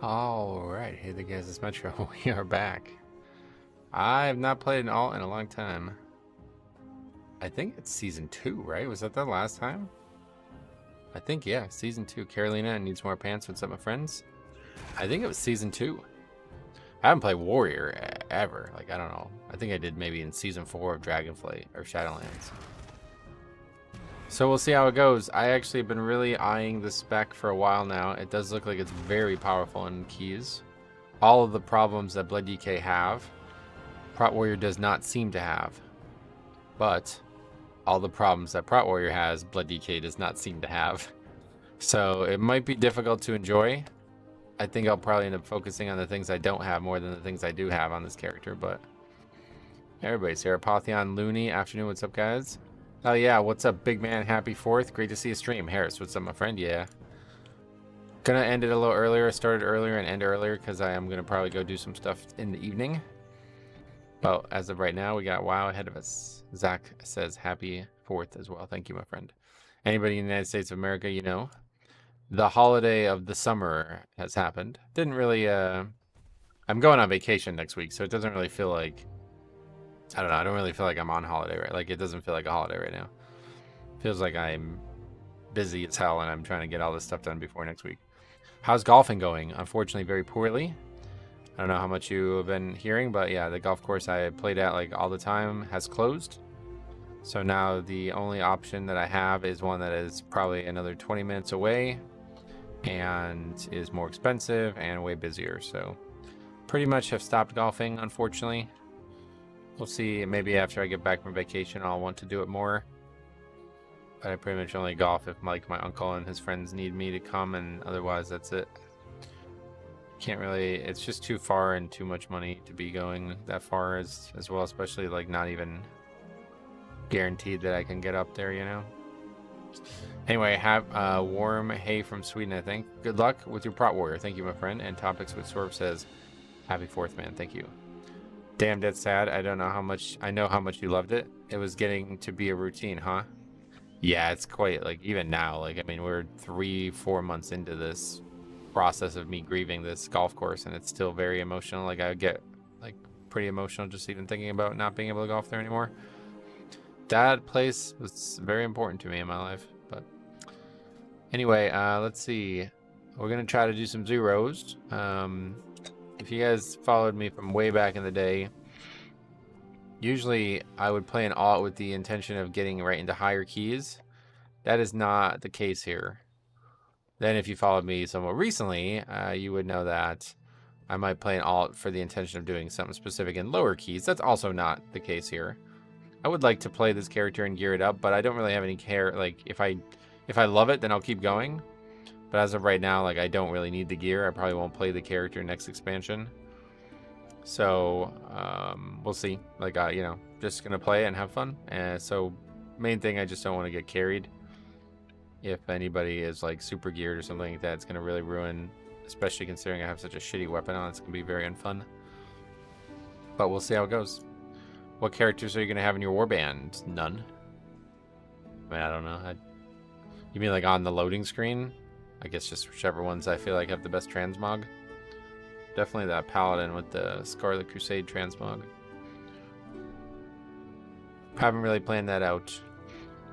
Alright, hey there guys, it's Metro. We are back. I have not played an alt in a long time. I think it's season 2, right? Was that the last time? I think, yeah, season 2. Carolina needs more pants. What's up, my friends? I think it was season 2. I haven't played Warrior ever. Like, I don't know. I think I did maybe in season 4 of Dragonflight or Shadowlands. So we'll see how it goes. I actually have been really eyeing the spec for a while now. It does look like it's very powerful in keys. All of the problems that Blood DK have, Prot Warrior does not seem to have. But all the problems that Prot Warrior has, Blood DK does not seem to have. So it might be difficult to enjoy. I think I'll probably end up focusing on the things I don't have more than the things I do have on this character, but everybody's here. Apotheon Looney, afternoon, what's up, guys? Oh yeah, what's up, big man? Happy 4th. Great to see you stream. Harris, what's up, my friend? Yeah. Gonna end it a little earlier. Started earlier and end earlier because I am gonna probably go do some stuff in the evening. Well, as of right now, we got WoW ahead of us. Zach says happy 4th as well. Thank you, my friend. Anybody in the United States of America, you know, the holiday of the summer has happened. Didn't really, I'm going on vacation next week, so it doesn't really feel like, I don't know, I don't really feel like I'm on holiday, right? Like, it doesn't feel like a holiday right now. Feels like I'm busy as hell and I'm trying to get all this stuff done before next week. How's golfing going? Unfortunately, very poorly. I don't know how much you have been hearing, but yeah, the golf course I played at like all the time has closed. So now the only option that I have is one that is probably another 20 minutes away and is more expensive and way busier. So pretty much have stopped golfing, unfortunately. We'll see. Maybe after I get back from vacation, I'll want to do it more. But I pretty much only golf if like my uncle and his friends need me to come, and otherwise that's it. Can't really, it's just too far and too much money to be going that far as well, especially like not even guaranteed that I can get up there, you know. Anyway, have warm hay from Sweden, I think. Good luck with your Prot Warrior. Thank you, my friend. And Topics with Swerve says happy 4th, man. Thank you. Damn, that's sad. I don't know how much, I know how much you loved it. It was getting to be a routine, huh? Yeah, it's quite, like, even now, like, I mean, we're 3-4 months into this process of me grieving this golf course, and it's still very emotional. Like, I get, like, pretty emotional just even thinking about not being able to golf there anymore. That place was very important to me in my life, but anyway, let's see. We're gonna try to do some zeros. If you guys followed me from way back in the day, usually I would play an alt with the intention of getting right into higher keys. That is not the case here. Then if you followed me somewhat recently, you would know that I might play an alt for the intention of doing something specific in lower keys. That's also not the case here. I would like to play this character and gear it up, but I don't really have any care. Like, if I love it, then I'll keep going. But as of right now, like, I don't really need the gear. I probably won't play the character next expansion. So, we'll see. Like, you know, just gonna play it and have fun. And so, main thing, I just don't want to get carried. If anybody is like super geared or something like that, it's gonna really ruin, especially considering I have such a shitty weapon on. It's gonna be very unfun. But we'll see how it goes. What characters are you gonna have in your warband? None. I mean, I don't know. You mean like on the loading screen? I guess just whichever ones I feel like have the best transmog. Definitely that paladin with the Scarlet Crusade transmog. Haven't really planned that out.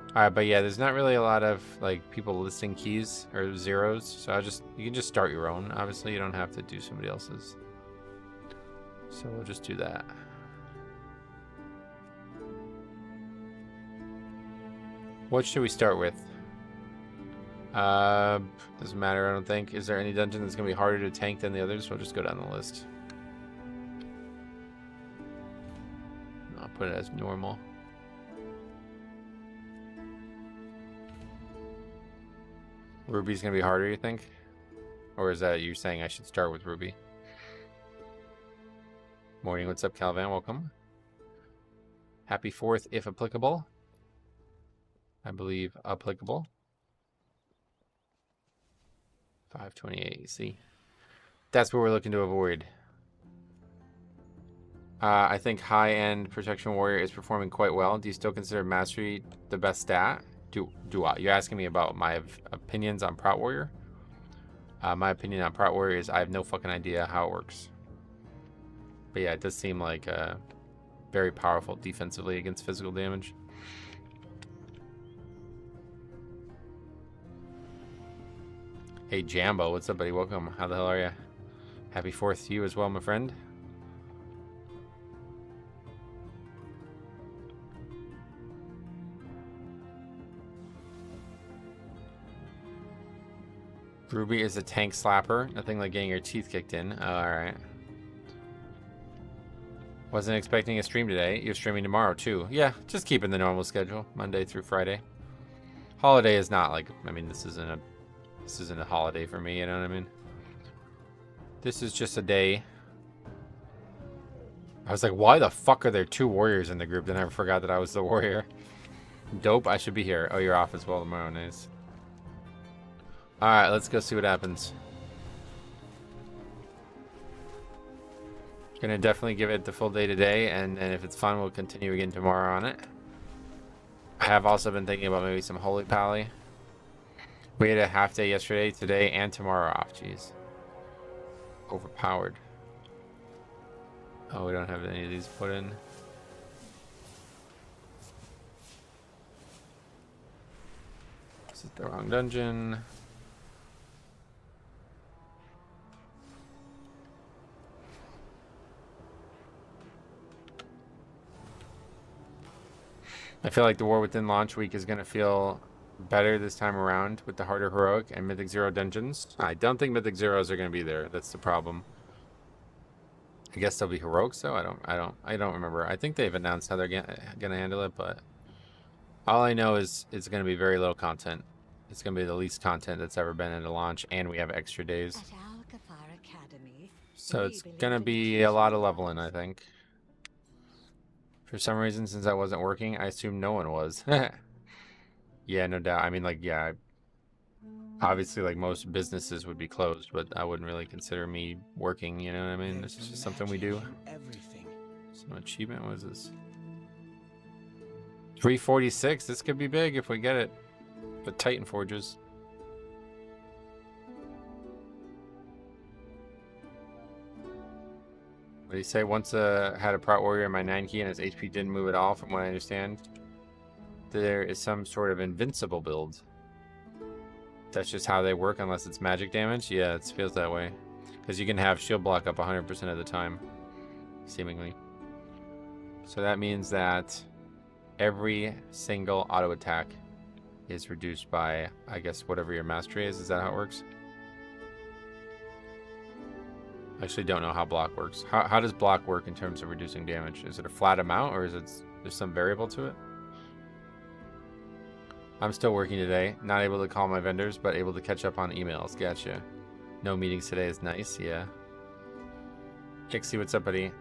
Alright, but yeah, there's not really a lot of like people listing keys or zeros, so you can just start your own. Obviously, you don't have to do somebody else's. So we'll just do that. What should we start with? Doesn't matter, I don't think. Is there any dungeon that's gonna be harder to tank than the others? We'll just go down the list. I'll put it as normal. Ruby's gonna be harder, you think? Or is that you saying I should start with Ruby? Morning, what's up, Calvin? Welcome. Happy 4th, if applicable. I believe applicable. 528, see? That's what we're looking to avoid. I think high-end Protection Warrior is performing quite well. Do you still consider Mastery the best stat? You're asking me about my opinions on Prot Warrior? My opinion on Prot Warrior is I have no fucking idea how it works. But yeah, it does seem like very powerful defensively against physical damage. Hey Jambo, what's up, buddy? Welcome. How the hell are you? Happy 4th to you as well, my friend. Ruby is a tank slapper. Nothing like getting your teeth kicked in. Oh, alright. Wasn't expecting a stream today. You're streaming tomorrow, too. Yeah, just keeping the normal schedule. Monday through Friday. Holiday is not like... I mean, this isn't a holiday for me, you know what I mean? This is just a day. I was like, why the fuck are there 2 warriors in the group? Then I forgot that I was the warrior. Dope, I should be here. Oh, you're off as well tomorrow. Nice. Alright, let's go see what happens. Gonna definitely give it the full day today, and if it's fun, we'll continue again tomorrow on it. I have also been thinking about maybe some Holy Pally. We had a half day yesterday, today, and tomorrow off. Jeez. Overpowered. Oh, we don't have any of these put in. This is the wrong dungeon. I feel like the War Within launch week is going to feel better this time around with the harder heroic and Mythic Zero dungeons. I don't think Mythic Zeros are going to be there. That's the problem. I guess they'll be heroics though. I don't remember. I think they've announced how they're going to handle it, but all I know is it's going to be very little content. It's going to be the least content that's ever been at a launch, and we have extra days. So it's going to be a lot of leveling, I think. For some reason, since I wasn't working, I assumed no one was. Yeah, no doubt. I mean, like, yeah, obviously, like, most businesses would be closed, but I wouldn't really consider me working, you know what I mean? This is just something we do. Some achievement, what is this? 346, this could be big if we get it. The Titan Forges. What do you say? Once had a Prot Warrior in my 9 key and his HP didn't move at all, from what I understand. There is some sort of invincible build. That's just how they work unless it's magic damage. Yeah, it feels that way. Because you can have shield block up 100% of the time, seemingly. So that means that every single auto attack is reduced by, I guess, whatever your mastery is. Is that how it works? I actually don't know how block works. How does block work in terms of reducing damage? Is it a flat amount, or is it there's some variable to it? I'm still working today. Not able to call my vendors, but able to catch up on emails. Gotcha. No meetings today is nice, yeah. Kixie, what's up, buddy?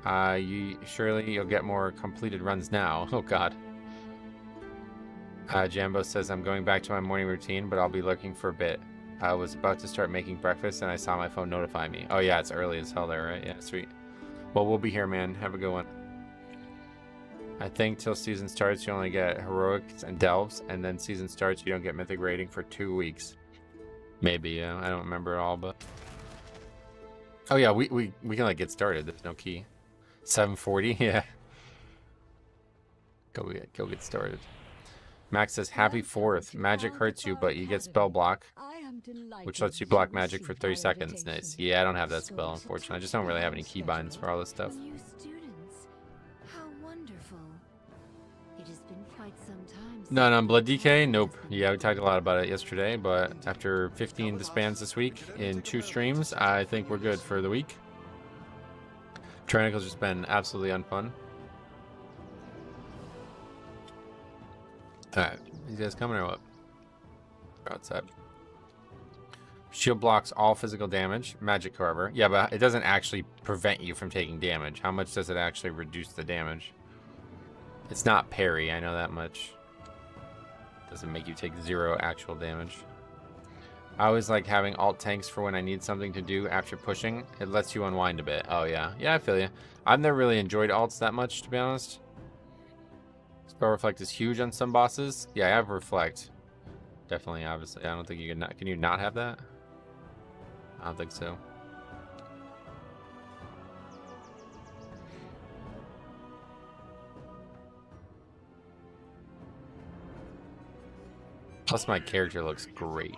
Surely you'll get more completed runs now. Oh, God. Jambo says, I'm going back to my morning routine, but I'll be lurking for a bit. I was about to start making breakfast, and I saw my phone notify me. Oh, yeah, it's early as hell there, right? Yeah, sweet. Well, we'll be here, man. Have a good one. I think till season starts, you only get heroics and delves, and then season starts, you don't get mythic rating for 2 weeks. Maybe, yeah. I don't remember it all, but... Oh, yeah, we can, like, get started. There's no key. 740, yeah. Go get started. Max says, happy 4th. Magic hurts you, but you get spell block, which lets you block magic for 30 seconds. Nice. Yeah, I don't have that spell, unfortunately. I just don't really have any keybinds for all this stuff. None on Blood DK? Nope. Yeah, we talked a lot about it yesterday, but after 15 disbands this week in 2 streams, I think we're good for the week. Tyrannical's just been absolutely unfun. Alright, you guys coming or what? We're outside. Shield blocks all physical damage. Magic, however. Yeah, but it doesn't actually prevent you from taking damage. How much does it actually reduce the damage? It's not parry, I know that much. Doesn't make you take 0 actual damage. I always like having alt tanks for when I need something to do after pushing. It lets you unwind a bit. Oh yeah. Yeah, I feel you. I've never really enjoyed alts that much, to be honest. Spell Reflect is huge on some bosses. Yeah, I have Reflect. Definitely, obviously. I don't think you can you not have that? I don't think so. Plus my character looks great.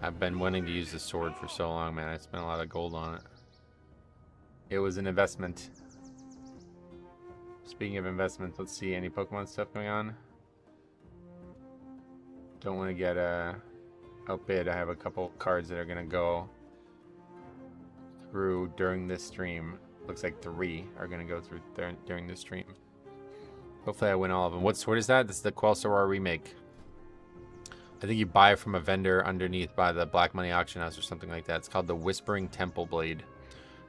I've been wanting to use the sword for so long, man. I spent a lot of gold on it. It was an investment. Speaking of investments, let's see, any Pokemon stuff going on? Don't want to get outbid. I have a couple cards that are going to go through during this stream. Looks like 3 are going to go through during this stream. Hopefully I win all of them. What sword is that? This is the Quelsarar remake. I think you buy it from a vendor underneath by the Black Money Auction House or something like that. It's called the Whispering Temple Blade.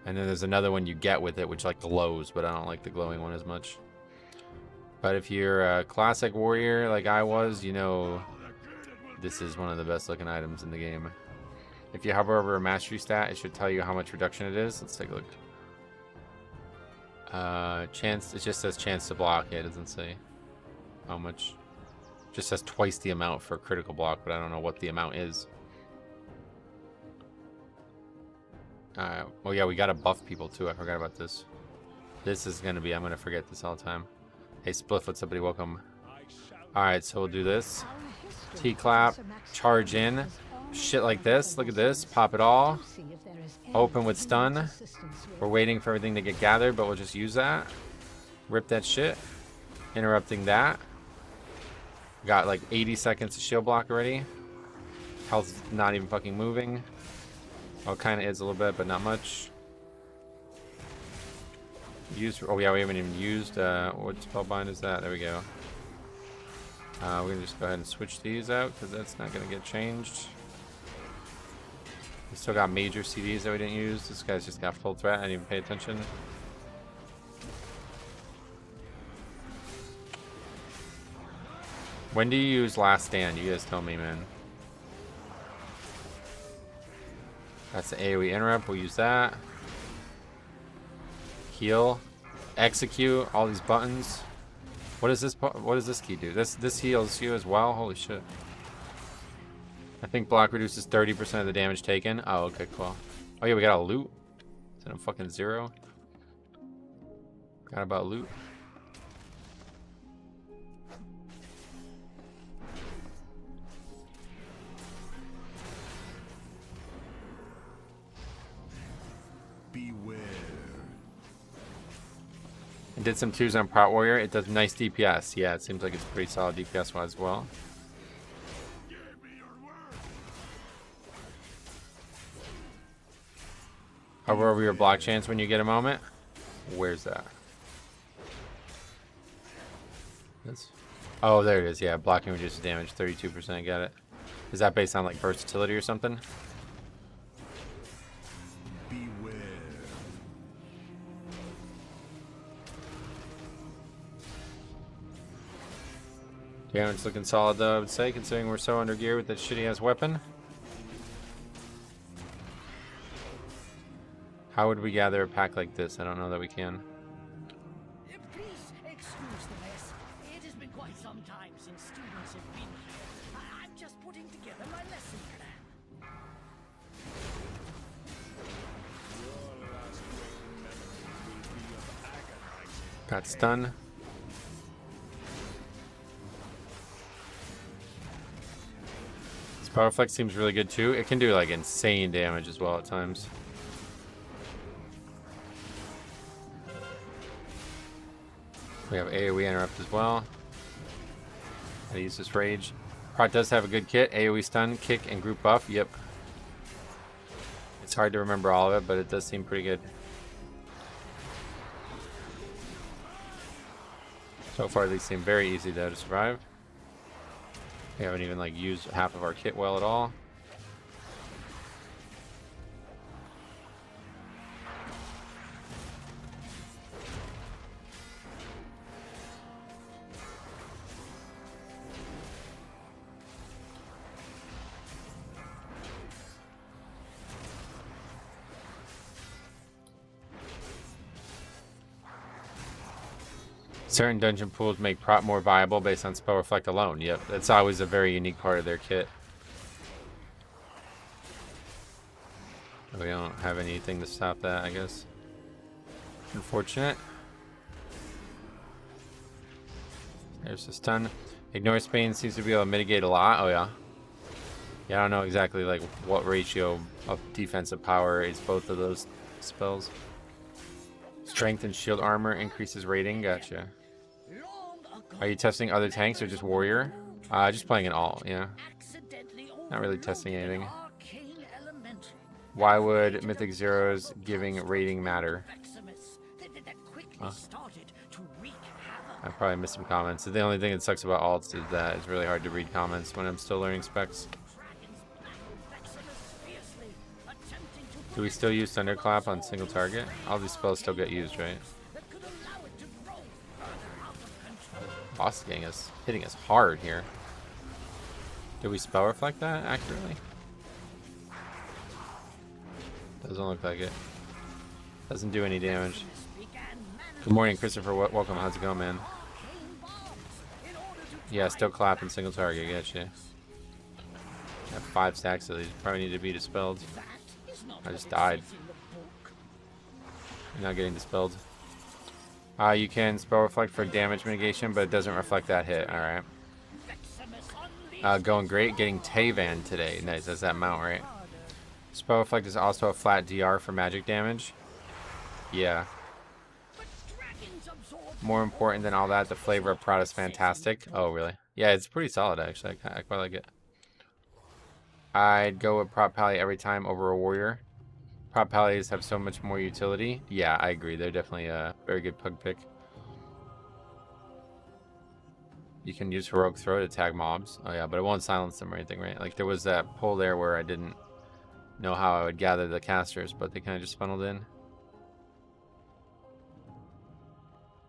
And then there's another one you get with it, which like glows, but I don't like the glowing one as much. But if you're a classic warrior like I was, you know this is one of the best looking items in the game. If you hover over a mastery stat, it should tell you how much reduction it is. Let's take a look. Chance, it just says chance to block. It doesn't say how much. It just says twice the amount for critical block, but I don't know what the amount is. Oh yeah, we gotta buff people too. I forgot about this. This is gonna be, I'm gonna forget this all the time. Hey Spliff, what's up buddy? Welcome. Alright, so we'll do this. T-clap, charge in, shit like this. Look at this, pop it all. Open with stun. We're waiting for everything to get gathered, but we'll just use that. Rip that shit. Interrupting that. Got like 80 seconds of shield block already. Health's not even fucking moving. Oh, kind of is a little bit, but not much. Oh yeah, we haven't even used, what spellbind is that? There we go. We're gonna just go ahead and switch these out, because that's not gonna get changed. We still got major CDs that we didn't use. This guy's just got full threat, I didn't even pay attention. When do you use Last Stand? You guys tell me, man. That's the AoE interrupt. We'll use that. Heal. Execute. All these buttons. What is this? What does this key do? This heals you as well. Holy shit. I think block reduces 30% of the damage taken. Oh, okay, cool. Oh yeah, we got a loot. Is it a fucking 0? Forgot about loot. I did some 2s on Prot Warrior. It does nice DPS. Yeah, it seems like it's pretty solid DPS wise as well. Hover over your block chance when you get a moment. Where's that? This? Oh, there it is. Yeah, blocking reduces damage 32%. Got it. Is that based on like versatility or something? Damage looking solid though, I would say, considering we're so under gear with that shitty ass weapon. How would we gather a pack like this? I don't know that we can. Please excuse the mess. It has been quite some time since students have been here. I'm just putting together my lesson plan. Got stun. Power Flex seems really good too. It can do like insane damage as well at times. We have AoE interrupt as well. I use this rage. Prot does have a good kit. AoE stun, kick, and group buff. Yep. It's hard to remember all of it, but it does seem pretty good. So far these seem very easy though to survive. We haven't even like used half of our kit well at all. Certain dungeon pools make prop more viable based on spell reflect alone. Yep, that's always a very unique part of their kit. we don't have anything to stop that, I guess. Unfortunate. There's a stun. Ignore Spain seems to be able to mitigate a lot. Oh yeah. Yeah, I don't know exactly like what ratio of defensive power is both of those spells. Strength and shield armor increases rating. Gotcha. Are you testing other tanks or just warrior? Just playing an alt, yeah. Not really testing anything. Why would Mythic Zeros giving rating matter? Huh. I probably missed some comments. The only thing that sucks about alts is that it's really hard to read comments when I'm still learning specs. Do we still use Thunderclap on single target? All these spells still get used, right? Boss gang is hitting us hard here. Did we spell reflect that accurately? Doesn't look like it. Doesn't do any damage. Good morning, Christopher. Welcome. How's it going, man? Yeah, still clapping single target. Gotcha. Have 5 stacks of these. Probably need to be dispelled. I just died. You're not getting dispelled. You can spell reflect for damage mitigation, but it doesn't reflect that hit. Alright. Going great. Getting Tavan today. Nice. That's that mount, right? Spell reflect is also a flat DR for magic damage. Yeah. More important than all that, the flavor of Prod is fantastic. Oh, really? Yeah, it's pretty solid, actually. I quite like it. I'd go with Prop Pally every time over a warrior. Prop Pallies have so much more utility. Yeah, I agree. They're definitely a very good pug pick. You can use Heroic Throw to tag mobs. Oh, yeah, but it won't silence them or anything, right? Like, there was that pull there where I didn't know how I would gather the casters, but they kind of just funneled in.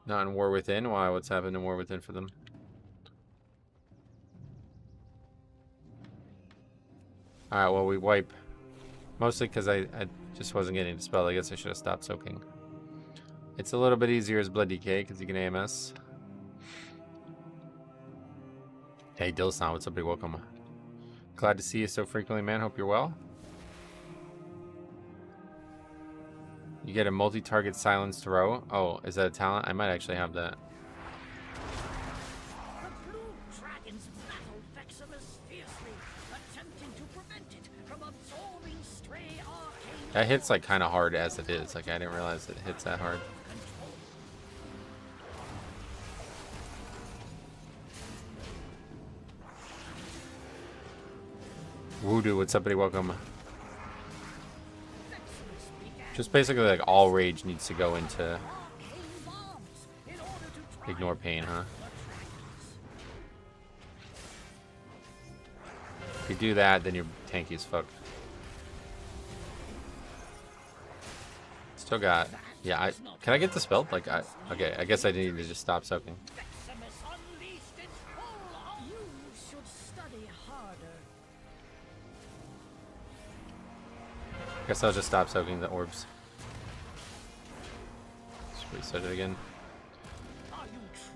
Not in War Within? Why? What's happened in War Within for them? Alright, well, we wipe. Mostly because I just wasn't getting dispelled. I guess I should have stopped soaking. It's a little bit easier as Blood DK because you can AMS. Hey, Dilson, what's up, big welcome. Glad to see you so frequently, man. Hope you're well. You get a multi-target silence throw. Oh, is that a talent? I might actually have that. The blue dragons battled Veximus fiercely, attempting to prevent it from absorbing stray arcane. That hits like kind of hard as it is. Like I didn't realize it hits that hard. Voodoo, what's up, buddy? Welcome. Just basically like all rage needs to go into ignore pain, huh? If you do that, then you're tanky as fuck. Still got, yeah. Can I get dispelled? Like, okay. I guess I need to just stop soaking. Guess I'll just stop soaking the orbs. Just reset it again.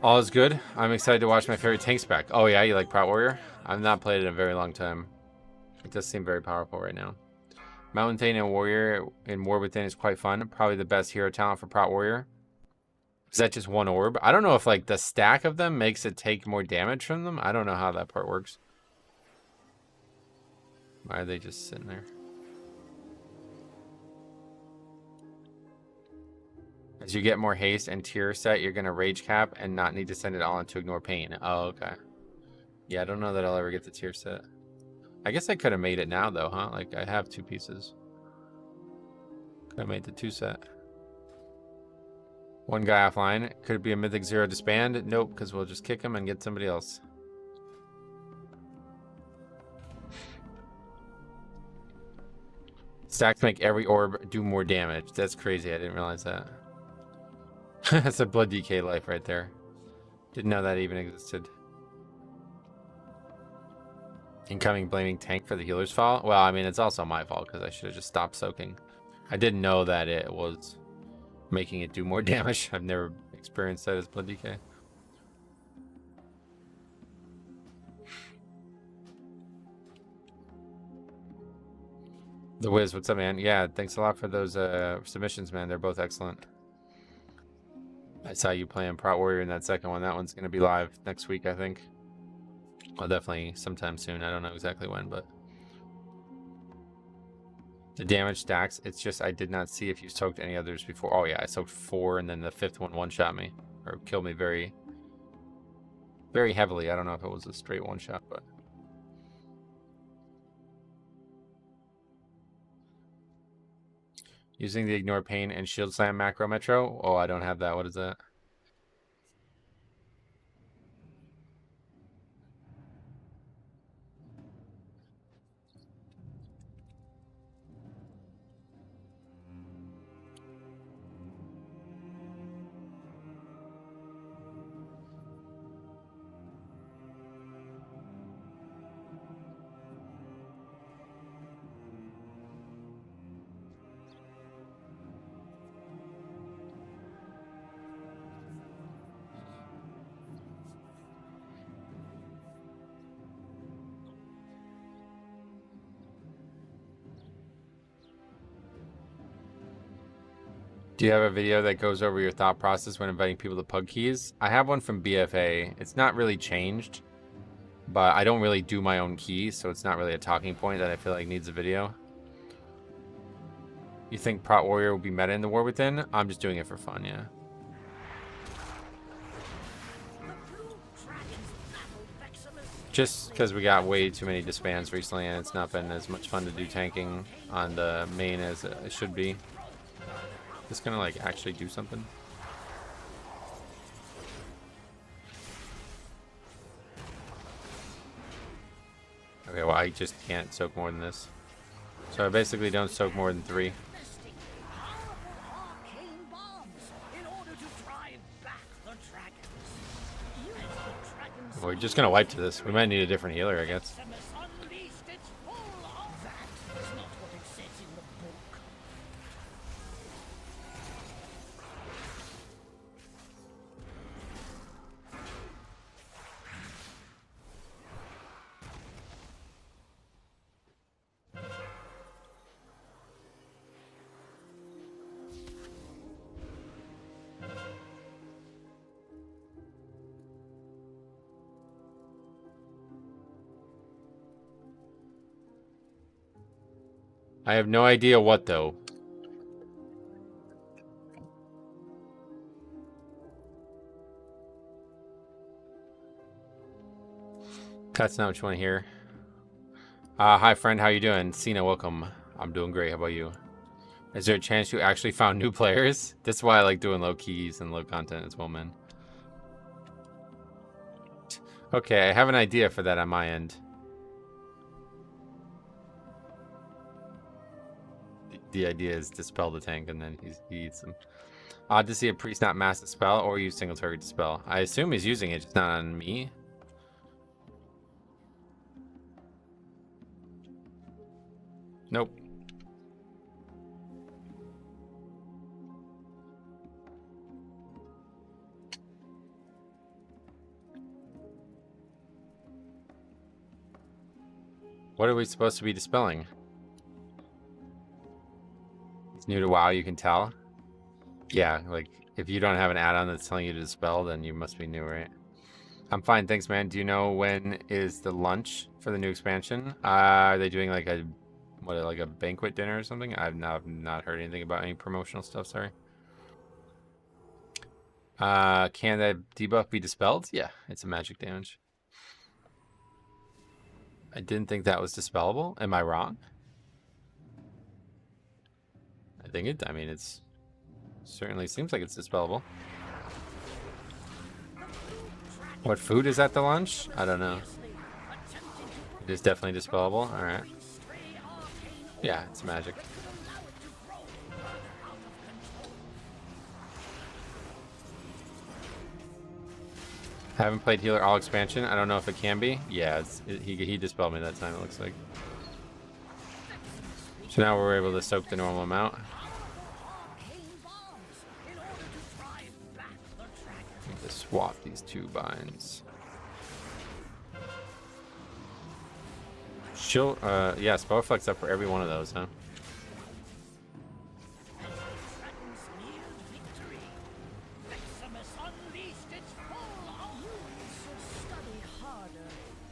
All is good. I'm excited to watch my favorite tanks back. Oh yeah, you like Prout Warrior? I've not played it in a very long time. It does seem very powerful right now. Mountain Thane and Warrior in War Within is quite fun. Probably the best hero talent for Prout Warrior. Is that just one orb? I don't know if like the stack of them makes it take more damage from them. I don't know how that part works. Why are they just sitting there? As you get more haste and tier set, you're going to rage cap and not need to send it all into ignore pain. Oh, okay. Yeah, I don't know that I'll ever get the tier set. I guess I could have made it now, though, huh? Like, I have 2 pieces. Could have made the 2 set. One guy offline. Could it be a Mythic Zero disband? Nope, because we'll just kick him and get somebody else. Stacks make every orb do more damage. That's crazy. I didn't realize that. That's a Blood DK life right there. Didn't know that even existed. Incoming blaming tank for the healer's fault. Well, I mean, it's also my fault because I should have just stopped soaking. I didn't know that it was making it do more damage. I've never experienced that as Blood DK. The Wiz, what's up, man? Yeah, thanks a lot for those submissions, man. They're both excellent. I saw you playing Prot Warrior in that second one. That one's going to be live next week, I think. Well, definitely sometime soon. I don't know exactly when, but... The damage stacks, it's just I did not see if you soaked any others before. Oh, yeah, I soaked 4, and then the 5th one-shot me. Or killed me very, very heavily. I don't know if it was a straight one-shot, but... Using the Ignore Pain and Shield Slam macro metro? Oh, I don't have that. What is that? Do you have a video that goes over your thought process when inviting people to Pug Keys? I have one from BFA. It's not really changed, but I don't really do my own keys, so it's not really a talking point that I feel like needs a video. You think Prot Warrior will be meta in the War Within? I'm just doing it for fun, yeah. Just because we got way too many disbands recently and it's not been as much fun to do tanking on the main as it should be. Just gonna like actually do something. Okay, well I just can't soak more than this. So I basically don't soak more than 3. We're just gonna wipe to this. We might need a different healer, I guess. I have no idea what, though. That's not what you want to hear. Hi, friend. How you doing? Cena, welcome. I'm doing great. How about you? Is there a chance you actually found new players? That's why I like doing low keys and low content as well, man. Okay, I have an idea for that on my end. The idea is dispel the tank and then he eats them. Odd to see a priest not mass dispel or use single target dispel. I assume he's using it, just not on me. Nope. What are we supposed to be dispelling? It's new to WoW, you can tell. Yeah, like, if you don't have an add-on that's telling you to dispel, then you must be new, right? I'm fine, thanks, man. Do you know when is the lunch for the new expansion? Are they doing like a, like a banquet dinner or something? I've not heard anything about any promotional stuff, sorry. Can that debuff be dispelled? Yeah, it's a magic damage. I didn't think that was dispellable. Am I wrong? I mean, it's certainly seems like it's dispellable. What food is at the lunch? I don't know. It is definitely dispellable. All right. Yeah, it's magic. Haven't played healer all expansion. I don't know if it can be. Yeah, he dispelled me that time, it looks like. So now we're able to soak the normal amount. Just swap these 2 binds. She'll, yeah, spell flex up for every one of those, huh?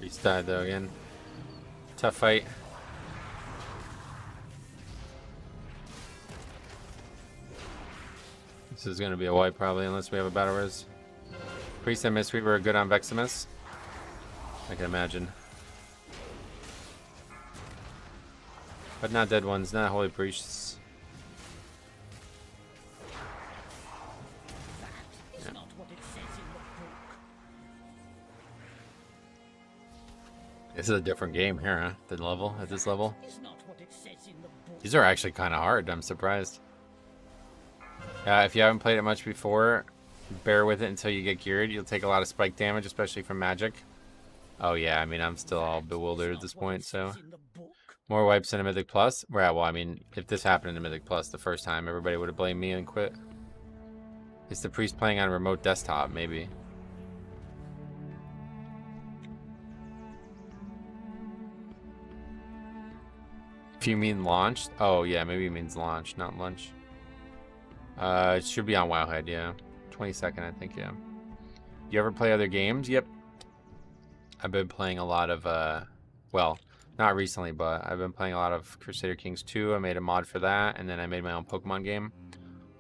Priest died though again. Tough fight. This is going to be a wipe probably unless we have a battle res. Priest and Mistweaver are good on Veximus. I can imagine. But not dead ones, not holy priests. That is not what it says in the book. This is a different game here, huh? The level, at this level. Is not what it says in the book. These are actually kind of hard, I'm surprised. If you haven't played it much before, bear with it until you get geared. You'll take a lot of spike damage, especially from magic. Oh yeah, I mean, I'm still all bewildered at this point, so... More wipes in a Mythic Plus? Yeah, well, I mean, if this happened in a Mythic Plus the first time, everybody would have blamed me and quit. Is the Priest playing on a remote desktop? Maybe. If you mean launched? Oh, yeah, maybe it means launch, not lunch. It should be on Wowhead, yeah. 22nd, I think, yeah. You ever play other games? Yep. I've been playing a lot of, well, not recently, but I've been playing a lot of Crusader Kings 2. I made a mod for that, and then I made my own Pokemon game.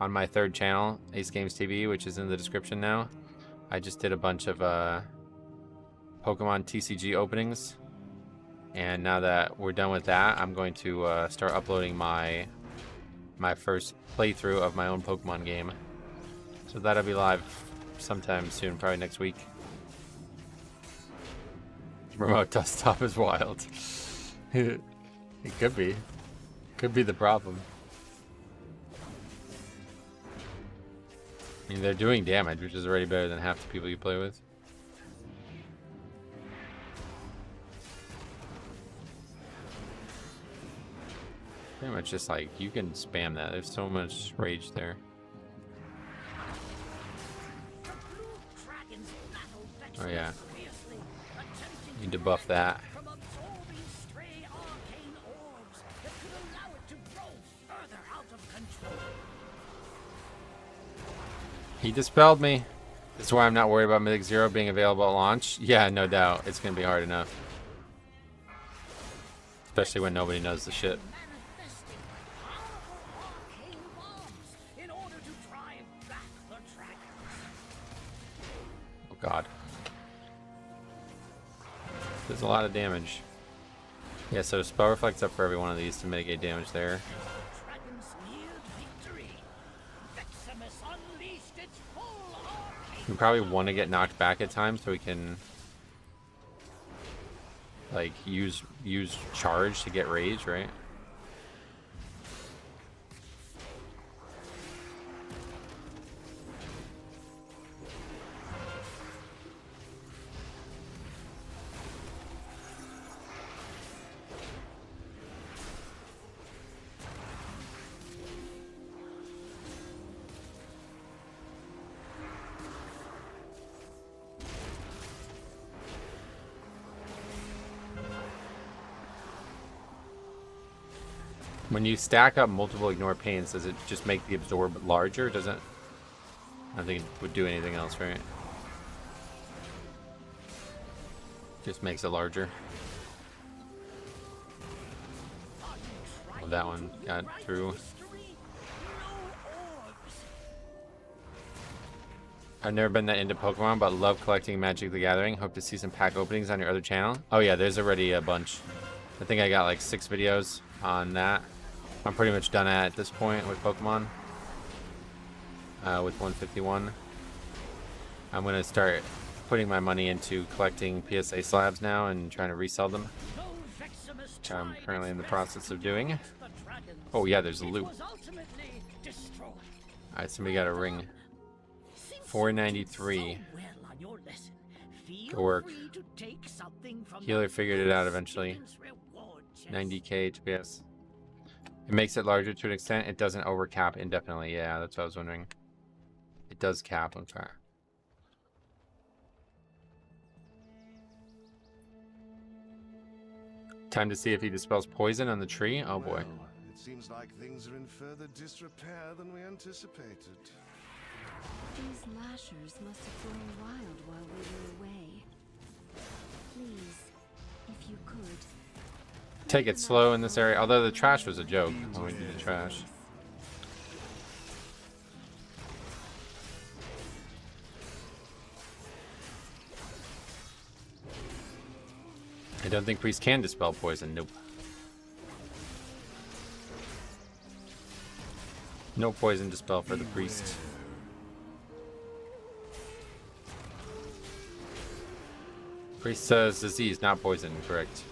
On my third channel, Ace Games TV, which is in the description now, I just did a bunch of Pokemon TCG openings. And now that we're done with that, I'm going to start uploading my first playthrough of my own Pokemon game. So that'll be live sometime soon, probably next week. Remote desktop is wild. It could be. Could be the problem. I mean, they're doing damage, which is already better than half the people you play with. Pretty much just like, you can spam that. There's so much rage there. Oh yeah. Need to buff that. He dispelled me. This is why I'm not worried about Mythic Zero being available at launch. Yeah, no doubt. It's going to be hard enough. Especially when nobody knows the shit. Oh god. There's a lot of damage. Yeah, so spell reflects up for every one of these to mitigate damage there. We probably want to get knocked back at times so we can like use charge to get rage, right? When you stack up multiple ignore pains, does it just make the absorb larger? Does it? I don't think it would do anything else, right? Just makes it larger. Oh, that one got through. I've never been that into Pokemon, but love collecting Magic the Gathering. Hope to see some pack openings on your other channel. Oh yeah, there's already a bunch. I think I got like 6 videos on that. I'm pretty much done at this point with Pokemon. With 151. I'm going to start putting my money into collecting PSA slabs now and trying to resell them. Which I'm currently in the process of doing. Oh yeah, there's a loot. Alright, somebody got a ring. 493. Good work. Healer figured it out eventually. 90k HPS. It makes it larger to an extent. It doesn't overcap indefinitely. Yeah, that's what I was wondering. It does cap. Okay. Time to see if he dispels poison on the tree. Oh boy. Well, it seems like things are in further disrepair than we anticipated. These lashers must have grown wild while we were away. Please, if you could. Take it slow in this area. Although the trash was a joke when we did the trash. I don't think priest can dispel poison. Nope. No poison dispel for the priest. Priest says disease, not poison. Correct.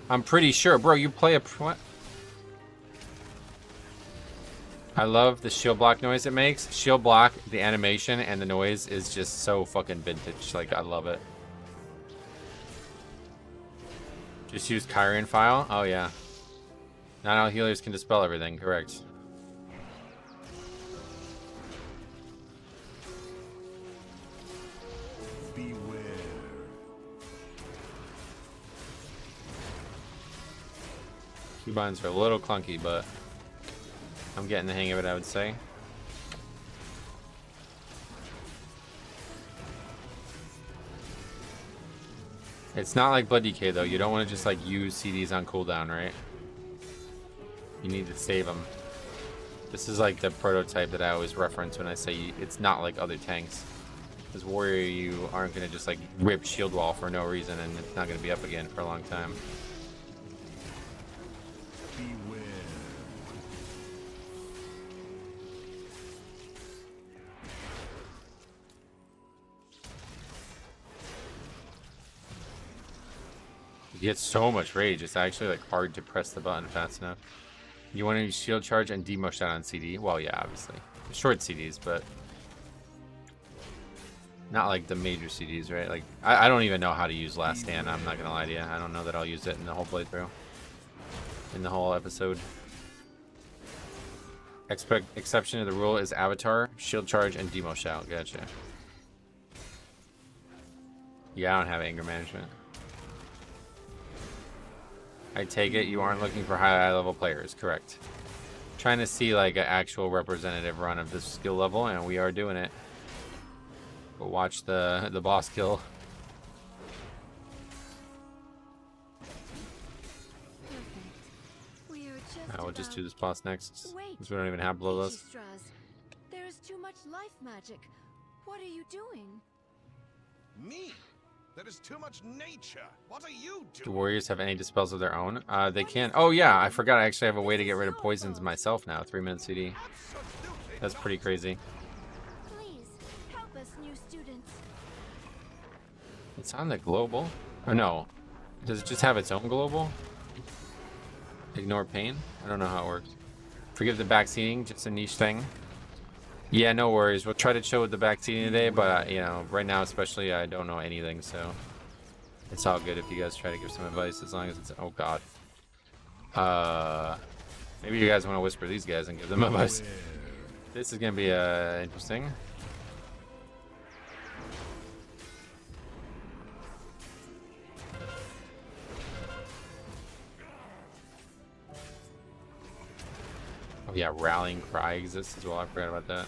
I'm pretty sure. Bro, you play a... What? I love the shield block noise it makes. Shield block, the animation, and the noise is just so fucking vintage. Like, I love it. Just use Kyrian File? Oh, yeah. Not all healers can dispel everything. Correct. Beware. Keybinds are a little clunky, but I'm getting the hang of it, I would say. It's not like Blood DK though. You don't want to just like use CDs on cooldown, right? You need to save them. This is like the prototype that I always reference when I say it's not like other tanks. As warrior, you aren't going to just like rip shield wall for no reason, and it's not going to be up again for a long time. Beware. You get so much rage, it's actually like hard to press the button fast enough. You want to use shield charge and demo shot on CD? Well, yeah, obviously. Short CDs, but not like the major CDs, right? Like, I don't even know how to use Last Stand, I'm not gonna lie to you. I don't know that I'll use it in the whole playthrough. In the whole episode. Exception to the rule is Avatar, shield charge, and demo shout. Gotcha. Yeah, I don't have anger management. I take it you aren't looking for high level players, correct? Trying to see like an actual representative run of this skill level, and we are doing it. But watch the boss kill. We'll just do this boss next. Because we don't even have bloodlust. There is too much life magic. What are you doing? Me? That is too much nature. What are you Do doing? warriors have any dispels of their own? They can. Oh yeah, I forgot I actually have a way to get rid of poisons myself now. 3-minute CD. Absolutely That's pretty crazy. Please help us, new students. It's on the global. Or no. Does it just have its own global? Ignore pain? I don't know how it works. Forgive the backseating, just a niche thing. Yeah, no worries. We'll try to chill with the backseating today, but you know, right now especially, I don't know anything, so it's all good if you guys try to give some advice, as long as it's... Oh god. Maybe you guys want to whisper these guys and give them advice. This is gonna be interesting. Oh yeah, Rallying Cry exists as well. I forgot about that.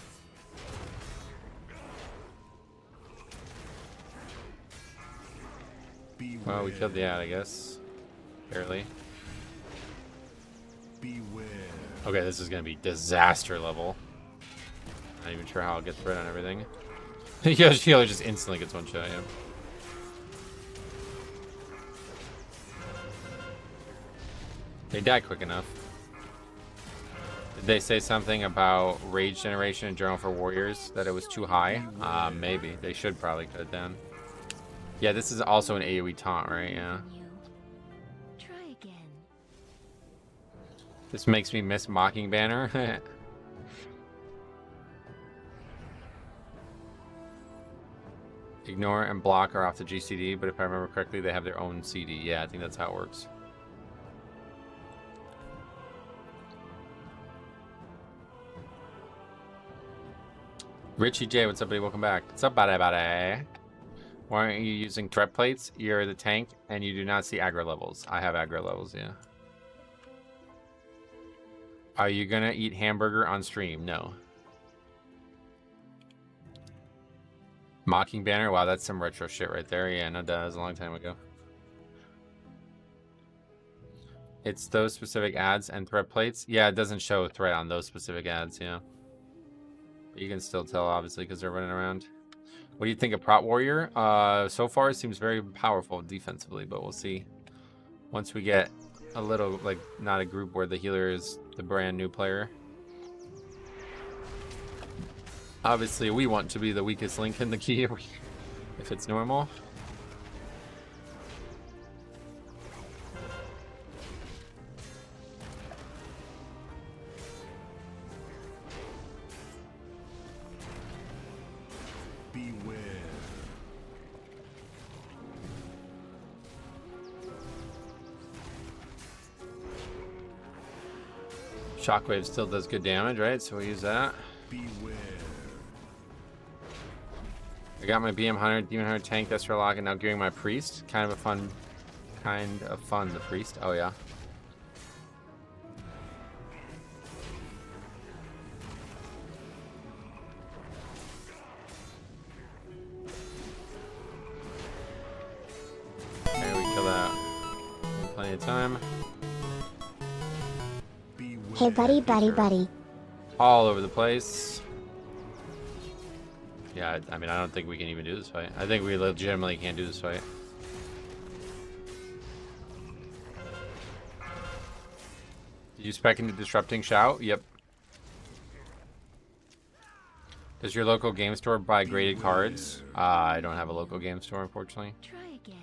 Well, we killed the ad, I guess. Barely. Beware. Okay, this is gonna be disaster level. Not even sure how I'll get thread on everything. Healer just instantly gets one shot, yeah. They die quick enough. Did they say something about rage generation in general for warriors? That it was too high? Maybe. They should probably cut it down. Yeah, this is also an AoE taunt, right? Yeah. Try again. This makes me miss Mocking Banner. Ignore and block are off the GCD, but if I remember correctly, they have their own CD. Yeah, I think that's how it works. Richie J, what's up, buddy? Welcome back. What's up, buddy? Why aren't you using threat plates? You're the tank, and you do not see aggro levels. I have aggro levels, yeah. Are you gonna eat hamburger on stream? No. Mocking Banner? Wow, that's some retro shit right there. Yeah, no, that was a long time ago. It's those specific ads and threat plates. Yeah, it doesn't show threat on those specific ads, yeah. But you can still tell, obviously, because they're running around. What do you think of Prot Warrior? So far, it seems very powerful defensively, but we'll see. Once we get a little, like, not a group where the healer is the brand new player. Obviously, we want to be the weakest link in the key if it's normal. Beware. Shockwave still does good damage, right? So we'll use that. Beware. I got my BM Hunter, Demon Hunter tank, Destro Lock, and now gearing my Priest. Kind of fun, the Priest. Oh, yeah. Okay, we kill that. Plenty of time. Hey buddy, buddy, buddy. All over the place. Yeah, I mean, I don't think we can even do this fight. I think we legitimately can't do this fight. Did you spec into Disrupting Shout? Yep. Does your local game store buy graded cards? I don't have a local game store, unfortunately. Try again.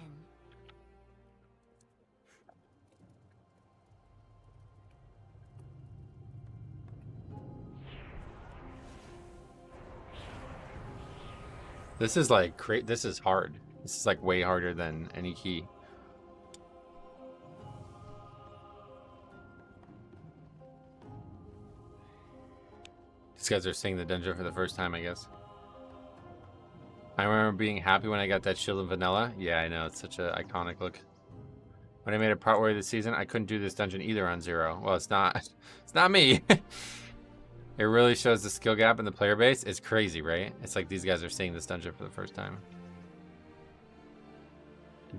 This is like this is hard. This is like way harder than any key. These guys are seeing the dungeon for the first time, I guess. I remember being happy when I got that shield in vanilla. Yeah, I know, it's such an iconic look. When I made a Prot Warrior this season, I couldn't do this dungeon either on 0. Well, it's not me. It really shows the skill gap in the player base. It's crazy, right? It's like these guys are seeing this dungeon for the first time.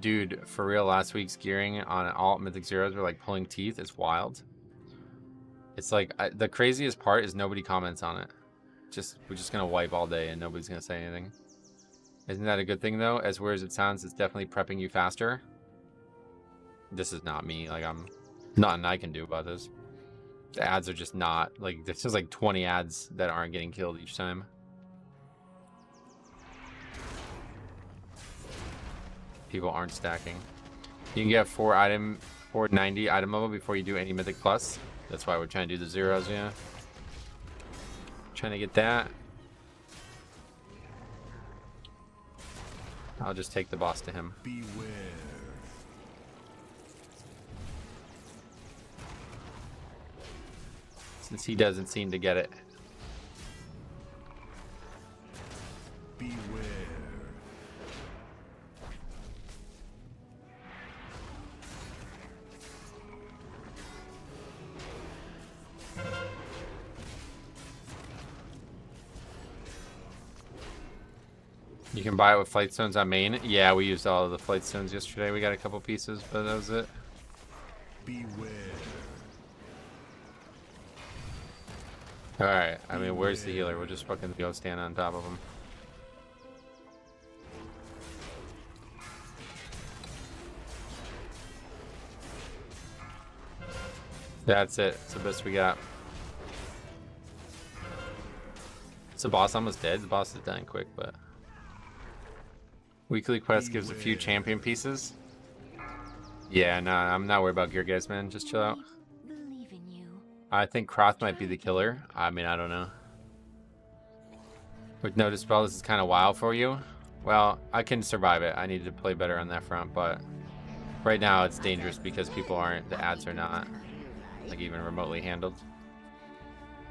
Dude, for real, last week's gearing on alt Mythic Zeros were like pulling teeth. It's wild. It's like, the craziest part is nobody comments on it. We're just gonna wipe all day and nobody's gonna say anything. Isn't that a good thing though? As weird as it sounds, it's definitely prepping you faster. This is not me. Like, nothing I can do about this. The ads are just not, like, there's just like 20 ads that aren't getting killed each time. People aren't stacking. You can get 490 item level before you do any Mythic Plus. That's why we're trying to do the zeros, yeah. Trying to get that. I'll just take the boss to him. Beware. Since he doesn't seem to get it. Beware. You can buy it with flight stones on main. Yeah, we used all of the flight stones yesterday. We got a couple pieces, but that was it. Beware. Alright, I mean, where's the healer? We'll just fucking go stand on top of him. That's it. It's the best we got. Is the boss almost dead? The boss is dying quick, but... Weekly quest gives a few champion pieces. Yeah, nah, I'm not worried about gear, guys, man. Just chill out. Believe in you. I think Croth might be the killer. I mean, I don't know. With no dispel, this is kind of wild for you. Well, I can survive it. I need to play better on that front, but right now it's dangerous because people aren't, the ads are not like even remotely handled.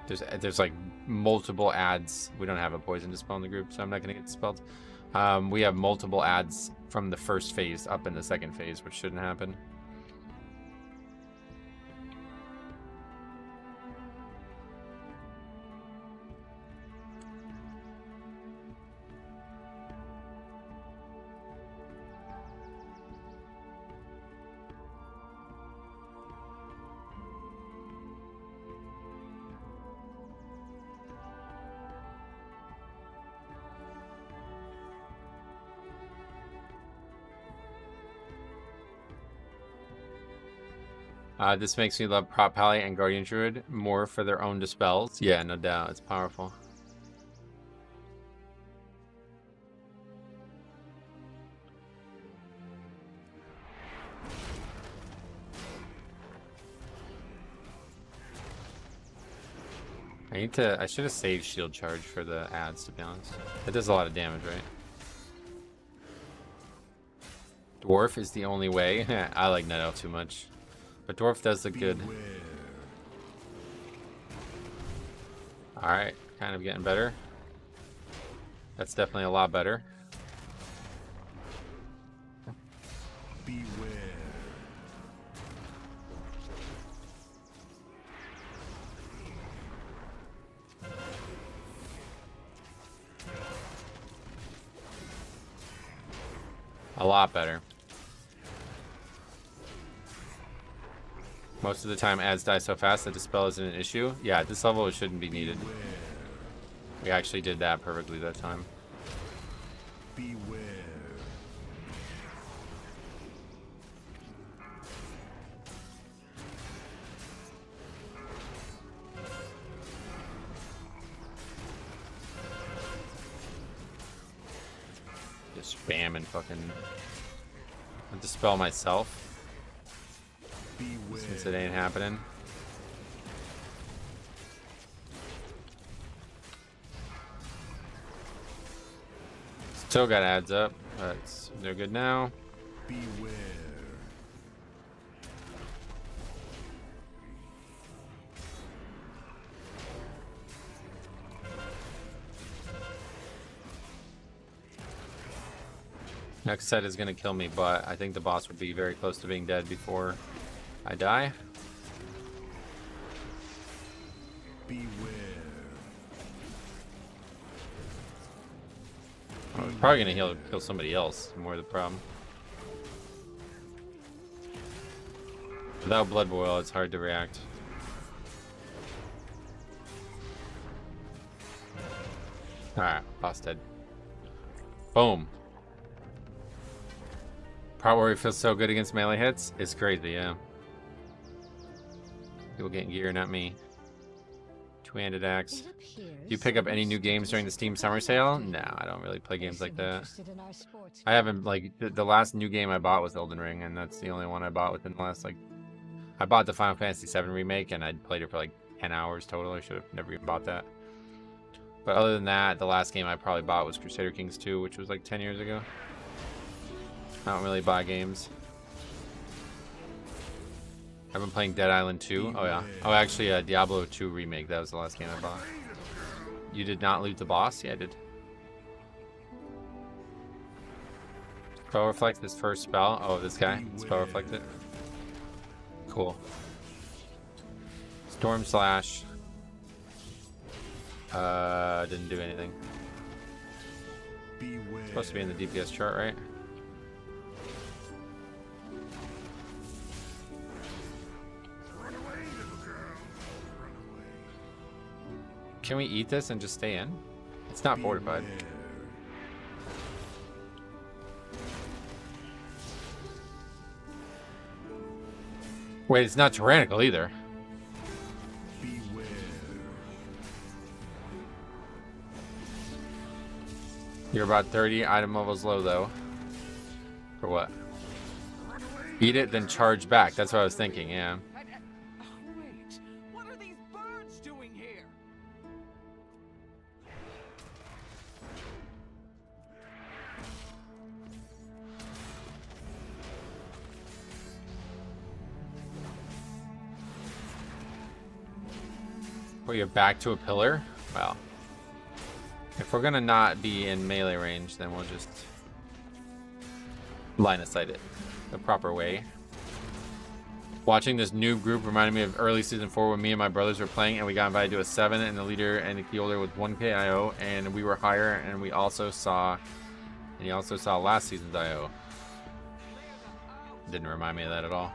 There's like multiple ads. We don't have a poison dispel in the group, so I'm not gonna get dispelled. We have multiple ads from the first phase up in the second phase, which shouldn't happen. This makes me love Prop Pally and Guardian Druid more for their own dispels. Yeah, no doubt. It's powerful. I should have saved shield charge for the ads, to be honest. It does a lot of damage, right? Dwarf is the only way. I like Night Elf too much. But Dwarf does look good. Alright, kind of getting better. That's definitely a lot better. Beware. A lot better. Most of the time ads die so fast that dispel isn't an issue. Yeah, at this level it shouldn't be needed. We actually did that perfectly that time. Beware. Just spam and fucking dispel myself. Beware. Since it ain't happening. Still got ads up, but they're good now. Beware. Next set is gonna kill me, but I think the boss would be very close to being dead before I die. Beware. I was probably gonna kill somebody else. More the problem. Without Blood Boil, it's hard to react. Alright, boss dead. Boom. Part where he feels so good against melee hits is crazy, yeah. People getting gear, not me. Two-handed axe. Do you pick up any new games during the Steam Summer Sale? No, I don't really play games like that. I haven't, like, the last new game I bought was Elden Ring, and that's the only one I bought within the last, like... I bought the Final Fantasy VII Remake, and I played it for, like, 10 hours total. I should have never even bought that. But other than that, the last game I probably bought was Crusader Kings 2, which was, like, 10 years ago. I don't really buy games. I've been playing Dead Island 2. Oh, yeah. Oh, actually, Diablo 2 Remake. That was the last game I bought. You did not loot the boss? Yeah, I did. Spell Reflect, this first spell. Oh, this guy. Spell Reflect it. Cool. Storm Slash. Didn't do anything. Beware. Supposed to be in the DPS chart, right? Can we eat this and just stay in? It's not fortified. Wait, it's not tyrannical either. Beware. You're about 30. Item level's low though. For what? Eat it, then charge back. That's what I was thinking, yeah. Wait, what are these birds doing here? Well, you're back to a pillar? Well, if we're gonna not be in melee range, then we'll just line of sight it the proper way. Watching this noob group reminded me of early season 4 when me and my brothers were playing and we got invited to a 7 and the leader and the key holder with 1k IO and we were higher and he also saw last season's IO. Didn't remind me of that at all.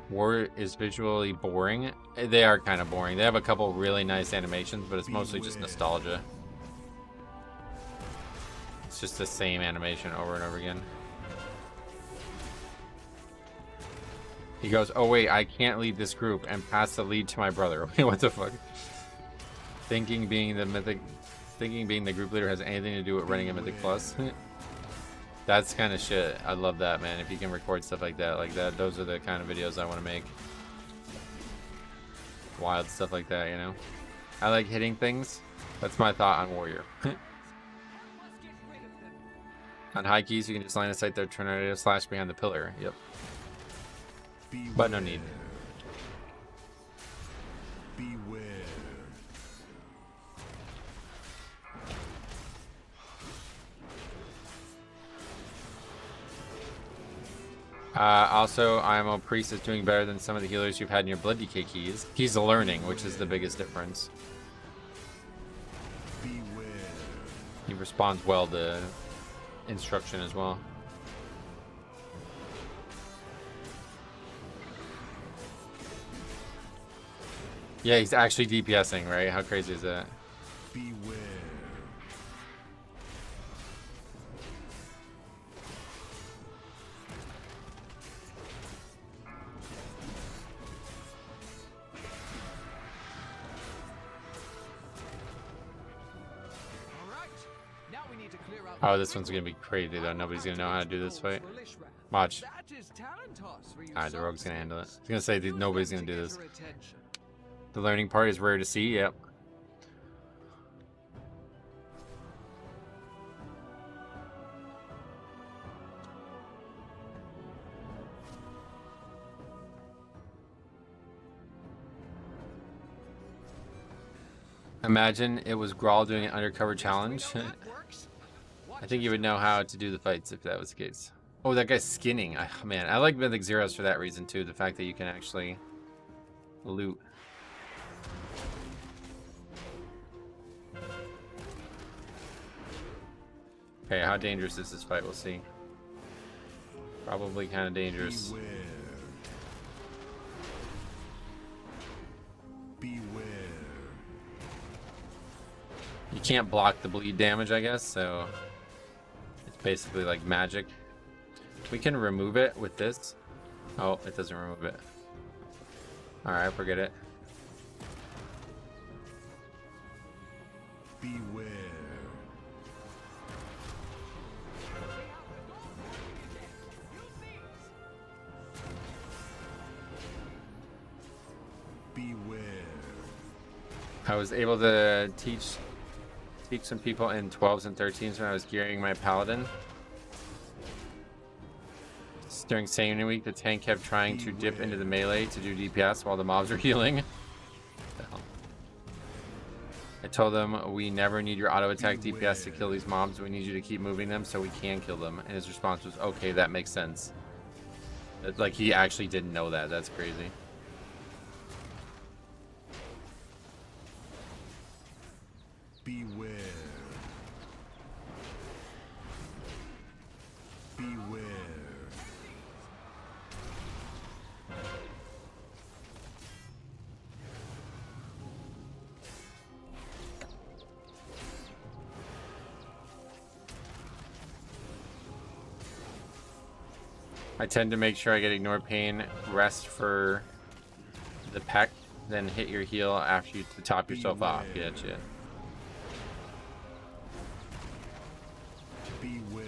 War is visually boring. They are kind of boring. They have a couple really nice animations, but it's mostly just nostalgia. It's just the same animation over and over again. He goes, oh wait, I can't lead this group, and pass the lead to my brother. Wait, what the fuck? Thinking being the group leader has anything to do with running a Mythic Plus. That's kind of shit. I love that, man. If you can record stuff like that, those are the kind of videos I want to make. Wild stuff like that, you know? I like hitting things. That's my thought on Warrior. On high keys, you can just line of sight their tornado slash behind the pillar. Yep. But no need. Beware. Also, IMO Priest is doing better than some of the healers you've had in your Blood Decay keys. He's learning, which is the biggest difference. Beware. He responds well to instruction as well. Yeah, he's actually DPSing, right? How crazy is that? Beware. Oh, this one's gonna be crazy though. Nobody's gonna know how to do this fight. Watch. The rogue's gonna handle it. I was gonna say that nobody's gonna do this. The learning part is rare to see. Yep. Imagine it was Grawl doing an undercover challenge. I think you would know how to do the fights if that was the case. Oh, that guy's skinning. Man, I like Mythic Zeros for that reason too. The fact that you can actually loot. Okay, how dangerous is this fight? We'll see. Probably kind of dangerous. Beware. Beware. You can't block the bleed damage, I guess, so it's basically like magic. We can remove it with this. Oh, it doesn't remove it. Alright, forget it. Beware. Beware. I was able to teach some people in 12s and 13s when I was gearing my paladin. During Saiyan Week, the tank kept trying to dip into the melee to do DPS while the mobs were healing. What the hell? I told them, we never need your auto attack DPS to kill these mobs. We need you to keep moving them so we can kill them. And his response was, okay, that makes sense. Like, he actually didn't know that. That's crazy. Beware. Beware. I tend to make sure I get ignore pain, rest for the peck, then hit your heal after you to top yourself off. Gotcha. Beware.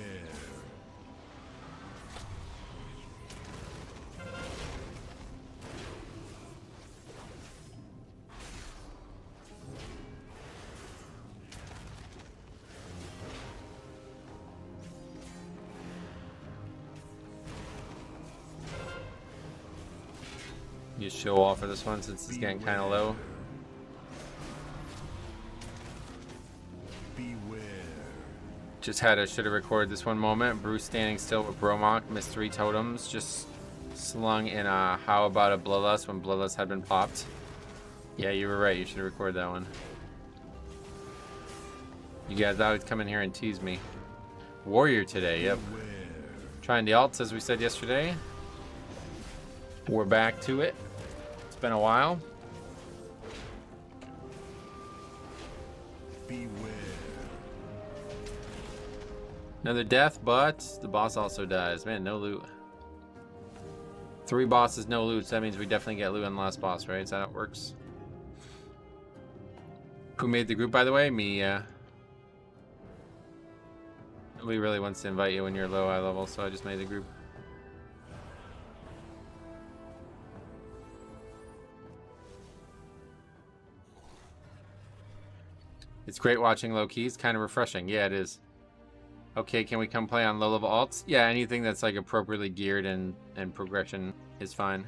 You show off for this one since it's getting kind of low. Beware. Just had a should have recorded this one moment. Bruce standing still with Bromok, missed 3 totems, just slung in a how about a Bloodlust when Bloodlust had been popped. Yeah, you were right. You should have recorded that one. You guys always come in here and tease me. Warrior today, yep. Beware. Trying the alts as we said yesterday. We're back to it. It's been a while. Beware. Another death, but the boss also dies. Man, no loot. 3 bosses, no loot. So that means we definitely get loot on the last boss, right? Is that how it works? Who made the group, by the way? Me, Nobody really wants to invite you when you're low eye level, so I just made the group. It's great watching low keys, kind of refreshing. Yeah, it is. Okay, can we come play on low level alts? Yeah, anything that's like appropriately geared and progression is fine.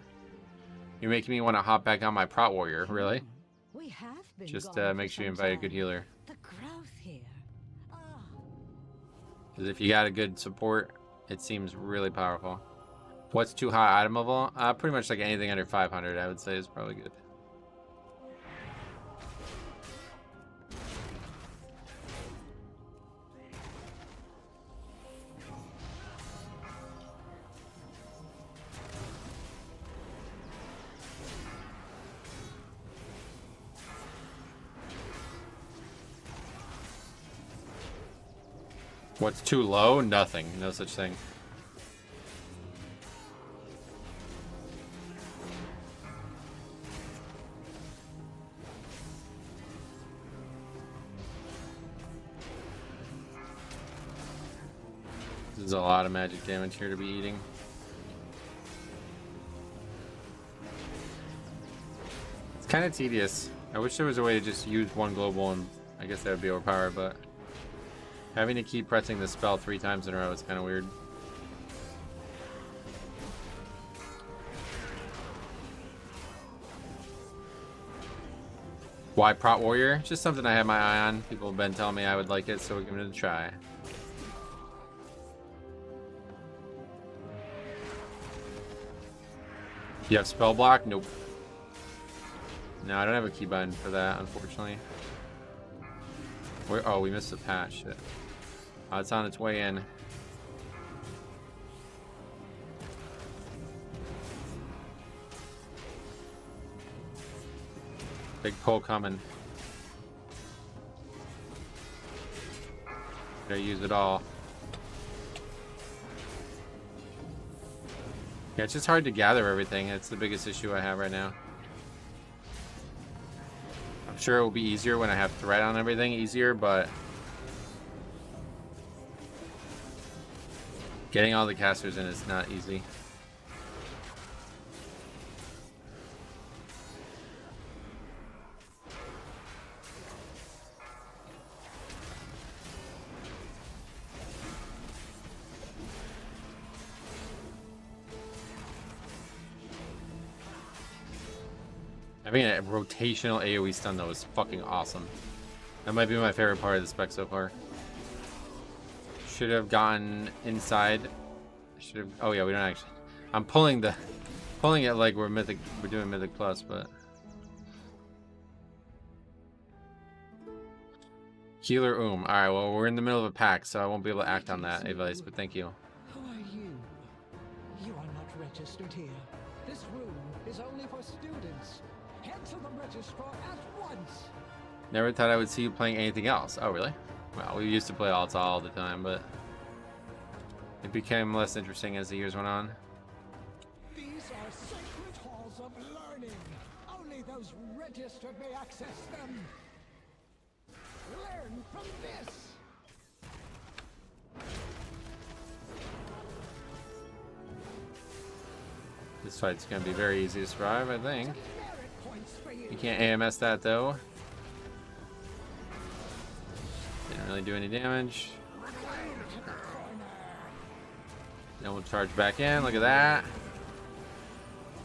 You're making me want to hop back on my Prot Warrior, really? We have been Just gone make for sure you some invite a good time. healer. The growth here. Ah, Because if you got a good support, it seems really powerful. What's too high item level? Pretty much like anything under 500, I would say is probably good. What's too low? Nothing. No such thing. There's a lot of magic damage here to be eating. It's kind of tedious. I wish there was a way to just use one global and I guess that would be overpowered, but having to keep pressing the spell 3 times in a row is kind of weird. Why Prot Warrior? Just something I have my eye on. People have been telling me I would like it, so we're giving it a try. You have spell block? Nope. No, I don't have a keybind for that, unfortunately. Oh, we missed the patch. Shit. Oh, it's on its way in. Big pull coming. Gotta use it all. Yeah, it's just hard to gather everything. It's the biggest issue I have right now. I'm sure it will be easier when I have thread on everything easier, but getting all the casters in is not easy. Having a rotational AoE stun though is fucking awesome. That might be my favorite part of the spec so far. Should have gone inside. Should have. Oh yeah, we don't actually. I'm pulling it like we're Mythic. We're doing Mythic Plus, but healer All right, well we're in the middle of a pack, so I won't be able to act on that advice. But thank you. who are you? You are not registered here. This room is only for students. Head to the registrar at once. Never thought I would see you playing anything else. Oh really? Well, we used to play alts all the time, but it became less interesting as the years went on. These are sacred halls of learning. Only those registered may access them. Learn from this. This fight's gonna be very easy to survive, I think. Merit points for you. You can't AMS that though. Didn't really do any damage. Then we'll charge back in. Look at that.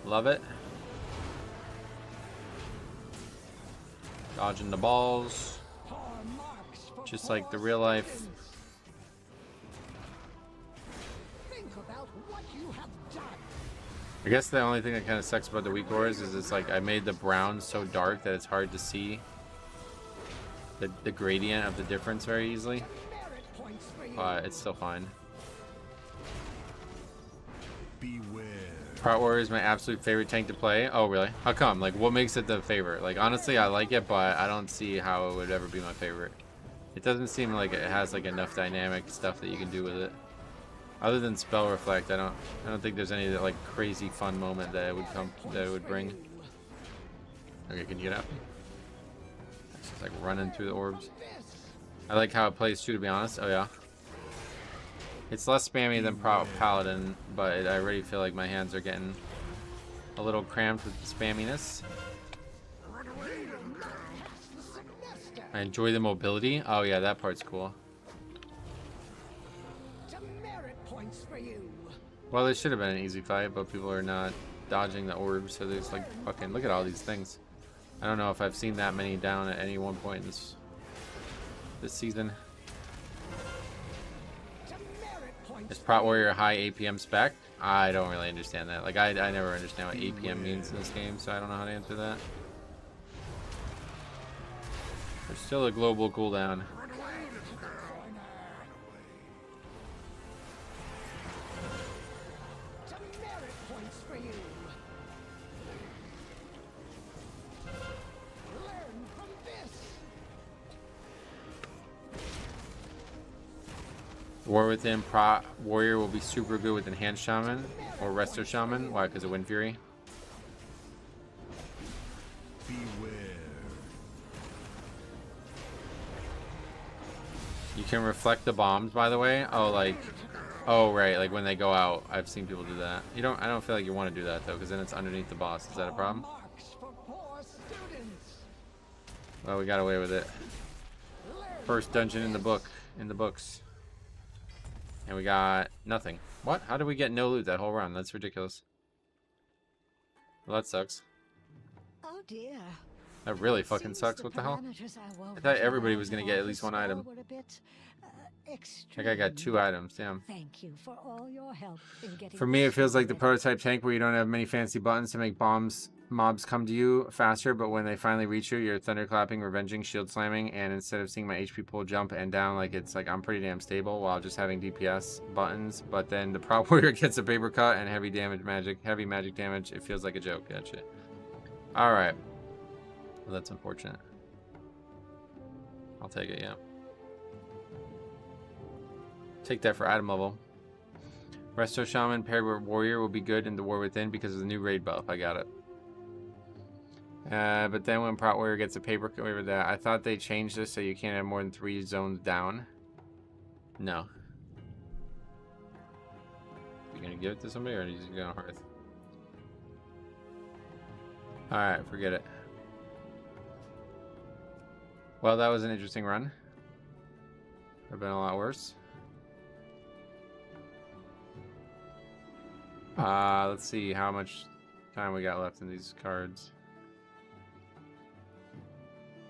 Love it. Dodging the balls. Just like the real life. Think about what you have done. I guess the only thing that kind of sucks about the weak auras is it's like I made the brown so dark that it's hard to see the gradient of the difference very easily. Merit points for you. But it's still fine. Beware. Prot Warrior is my absolute favorite tank to play. Oh, really? How come? Like, what makes it the favorite? Like, honestly, I like it, but I don't see how it would ever be my favorite. It doesn't seem like it has, like, enough dynamic stuff that you can do with it. Other than spell reflect, I don't think there's any like crazy fun moment that it would bring. Okay, can you get out? It's just like running through the orbs. I like how it plays too, to be honest. Oh yeah. It's less spammy than Paladin, but I already feel like my hands are getting a little cramped with the spamminess. I enjoy the mobility. Oh yeah, that part's cool. Well, this should have been an easy fight, but people are not dodging the orbs, so there's like fucking look at all these things. I don't know if I've seen that many down at any one point in this season. Is Prot Warrior high APM spec? I don't really understand that. Like I never understand what APM means in this game, so I don't know how to answer that. There's still a global cooldown. War Within Prot Warrior will be super good with Enhanced Shaman or Resto Shaman. Why? Because of Wind Fury. Beware. You can reflect the bombs, by the way. Oh, like, oh right, like when they go out. I've seen people do that. You don't. I don't feel like you want to do that though, because then it's underneath the boss. Is that a problem? Well, we got away with it. First dungeon in the book, in the books. And we got nothing. What? How did we get no loot that whole run? That's ridiculous. Well, that sucks. Oh dear. That really fucking sucks. What the hell? I thought everybody was gonna get at least one item. That guy got 2 items. Damn. Thank you for all your help in getting. For me, it feels like the prototype tank where you don't have many fancy buttons to make mobs come to you faster, but when they finally reach you, you're thunderclapping, revenging, shield slamming, and instead of seeing my HP pool jump and down, like it's like I'm pretty damn stable while just having DPS buttons, but then the Prot Warrior gets a paper cut and heavy magic damage. It feels like a joke. That shit. All right. Well, that's unfortunate. I'll take it, yeah. Take that for item level. Resto Shaman paired with Warrior will be good in the War Within because of the new raid buff. I got it. But then when Prot Warrior gets a paper cut over that, I thought they changed this so you can't have more than 3 zones down. No. You gonna give it to somebody or are you just gonna hearth? Alright, forget it. Well, that was an interesting run. Could have been a lot worse. Let's see how much time we got left in these cards.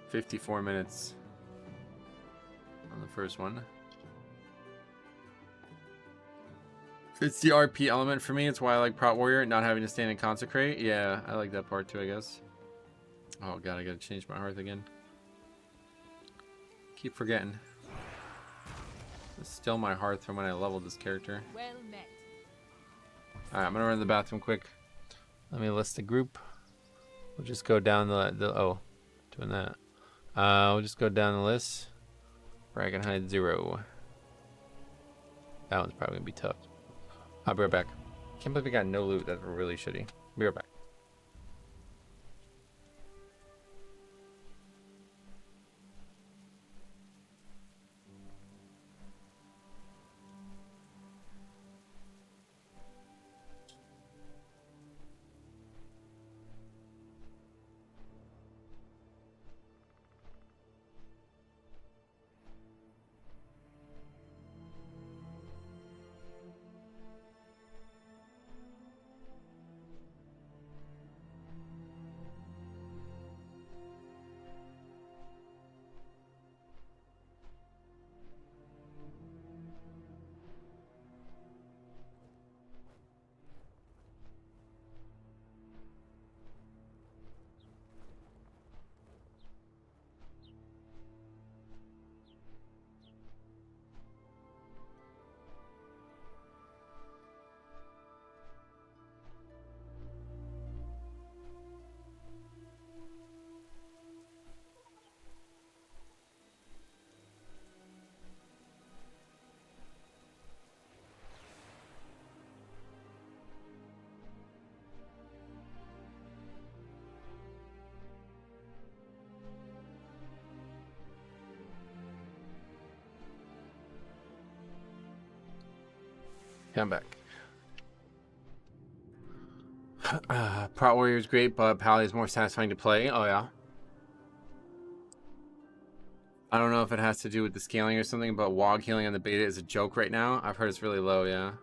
54 minutes on the first one. It's the RP element for me. It's why I like Prot Warrior, not having to stand and consecrate. Yeah, I like that part too, I guess. Oh god, I gotta change my hearth again. Keep forgetting. It's still my hearth from when I leveled this character. Well met. Alright, I'm gonna run to the bathroom quick. Let me list the group. We'll just go down oh, doing that. We'll just go down the list where I can hide 0. That one's probably gonna be tough. I'll be right back. Can't believe we got no loot. That's really shitty. Be right back. Yeah, I'm back. Prot Warrior is great, but Pally is more satisfying to play. Oh, yeah. I don't know if it has to do with the scaling or something, but WOG healing on the beta is a joke right now. I've heard it's really low, yeah.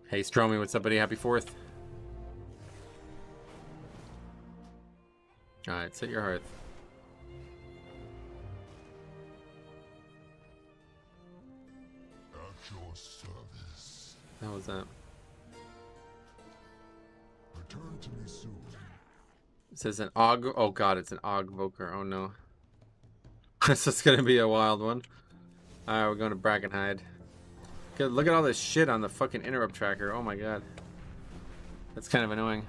Hey, Stromy, what's up, buddy? Happy 4th. Alright, set your hearth. At your service. How was that? Return to me soon. It says an Og. Oh god, it's an Ogvoker. Oh no. This is gonna be a wild one. Alright, we're going to Brackenhide. Good, look at all this shit on the fucking interrupt tracker. Oh my god. That's kind of annoying.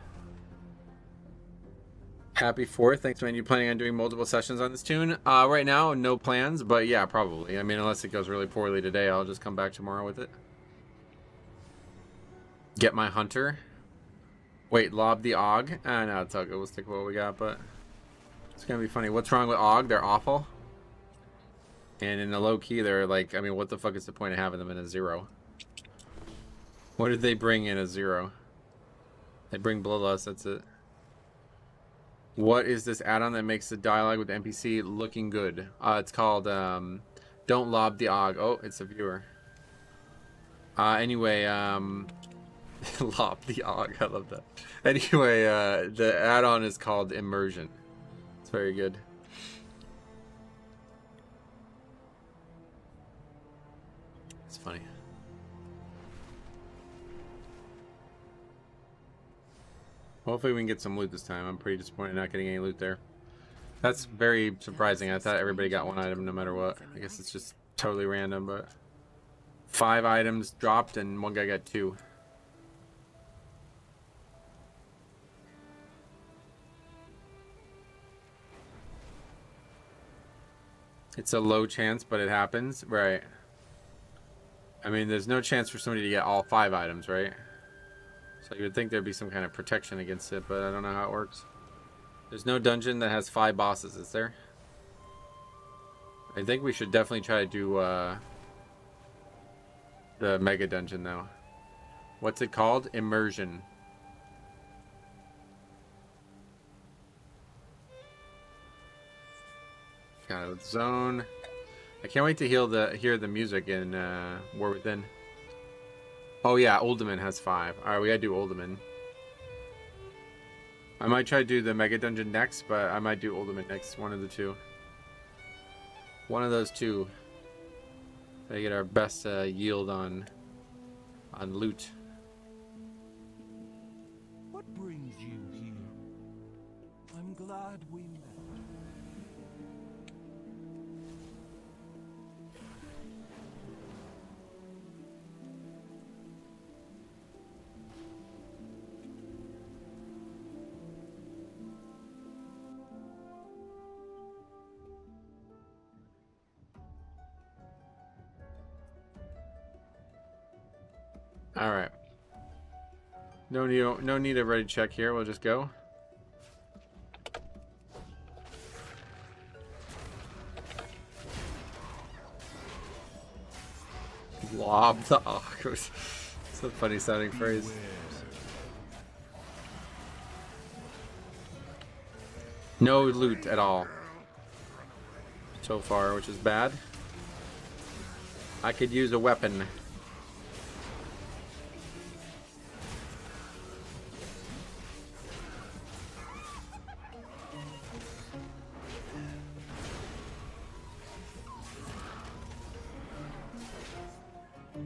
Happy 4th. Thanks, man. You planning on doing multiple sessions on this tune? Right now, no plans, but yeah, probably. I mean, unless it goes really poorly today, I'll just come back tomorrow with it. Get my hunter. Wait, lob the Og. No, it's all good. We'll stick with what we got, but it's gonna be funny. What's wrong with Og? They're awful. And in the low key, they're like, I mean, what the fuck is the point of having them in a 0? What did they bring in a 0? They bring Bloodlust, that's it. What is this add-on that makes the dialogue with the NPC looking good? It's called Don't Lob the Og. Oh, it's a viewer. Anyway, Lob the Og. I love that. Anyway, the add-on is called Immersion. It's very good. It's funny. Hopefully we can get some loot this time. I'm pretty disappointed not getting any loot there. That's very surprising. I thought everybody got one item no matter what. I guess it's just totally random, but 5 items dropped and one guy got 2. It's a low chance, but it happens. Right. I mean, there's no chance for somebody to get all 5 items, right? So you would think there'd be some kind of protection against it, but I don't know how it works. There's no dungeon that has 5 bosses, is there? I think we should definitely try to do the mega dungeon, though. What's it called? Immersion. Got a zone. I can't wait to hear the music in War Within. Oh yeah, Uldaman has 5. Alright, we gotta do Uldaman. I might try to do the Mega Dungeon next, but I might do Uldaman next. One of the two. One of those two. To get our best yield on loot. What brings you here? I'm glad we met. All right. No need a ready check here. We'll just go. Lob the Ark. It's a funny sounding phrase. No loot at all so far, which is bad. I could use a weapon.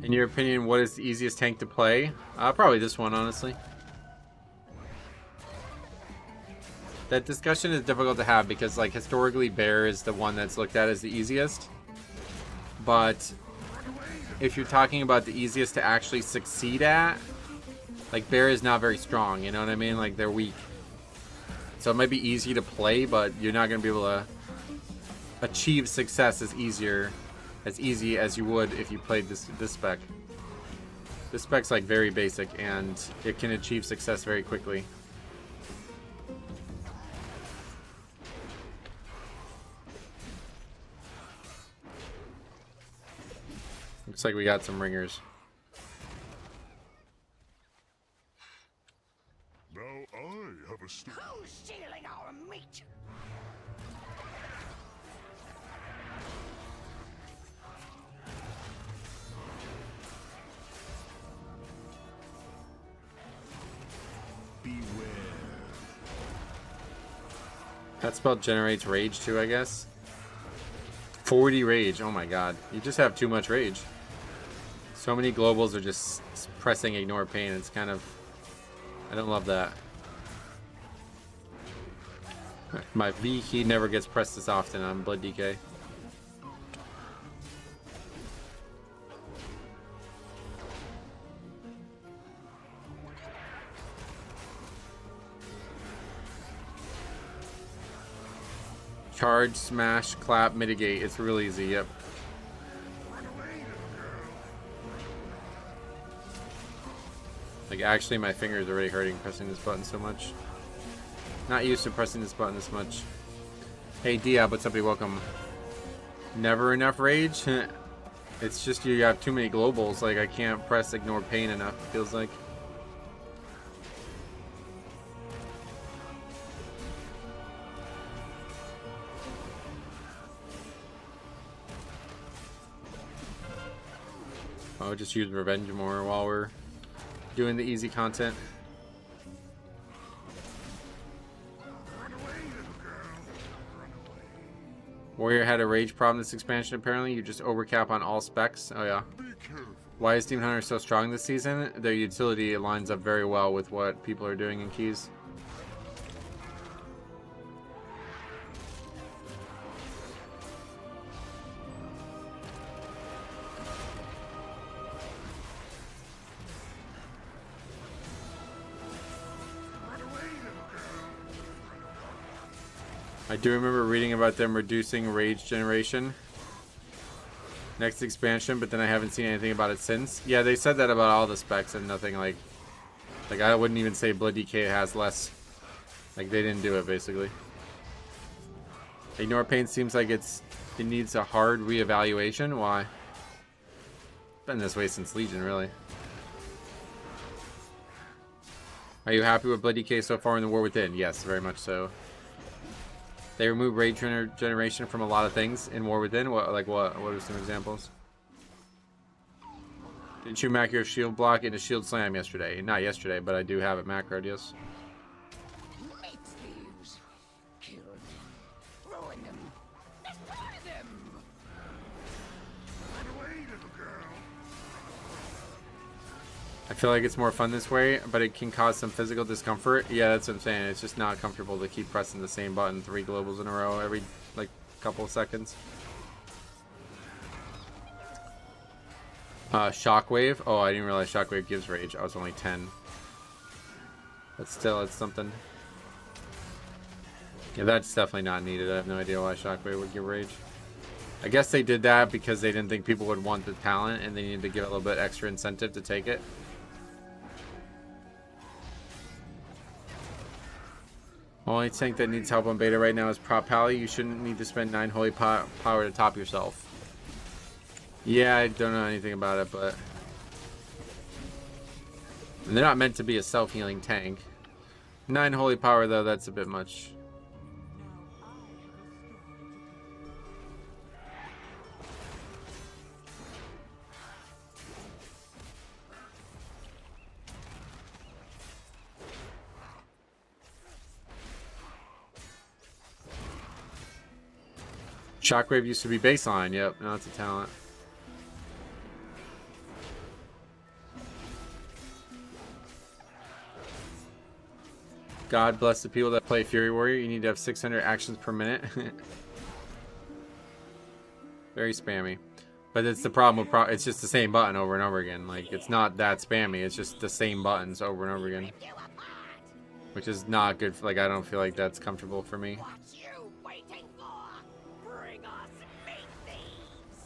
In your opinion, what is the easiest tank to play? Probably this one, honestly. That discussion is difficult to have because, like, historically, Bear is the one that's looked at as the easiest. But if you're talking about the easiest to actually succeed at, like, Bear is not very strong, you know what I mean? Like, they're weak. So it might be easy to play, but you're not going to be able to achieve success as easy as you would if you played this spec. This spec's like very basic and it can achieve success very quickly. Looks like we got some ringers. Now I have a story. Who's stealing our meat? Beware. That spell generates rage too, I guess. 40 rage. Oh my god. You just have too much rage. So many globals are just pressing ignore pain. It's kind of... I don't love that. My V key never gets pressed this often on Blood DK. Charge, smash, clap, mitigate. It's real easy, yep. Like, actually, my fingers are already hurting pressing this button so much. Not used to pressing this button this much. Hey, Diab, what's up? Welcome. Never enough rage? It's just you have too many globals. Like, I can't press ignore pain enough, it feels like. I'll just use revenge more while we're doing the easy content. Warrior had a rage problem this expansion apparently. You just overcap on all specs. Oh yeah. Why is Demon Hunter so strong this season? Their utility lines up very well with what people are doing in keys. I do remember reading about them reducing rage generation next expansion, but then I haven't seen anything about it since. Yeah, they said that about all the specs and nothing like I wouldn't even say Blood DK has less. Like, they didn't do it basically. Ignore Pain seems like it needs a hard reevaluation. Why? Been this way since Legion, really. Are you happy with Blood DK so far in the War Within? Yes, very much so. They removed rage generation from a lot of things in War Within. What are some examples? Didn't you macro shield block into shield slam yesterday? Not yesterday, but I do have it macroed, yes. Meat thieves. Kill them. Ruin them. Destroy them. Run away, little girl. I feel like it's more fun this way, but it can cause some physical discomfort. Yeah, that's what I'm saying. It's just not comfortable to keep pressing the same button 3 globals in a row every, like, couple of seconds. Shockwave. Oh, I didn't realize Shockwave gives rage. I was only 10. But still, it's something. Yeah, that's definitely not needed. I have no idea why Shockwave would give rage. I guess they did that because they didn't think people would want the talent, and they needed to give it a little bit extra incentive to take it. Only tank that needs help on beta right now is Prop Pally. You shouldn't need to spend 9 holy power to top yourself. Yeah, I don't know anything about it, but... And they're not meant to be a self-healing tank. 9 holy power, though, that's a bit much. Shockwave used to be baseline, yep, now it's a talent. God bless the people that play Fury Warrior. You need to have 600 actions per minute. Very spammy. But it's the problem with it's just the same button over and over again. Like, it's not that spammy, it's just the same buttons over and over again. Which is not good, like, I don't feel like that's comfortable for me. What you waiting for? Bring us meat thieves.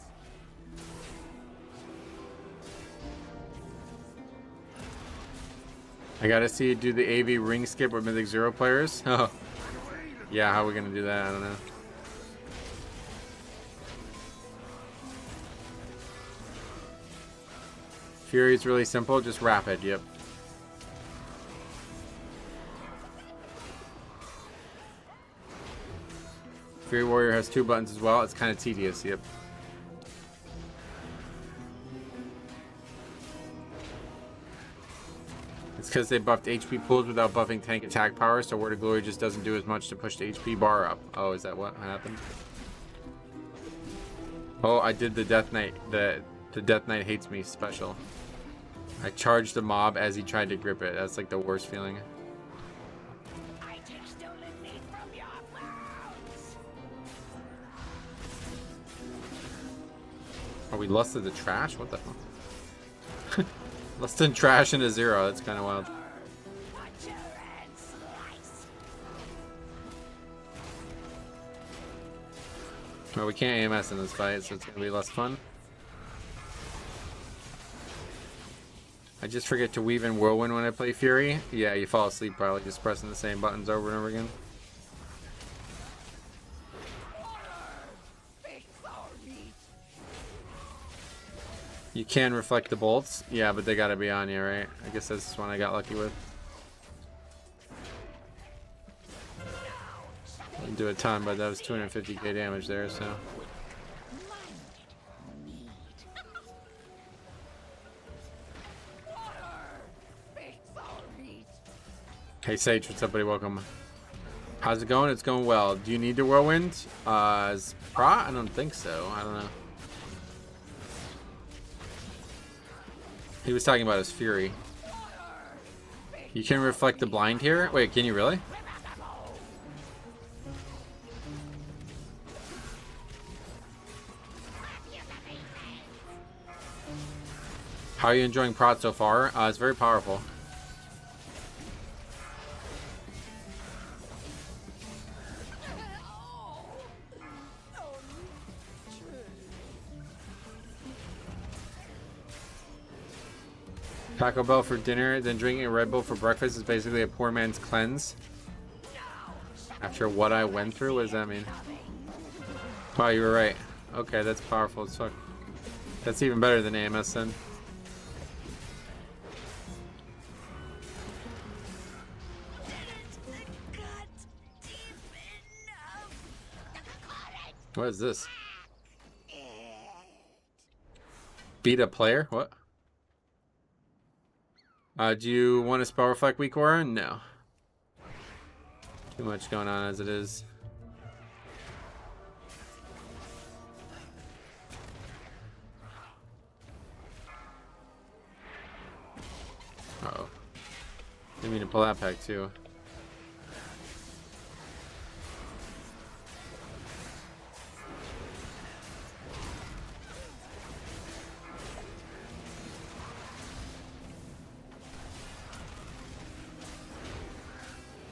I gotta see you do the AV ring skip with Mythic Zero players. Oh, yeah, how are we gonna do that? I don't know. Fury is really simple, just rapid, yep. Fury Warrior has 2 buttons as well, it's kind of tedious, yep. It's because they buffed HP pools without buffing tank attack power, so Word of Glory just doesn't do as much to push the HP bar up. Oh, is that what happened? Oh, I did the Death Knight, the Death Knight hates me special. I charged the mob as he tried to grip it. That's like the worst feeling. I take stolen meat from your bones. Are we lusted the trash? What the hell? Lusted trash into 0. That's kind of wild. Butcher and slice. Well, we can't AMS in this fight, so it's gonna be less fun. I just forget to weave in Whirlwind when I play Fury. Yeah, you fall asleep probably just pressing the same buttons over and over again. You can reflect the bolts. Yeah, but they gotta be on you, right? I guess that's the one I got lucky with. Didn't do a ton, but that was 250k damage there, so. Hey Sage, what's up, buddy? Welcome. How's it going? It's going well. Do you need the Whirlwind? As Pro? I don't think so. I don't know. He was talking about his Fury. You can reflect the blind here? Wait, can you really? How are you enjoying Prot so far? It's very powerful. Taco Bell for dinner, then drinking a Red Bull for breakfast is basically a poor man's cleanse. After what I went through, what does that mean? Wow, you were right. Okay, that's powerful as fuck. That's even better than AMS then. What is this? Beat a player? What? Do you want a spell reflect weak aura? No. Too much going on as it is. Uh-oh. Didn't mean to pull that pack too.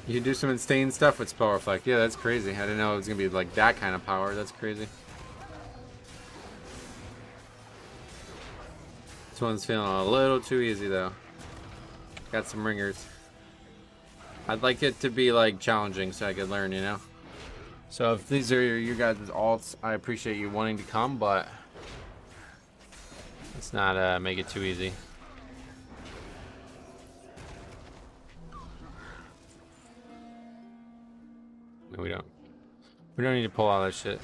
You can do some insane stuff with Spell Reflect. Yeah, that's crazy. I didn't know it was going to be like that kind of power. That's crazy. This one's feeling a little too easy though. Got some ringers. I'd like it to be like challenging so I could learn, you know? So if these are your guys' alts, I appreciate you wanting to come, but let's not make it too easy. We don't need to pull all that shit.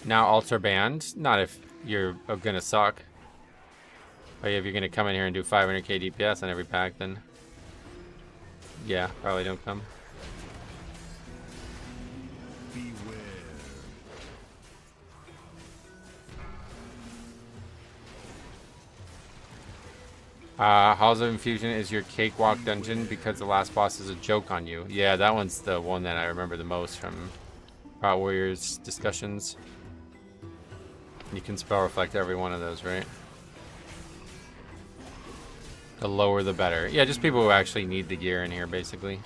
Now alts are banned. Not if you're gonna suck. But if you're gonna come in here and do 500k DPS on every pack, then yeah, probably don't come. Halls of Infusion is your cakewalk dungeon because the last boss is a joke on you. Yeah, that one's the one that I remember the most from Prot Warriors discussions. You can spell reflect every one of those, right? The lower the better. Yeah, just people who actually need the gear in here, basically.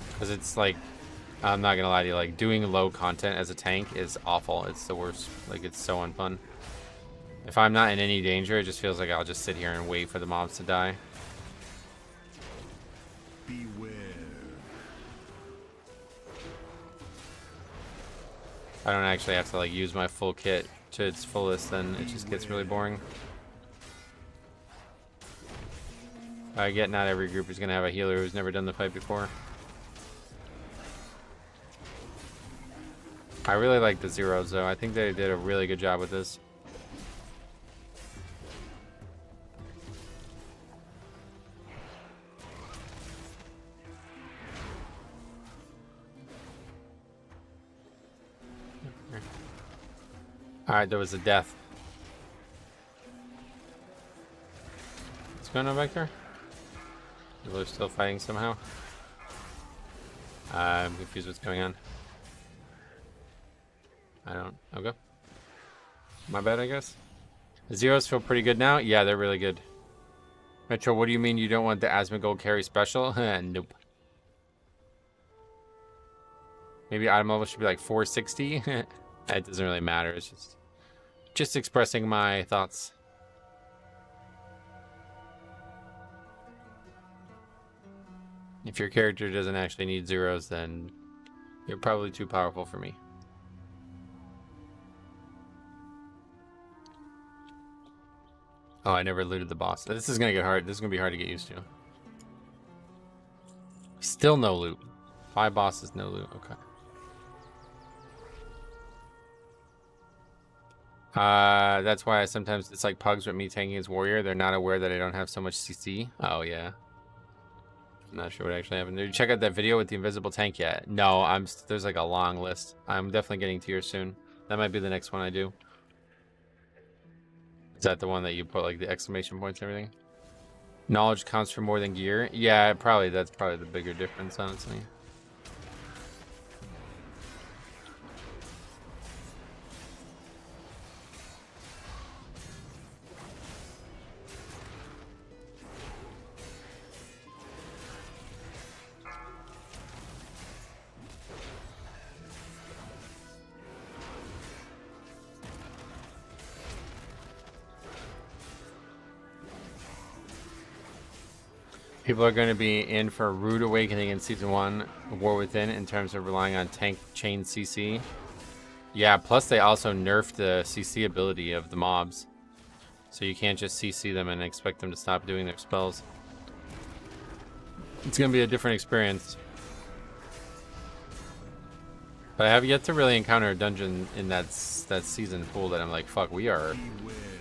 Because it's like, I'm not gonna lie to you, like doing low content as a tank is awful. It's the worst. Like, it's so unfun. If I'm not in any danger, it just feels like I'll just sit here and wait for the mobs to die. Beware. I don't actually have to like use my full kit to its fullest, then it just gets really boring. I get not every group is gonna have a healer who's never done the fight before. I really like the zeros though. I think they did a really good job with this. Alright, there was a death. What's going on back there? People are still fighting somehow. I'm confused what's going on. I don't... Okay. My bad, I guess. The zeros feel pretty good now? Yeah, they're really good. Metro, what do you mean you don't want the Asmongold carry special? Nope. Maybe item level should be like 460? It doesn't really matter. It's just expressing my thoughts. If your character doesn't actually need zeros, then you're probably too powerful for me. Oh, I never looted the boss. This is gonna get hard. This is gonna be hard to get used to. Still no loot. 5 bosses, no loot. Okay. That's why sometimes it's like pugs with me tanking as warrior. They're not aware that I don't have so much CC. Oh yeah. I'm not sure what actually happened. Did you check out that video with the invisible tank yet? No, there's like a long list. I'm definitely getting to yours soon. That might be the next one I do. Is that the one that you put like the exclamation points and everything? Knowledge counts for more than gear. Yeah, probably that's probably the bigger difference, honestly. People are going to be in for a rude awakening in Season 1, War Within, in terms of relying on tank chain CC. Yeah, plus they also nerfed the CC ability of the mobs. So you can't just CC them and expect them to stop doing their spells. It's going to be a different experience. But I have yet to really encounter a dungeon in that season pool that I'm like, fuck, we are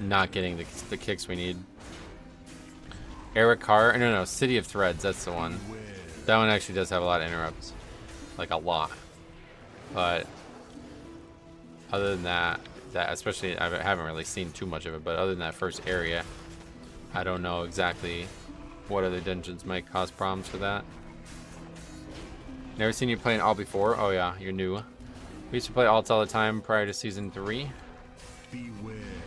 not getting the kicks we need. Eric Carr, no, City of Threads, that's the one. That one actually does have a lot of interrupts. Like a lot. But other than that, especially, I haven't really seen too much of it, but other than that first area, I don't know exactly what other dungeons might cause problems for that. Never seen you play an alt before? Oh yeah, you're new. We used to play alts all the time prior to Season 3.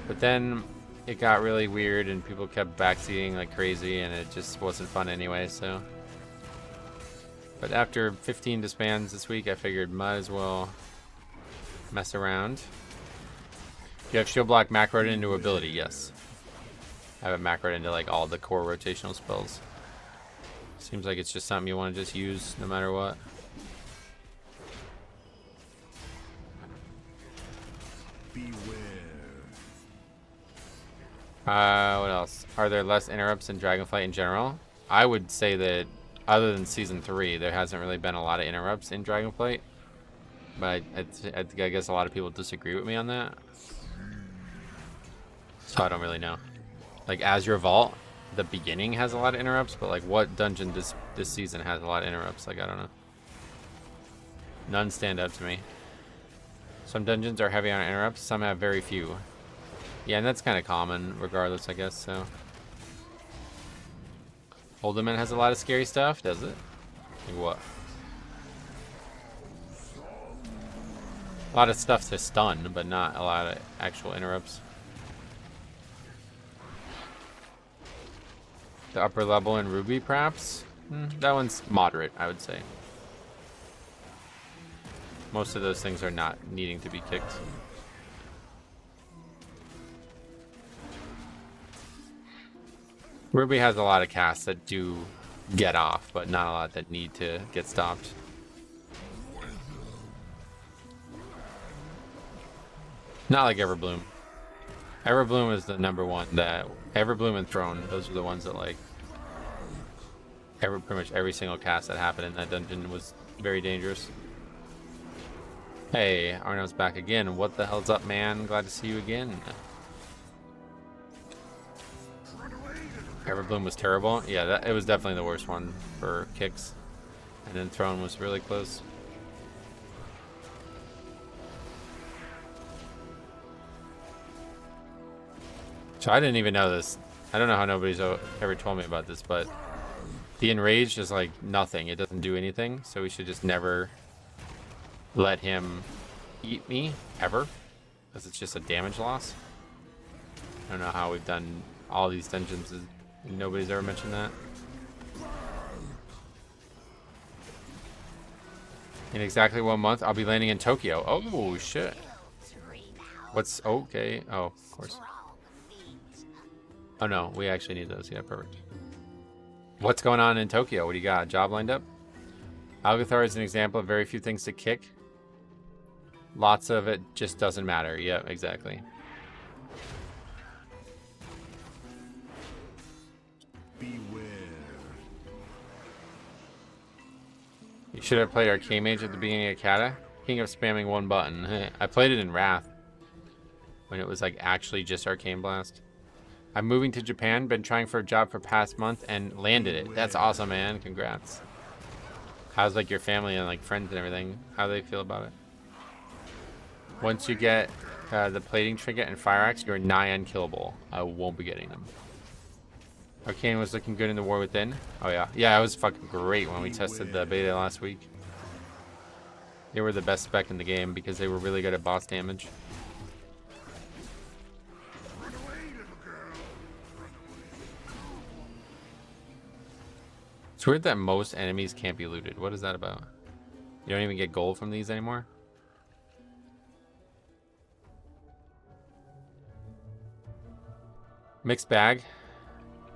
But then it got really weird and people kept backseating like crazy and it just wasn't fun anyway, so. But after 15 disbands this week, I figured might as well mess around. You have shield block macroed into ability, yes. I have it macroed into like all the core rotational spells. Seems like it's just something you want to just use no matter what. What else? Are there less interrupts in Dragonflight in general? I would say that other than Season 3, there hasn't really been a lot of interrupts in Dragonflight. But I guess a lot of people disagree with me on that. So I don't really know. Like Azure Vault, the beginning has a lot of interrupts, but like what dungeon this season has a lot of interrupts? Like I don't know. None stand out to me. Some dungeons are heavy on interrupts, some have very few. Yeah, and that's kind of common regardless, I guess, so. Ultimate has a lot of scary stuff, does it? Like what? A lot of stuff to stun, but not a lot of actual interrupts. The upper level in Ruby, perhaps? That one's moderate, I would say. Most of those things are not needing to be kicked. Ruby has a lot of casts that do get off, but not a lot that need to get stopped. Not like Everbloom. Everbloom is the number one. That Everbloom and Throne, those are the ones that like pretty much every single cast that happened in that dungeon was very dangerous. Hey, Arno's back again. What the hell's up, man? Glad to see you again. Everbloom was terrible. Yeah, it was definitely the worst one for kicks. And then Throne was really close. So I didn't even know this. I don't know how nobody's ever told me about this, but the Enraged is like nothing. It doesn't do anything, so we should just never let him eat me, ever. Because it's just a damage loss. I don't know how we've done all these dungeons. Nobody's ever mentioned that. In exactly 1 month, I'll be landing in Tokyo. Oh, shit. What's... Okay. Oh, of course. Oh, no. We actually need those. Yeah, perfect. What's going on in Tokyo? What do you got? A job lined up? Algathar is an example of very few things to kick. Lots of it just doesn't matter. Yeah, exactly. Beware. You should have played Arcane Mage at the beginning of Kata. King of spamming one button. I played it in Wrath. When it was like actually just Arcane Blast. I'm moving to Japan. Been trying for a job for past month and landed it. That's awesome, man. Congrats. How's like your family and like friends and everything? How do they feel about it? Once you get the plating trinket and fire axe, you're nigh unkillable. I won't be getting them. Arcane was looking good in the War Within. Oh yeah. Yeah, it was fucking great when we tested the beta last week. They were the best spec in the game because they were really good at boss damage. It's weird that most enemies can't be looted. What is that about? You don't even get gold from these anymore? Mixed bag.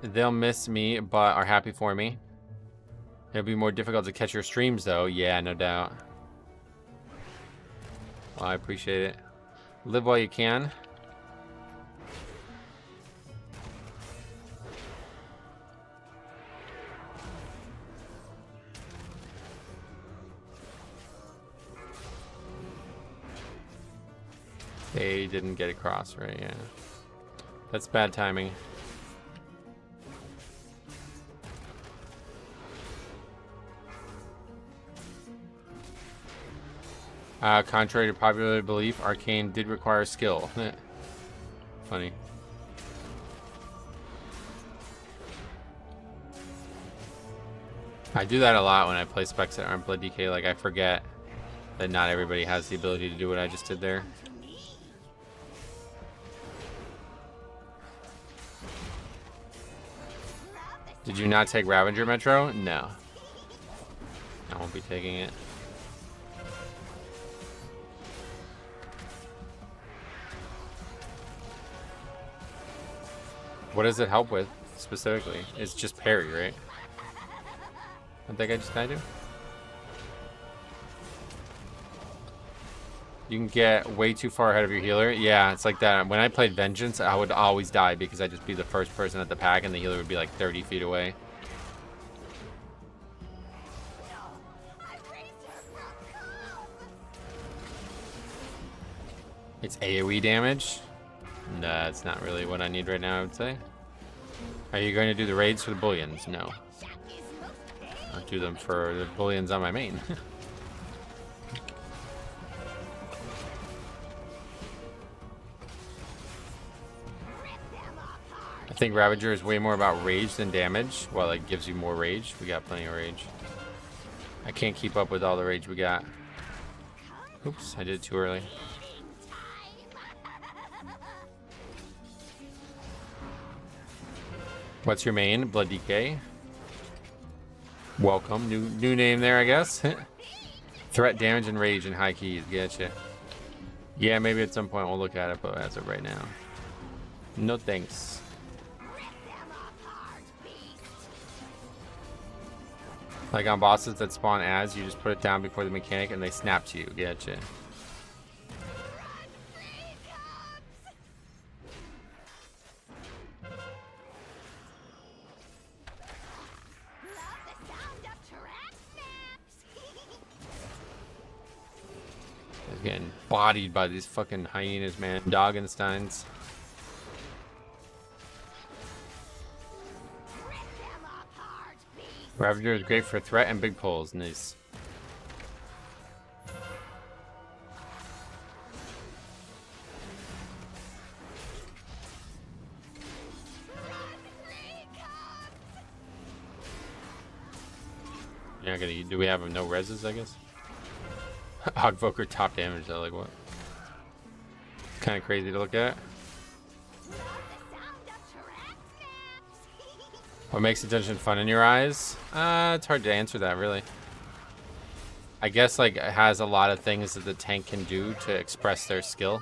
They'll miss me, but are happy for me. It'll be more difficult to catch your streams, though. Yeah, no doubt. Well, I appreciate it. Live while you can. They didn't get across, right? Yeah. That's bad timing. Contrary to popular belief, Arcane did require skill. Funny. I do that a lot when I play specs at Armed Blood DK. Like, I forget that not everybody has the ability to do what I just did there. Did you not take Ravager Metro? No. I won't be taking it. What does it help with, specifically? It's just parry, right? I think I just died to. You can get way too far ahead of your healer. Yeah, it's like that. When I played Vengeance, I would always die because I'd just be the first person at the pack and the healer would be like 30 feet away. It's AoE damage? Nah, it's not really what I need right now, I would say. Are you going to do the raids for the bullions? No. I'll do them for the bullions on my main. I think Ravager is way more about rage than damage. Well, it gives you more rage. We got plenty of rage. I can't keep up with all the rage we got. Oops, I did it too early. What's your main? Blood DK. Welcome. New name there, I guess. Threat, damage, and rage and high keys. Getcha. Yeah, maybe at some point we'll look at it, but as of right now, no thanks. Like on bosses that spawn as, you just put it down before the mechanic and they snap to you. Getcha. Getting bodied by these fucking hyenas, man. Doggensteins. Ravager is great for threat and big pulls. Nice. Yeah, do we have no reses, I guess? Ogvoker top damage, though, like what? Kind of crazy to look at. What makes the dungeon fun in your eyes? It's hard to answer that, really. I guess, like, it has a lot of things that the tank can do to express their skill.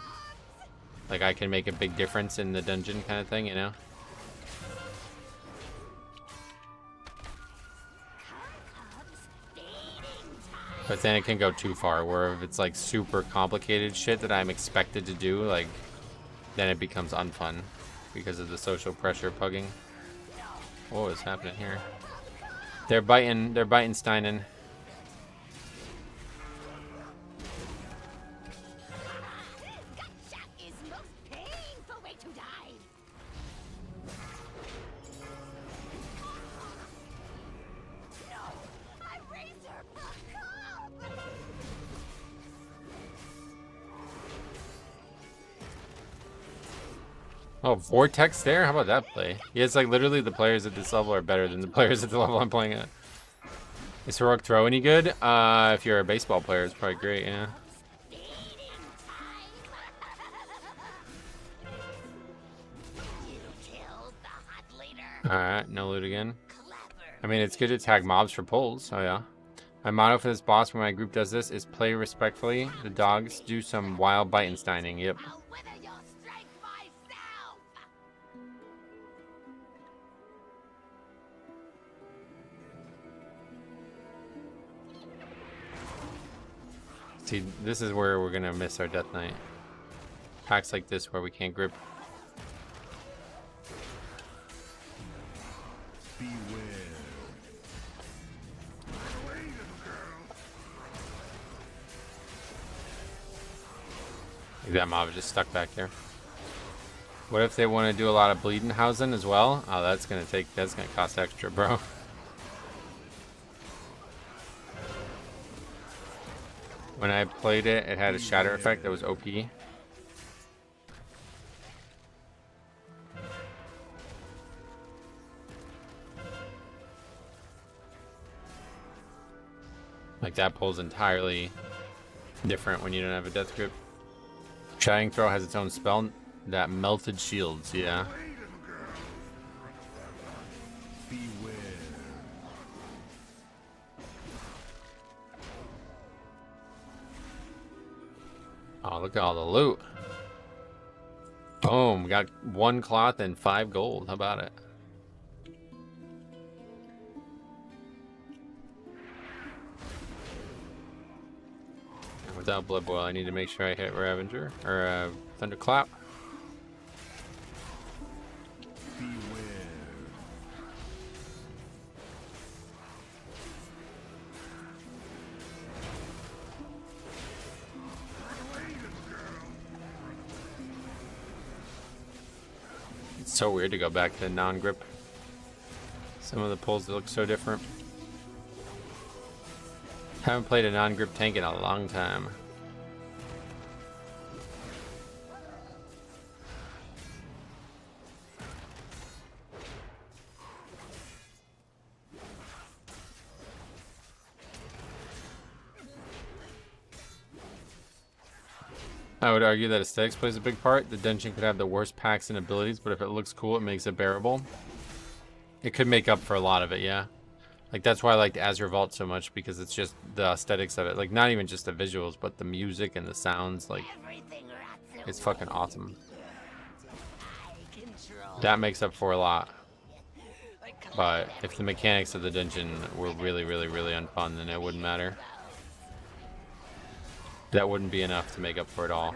Like, I can make a big difference in the dungeon kind of thing, you know? But then it can go too far, where if it's like super complicated shit that I'm expected to do, like, then it becomes unfun because of the social pressure pugging. What is happening here? They're biting Steinen. Oh, Vortex there? How about that play? Yeah, it's like literally the players at this level are better than the players at the level I'm playing at. Is Heroic Throw any good? If you're a baseball player, it's probably great, yeah. Alright, no loot again. I mean, it's good to tag mobs for pulls. Oh, yeah. My motto for this boss when my group does this is play respectfully. The dogs do some wild Bitensteining. Yep. See, this is where we're gonna miss our Death Knight. Packs like this where we can't grip. That mob is just stuck back there. What if they want to do a lot of Bleedenhausen as well? Oh, that's gonna cost extra, bro. When I played it, it had a shatter effect that was OP. Like that pulls entirely different when you don't have a death grip. Shining Throw has its own spell that melted shields, yeah. Oh, look at all the loot. Boom, we got 1 cloth and 5 gold. How about it? And without Blood Boil, I need to make sure I hit Ravager or Thunderclap. So weird to go back to non-grip. Some of the pulls look so different. Haven't played a non-grip tank in a long time. I would argue that aesthetics plays a big part. The dungeon could have the worst packs and abilities, but if it looks cool, it makes it bearable. It could make up for a lot of it, yeah. Like, that's why I liked Azure Vault so much, because it's just the aesthetics of it. Like, not even just the visuals, but the music and the sounds. Like, it's fucking awesome. That makes up for a lot. But if the mechanics of the dungeon were really, really, really unfun, then it wouldn't matter. That wouldn't be enough to make up for it all.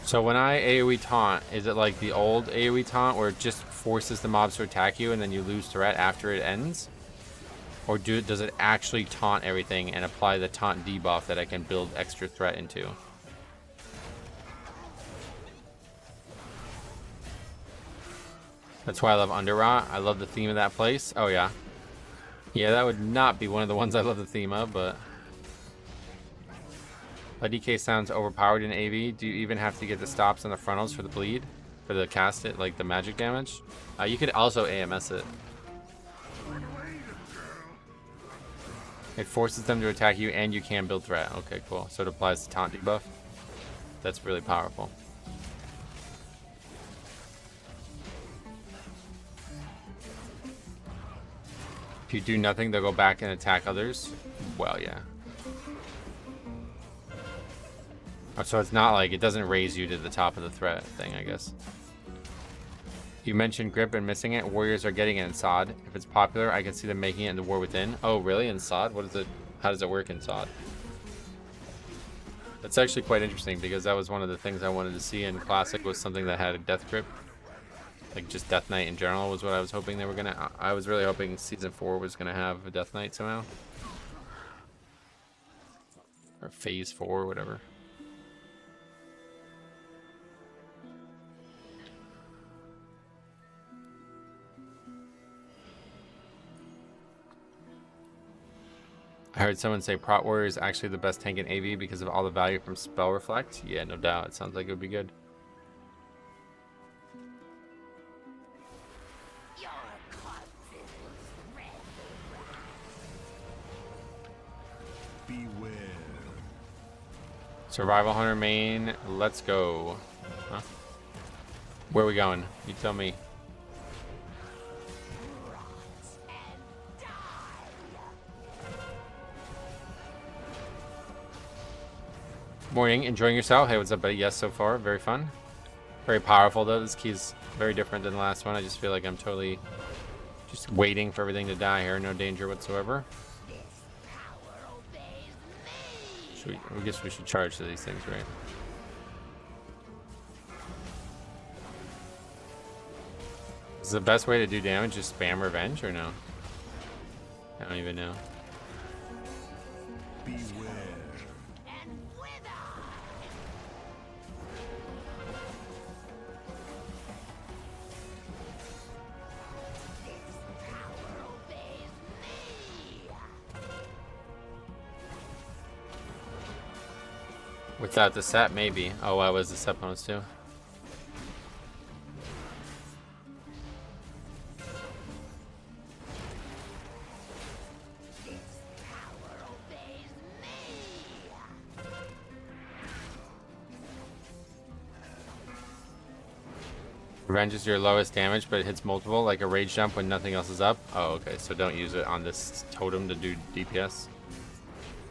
So when I AoE taunt, is it like the old AoE taunt where it just forces the mobs to attack you and then you lose threat after it ends? Or does it actually taunt everything and apply the taunt debuff that I can build extra threat into? That's why I love Underrot. I love the theme of that place. Oh, yeah. Yeah, that would not be one of the ones I love the theme of, but... A DK sounds overpowered in AV. Do you even have to get the stops on the frontals for the bleed? For the cast it, like the magic damage? You could also AMS it. It forces them to attack you and you can build threat. Okay, cool. So it applies the taunt debuff. That's really powerful. If you do nothing, they'll go back and attack others. Well, yeah. Oh, so it's not like it doesn't raise you to the top of the threat thing, I guess. You mentioned grip and missing it. Warriors are getting it in SOD. If it's popular, I can see them making it in the War Within. Oh, really? In SOD? What is it? How does it work in SOD? That's actually quite interesting because that was one of the things I wanted to see in Classic was something that had a death grip. Like just Death Knight in general was what I was hoping they were gonna. I was really hoping Season 4 was gonna have a Death Knight somehow. Or Phase 4 or whatever. I heard someone say Prot Warrior is actually the best tank in AV because of all the value from Spell Reflect. Yeah, no doubt. It sounds like it would be good. Beware. Survival Hunter main. Let's go. Huh? Where are we going? You tell me. Morning, enjoying yourself? Hey, what's up, buddy? Yes, so far, very fun. Very powerful, though. This key's very different than the last one. I just feel like I'm totally just waiting for everything to die here. No danger whatsoever. I guess we should charge to these things, right? Is the best way to do damage just spam Revenge, or no? I don't even know. Beware. Without the set, maybe. Oh, I was the set bonus too. Revenge is your lowest damage, but it hits multiple, like a rage jump when nothing else is up. Oh, okay, so don't use it on this totem to do DPS.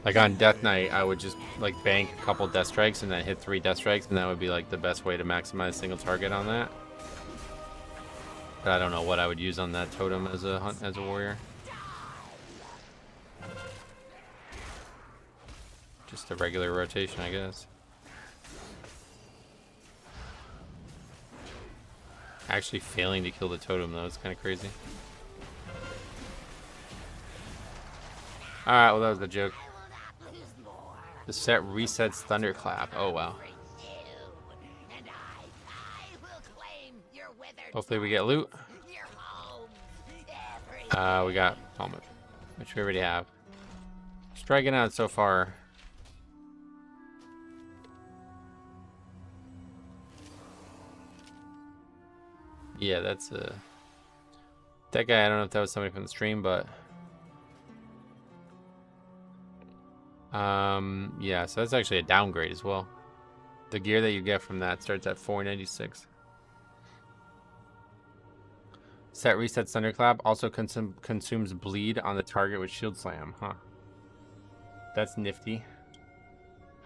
Like on Death Knight, I would just like bank a couple death strikes and then hit 3 death strikes, and that would be like the best way to maximize single target on that. But I don't know what I would use on that totem as a warrior. Just a regular rotation, I guess. Actually failing to kill the totem though, it's kind of crazy. Alright, well that was a joke. The set resets Thunderclap. Oh wow. Hopefully we get loot. We got helmet, which we already have. Striking out so far. Yeah, that's a... That guy, I don't know if that was somebody from the stream, but... yeah, so that's actually a downgrade as well. The gear that you get from that starts at 496. Set resets Thunderclap, also consumes bleed on the target with Shield Slam, huh? That's nifty.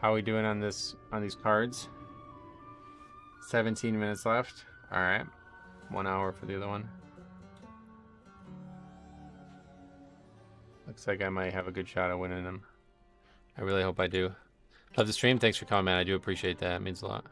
How are we doing on these cards? 17 minutes left. Alright. 1 hour for the other one. Looks like I might have a good shot at winning them. I really hope I do. Love the stream. Thanks for coming, man. I do appreciate that. It means a lot.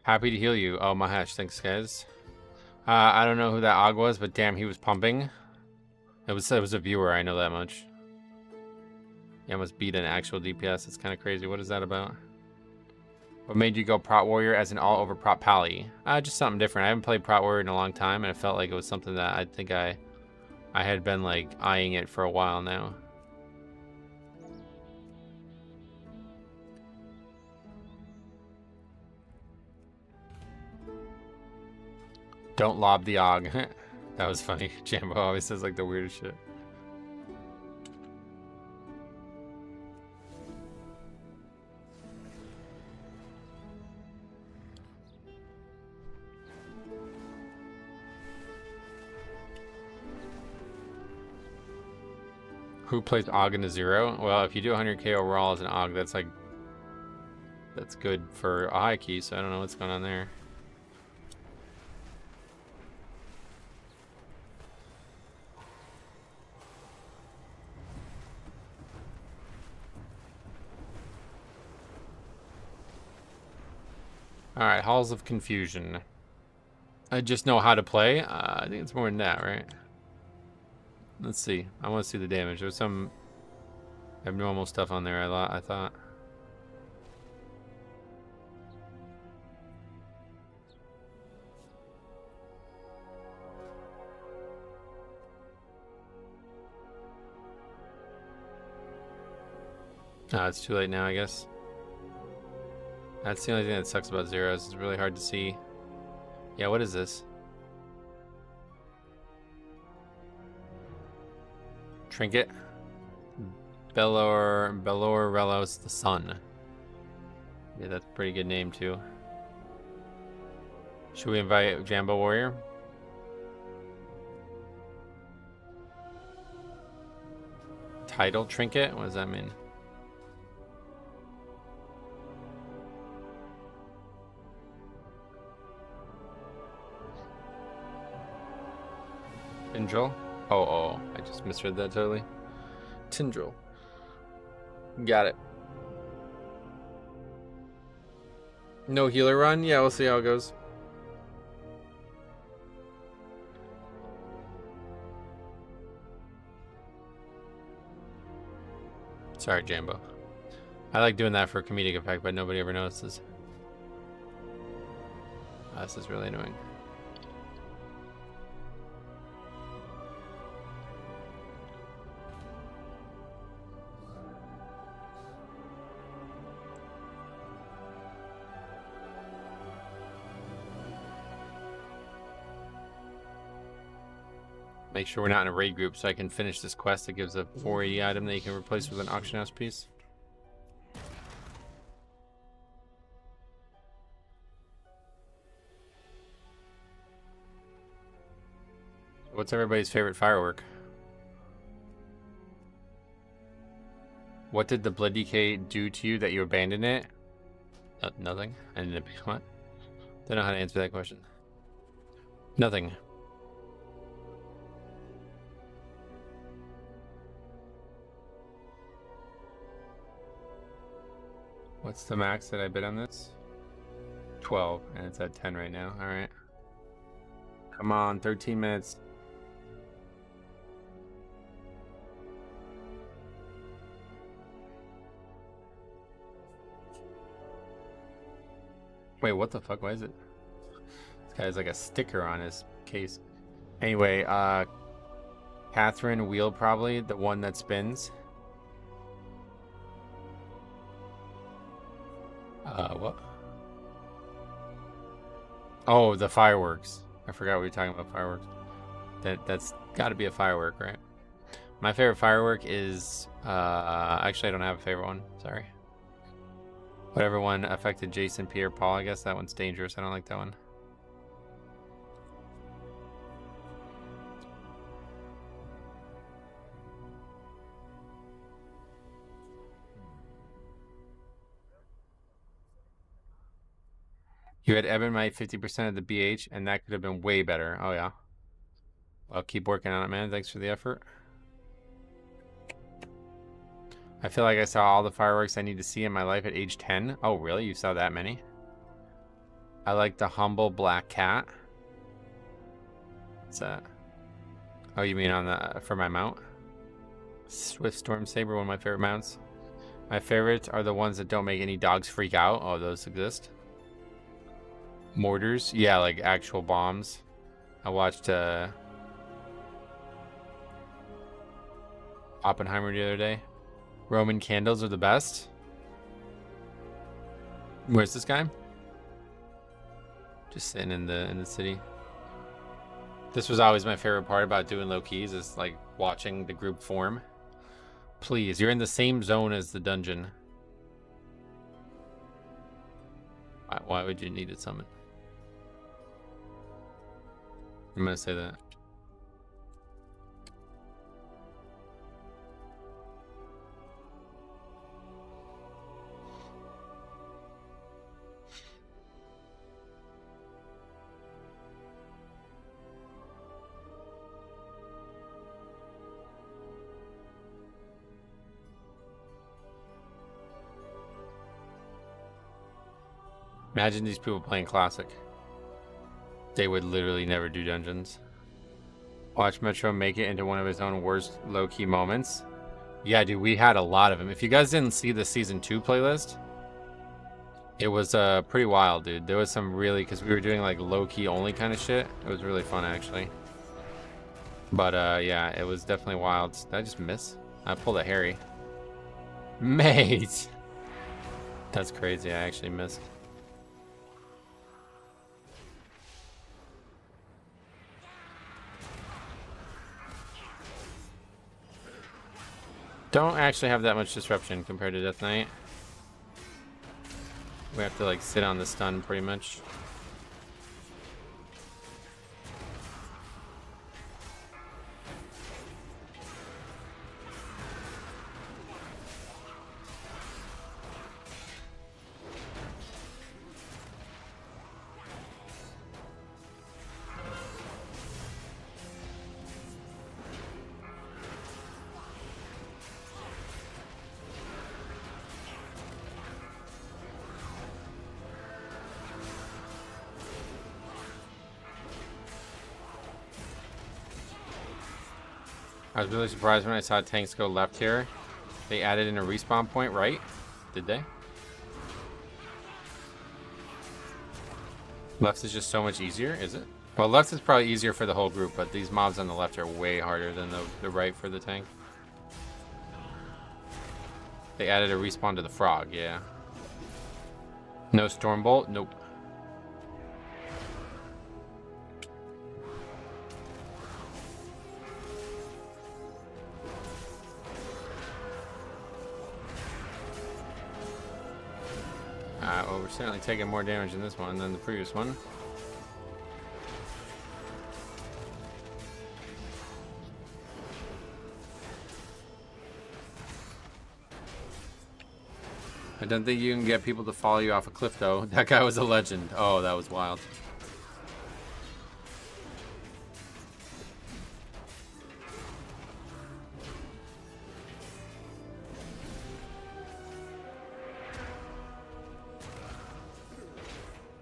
Happy to heal you. Oh, Mahesh, thanks, guys. I don't know who that Og was, but damn, he was pumping. It was a viewer, I know that much. He almost beat an actual DPS. It's kind of crazy. What is that about? What made you go Prot Warrior as an all-over Prot Pally? Just something different. I haven't played Prot Warrior in a long time, and it felt like it was something that I think I had been, like, eyeing it for a while now. Don't lob the Og. That was funny. Jambo always says, like, the weirdest shit. Who plays Og in a 0? Well, if you do 100k overall as an Og, that's like... that's good for a high key, so I don't know what's going on there. Alright, Halls of Confusion. I just know how to play. I think it's more than that, right? Let's see. I want to see the damage. There's some abnormal stuff on there, I thought. It's too late now, I guess. That's the only thing that sucks about zeros. It's really hard to see. Yeah, what is this? Trinket. Belorellos the Sun. Yeah, that's a pretty good name too. Should we invite Jambo Warrior? Title Trinket? What does that mean? Tindril? Oh, I just misread that totally. Tindril. Got it. No healer run? Yeah, we'll see how it goes. Sorry, Jambo. I like doing that for a comedic effect, but nobody ever notices. This is really annoying. Make sure we're not in a raid group so I can finish this quest that gives a 480 item that you can replace with an auction house piece. What's everybody's favorite firework? What did the Blood DK do to you that you abandoned it? Nothing. I didn't. What? Don't know how to answer that question. Nothing. What's the max that I bid on this? 12, and it's at 10 right now. All right. Come on, 13 minutes. Wait, what the fuck? Why is it? This guy has like a sticker on his case. Anyway, Catherine wheel probably, the one that spins. What? Oh, the fireworks. I forgot we were talking about fireworks. That's got to be a firework, right? My favorite firework is actually I don't have a favorite one. Sorry. Whatever one affected Jason, Pierre, Paul. I guess that one's dangerous. I don't like that one. You had Ebonite 50% of the BH, and that could have been way better. Oh, yeah. Well, keep working on it, man. Thanks for the effort. I feel like I saw all the fireworks I need to see in my life at age 10. Oh, really? You saw that many? I like the humble black cat. What's that? Oh, you mean on the for my mount? Swift Storm Saber, one of my favorite mounts. My favorites are the ones that don't make any dogs freak out. Oh, those exist. Mortars, yeah, like actual bombs. I watched Oppenheimer the other day. Roman candles are the best. Where's this guy? Just sitting in the city. This was always my favorite part about doing low keys, is like watching the group form. Please, you're in the same zone as the dungeon. Why would you need to summon? I'm gonna say that. Imagine these people playing Classic. They would literally never do dungeons. Watch Metro make it into one of his own worst low-key moments. Yeah, dude, we had a lot of them. If you guys didn't see the Season 2 playlist, it was pretty wild, dude. There was some really, because we were doing like low-key only kind of shit. It was really fun, actually. But yeah, it was definitely wild. Did I just miss? I pulled a Harry. Mate! That's crazy, I actually missed. Don't actually have that much disruption compared to Death Knight. We have to like sit on the stun pretty much. I was really surprised when I saw tanks go left here. They added in a respawn point, right? Did they? Left is just so much easier, is it? Well, left is probably easier for the whole group, but these mobs on the left are way harder than the right for the tank. They added a respawn to the frog, yeah. No Stormbolt? Nope. Well, we're certainly taking more damage in this one than the previous one. I don't think you can get people to follow you off a cliff, though. That guy was a legend. Oh, that was wild.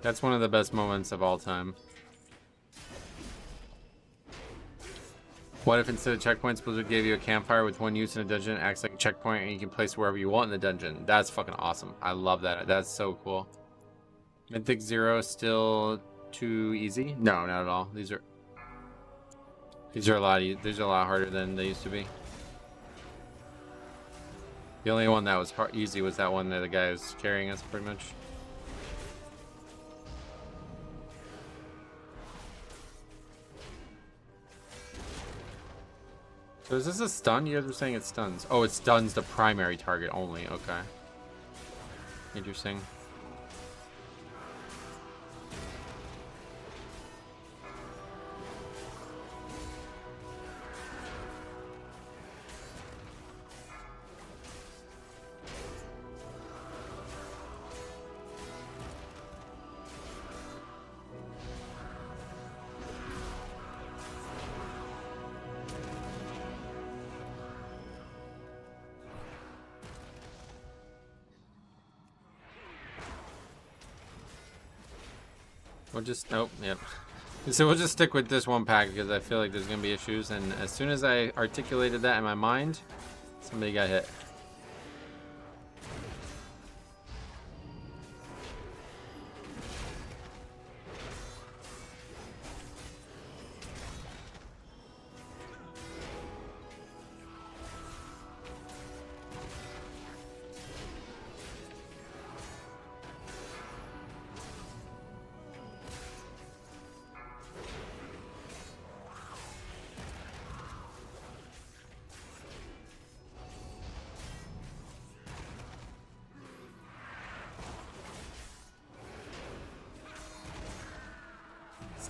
That's one of the best moments of all time. What if instead of checkpoints, Blizzard gave you a campfire with one use in a dungeon, acts like a checkpoint, and you can place wherever you want in the dungeon? That's fucking awesome. I love that. That's so cool. Mythic 0 still too easy? No, not at all. These are a lot harder than they used to be. The only one that was easy was that one that the guy was carrying us pretty much. So is this a stun? You guys were saying it stuns. Oh, it stuns the primary target only. Okay. Interesting. We'll just, nope, yep. So we'll just stick with this one pack because I feel like there's going to be issues. And as soon as I articulated that in my mind, somebody got hit.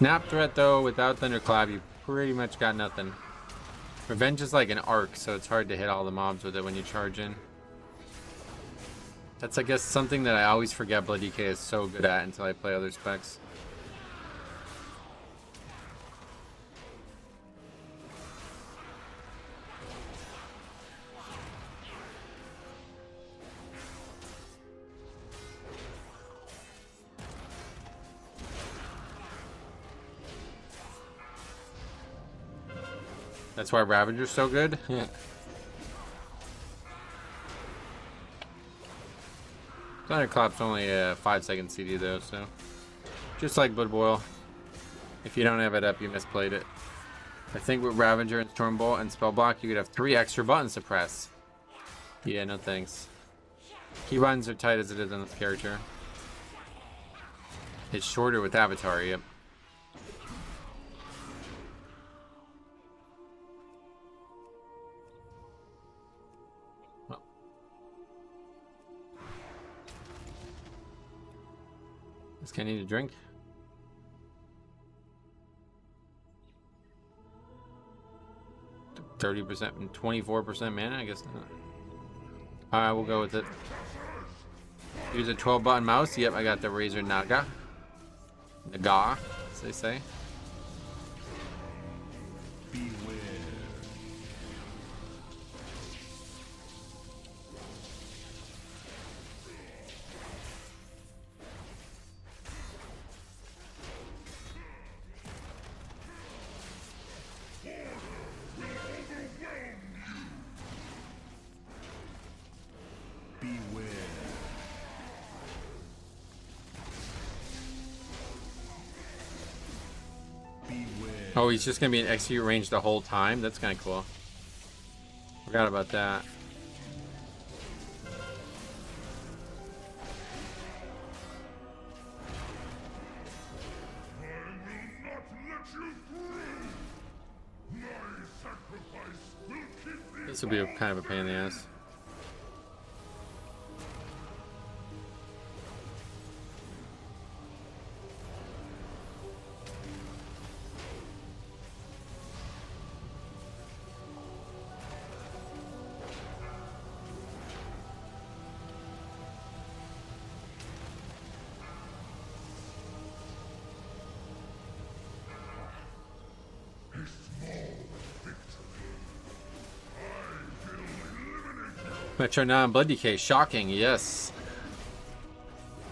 Snap threat though, without Thunderclap, you pretty much got nothing. Revenge is like an arc, so it's hard to hit all the mobs with it when you charge in. That's, I guess, something that I always forget Blood DK is so good at until I play other specs. That's why Ravager's so good. Yeah. Thunderclap's only a 5-second CD though, so just like Blood Boil, if you don't have it up, you misplayed it. I think with Ravager and Stormbolt and Spellblock, you could have 3 extra buttons to press. Yeah, no thanks. Key buttons are tight as it is on this character. It's shorter with Avatar, yep. This guy need a drink. 30% and 24% mana, I guess not. Alright, we'll go with it. Use a 12 button mouse. Yep, I got the Razor Naga. Naga, as they say. Oh, he's just gonna be in execute range the whole time? That's kind of cool. Forgot about that. This will be kind of a pain in the ass. Metro 9 Blood DK, shocking, yes.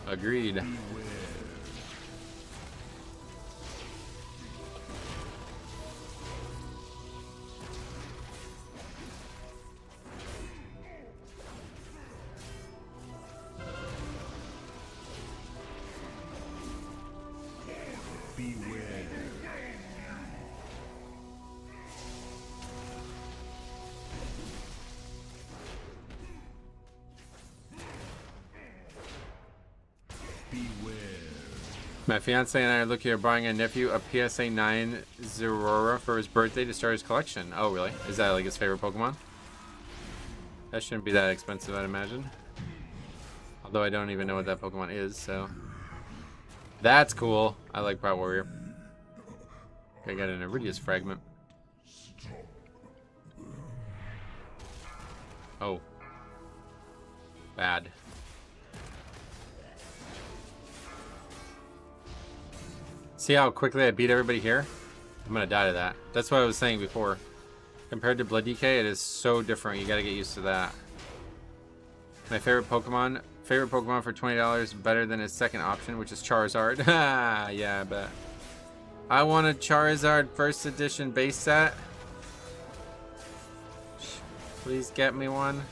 Agreed. My fiance and I are looking at buying a nephew a PSA 9 Zerora for his birthday to start his collection. Oh, really? Is that like his favorite Pokemon? That shouldn't be that expensive, I'd imagine. Although I don't even know what that Pokemon is, so. That's cool. I like Proud Warrior. I got an Iridius Fragment. Oh. Bad. See how quickly I beat everybody here? I'm gonna die to that. That's what I was saying before. Compared to Blood DK, it is so different. You gotta get used to that. My favorite Pokemon for $20 better than his second option, which is Charizard. Yeah, I bet. I want a Charizard first edition base set. Please get me one.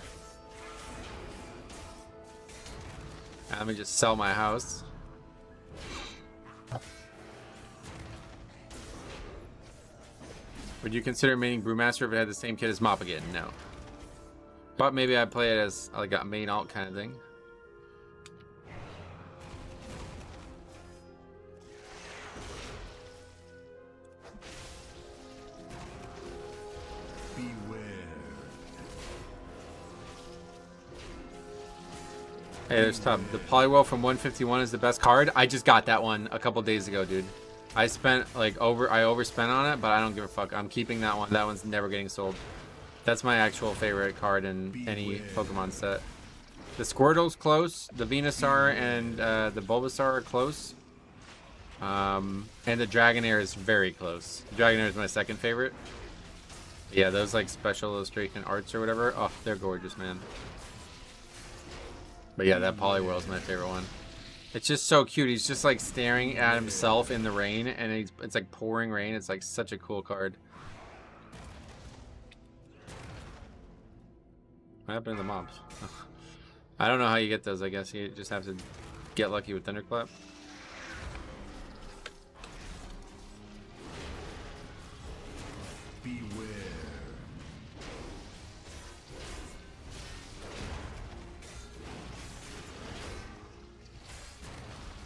Let me just sell my house. Would you consider maining Brewmaster if it had the same kit as Mop again? No. But maybe I'd play it as like a main alt kind of thing. Hey, there's Tub. The Poliwhirl from 151 is the best card. I just got that one a couple days ago, dude. I spent like I overspent on it, but I don't give a fuck. I'm keeping that one. That one's never getting sold. That's my actual favorite card in any Pokemon set. The Squirtle's close. The Venusaur and the Bulbasaur are close. And the Dragonair is very close. Dragonair is my second favorite. Yeah, those like special illustration arts or whatever. Oh, they're gorgeous, man. But yeah, that Poliwhirl is my favorite one. It's just so cute. He's just like staring at himself in the rain, and it's like pouring rain. It's like such a cool card. What happened to the mobs? I don't know how you get those. I guess you just have to get lucky with Thunderclap. Beware.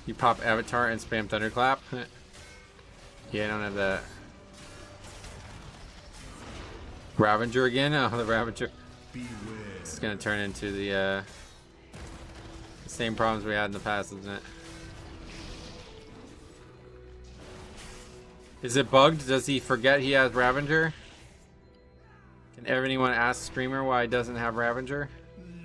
You pop Avatar and spam Thunderclap. Yeah, I don't have that. Ravager again? Oh, the Ravager. Beware. It's gonna turn into the same problems we had in the past, isn't it? Is it bugged? Does he forget he has Ravager? Can anyone ask Streamer why he doesn't have Ravager?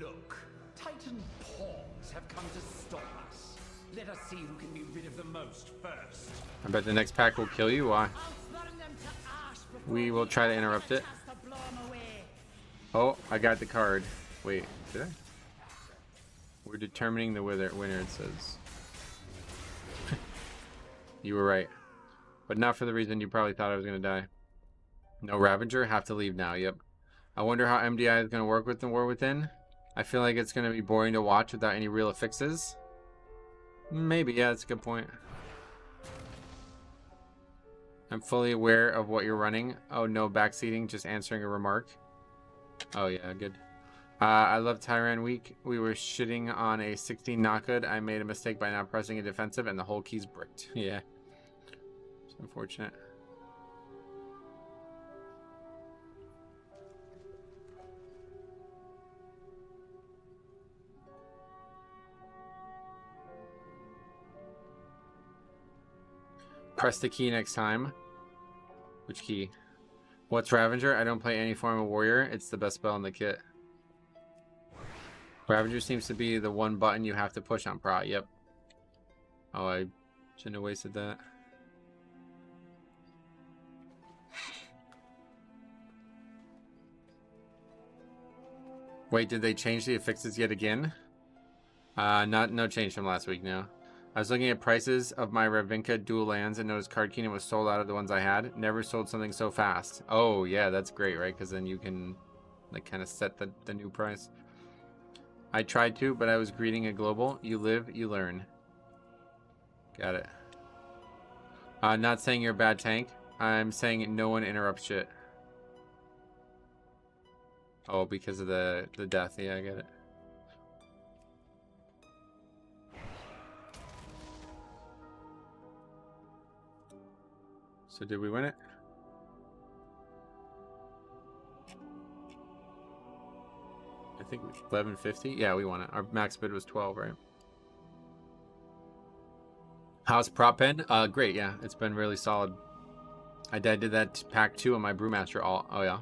Look, Titan pawns have come to stop us. Let us see who can be rid of the most first. I bet the next pack will kill you. Why? I'll burn them to ash before We will try to interrupt it. has to blow 'em away. Oh, I got the card. Wait, did I? We're determining the winner, it says. You were right. But not for the reason you probably thought I was going to die. No Ravager? Have to leave now, yep. I wonder how MDI is going to work with the War Within. I feel like it's going to be boring to watch without any real fixes. Maybe, yeah, that's a good point. I'm fully aware of what you're running. Oh, no backseating, just answering a remark. Oh, yeah, good. I love Tyran Week. We were shitting on a 16 not good. I made a mistake by not pressing a defensive, and the whole key's bricked. Yeah. It's unfortunate. Press the key next time. Which key? What's Ravager? I don't play any form of warrior. It's the best spell in the kit. Ravager seems to be the one button you have to push on Prot. Yep. Oh, I shouldn't have wasted that. Wait, did they change the affixes yet again? No change from last week now. I was looking at prices of my Ravinka dual lands and noticed Card Kingdom was sold out of the ones I had. Never sold something so fast. Oh, yeah, that's great, right? Because then you can like kind of set the new price. I tried to, but I was greeting a global. You live, you learn. Got it. Not saying you're a bad tank. I'm saying no one interrupts shit. Oh, because of the death. Yeah, I get it. So did we win it? I think 1150. Yeah, we won it. Our max bid was 12, right? How's prop pen? Great. Yeah, it's been really solid. I did that pack 2 on my Brewmaster. Oh yeah.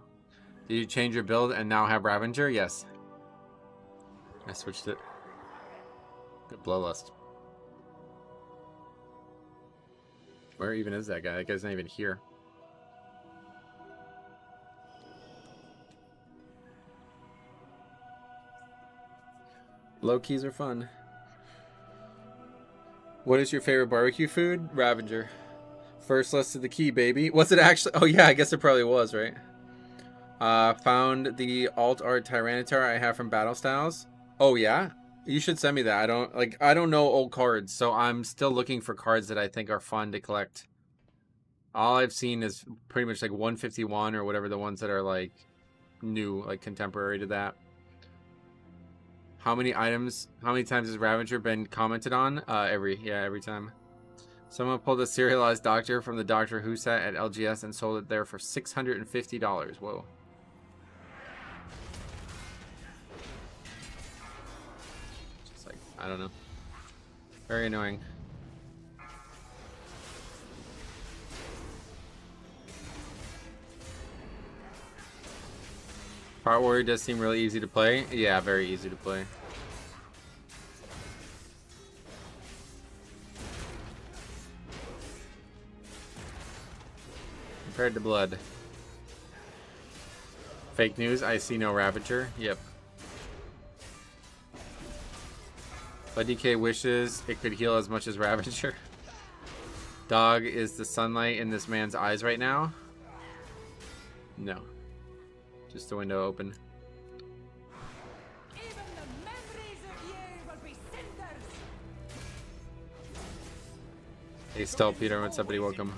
Did you change your build and now have Ravager? Yes. I switched it. Good bloodlust. Where even is that guy? That guy's not even here. Low keys are fun. What is your favorite barbecue food? Ravager. First list of the key, baby. Was it actually? Oh yeah, I guess it probably was, right? Found the alt art Tyranitar I have from Battle Styles. Oh yeah? You should send me that. I don't know old cards, so I'm still looking for cards that I think are fun to collect. All I've seen is pretty much like 151 or whatever, the ones that are like new, like contemporary to that. How many times has Ravager been commented on? Every time. Someone pulled a serialized Doctor from the Doctor Who set at LGS and sold it there for $650. Whoa. Just like, I don't know. Very annoying. Part Warrior does seem really easy to play. Yeah, very easy to play. Compared to Blood. Fake news, I see no Ravager. Yep. But DK wishes it could heal as much as Ravager. Dog, is the sunlight in this man's eyes right now? No. Just the window open. Even the memories of you will be cinders. Hey, Stell Peter, what's up, buddy? Welcome.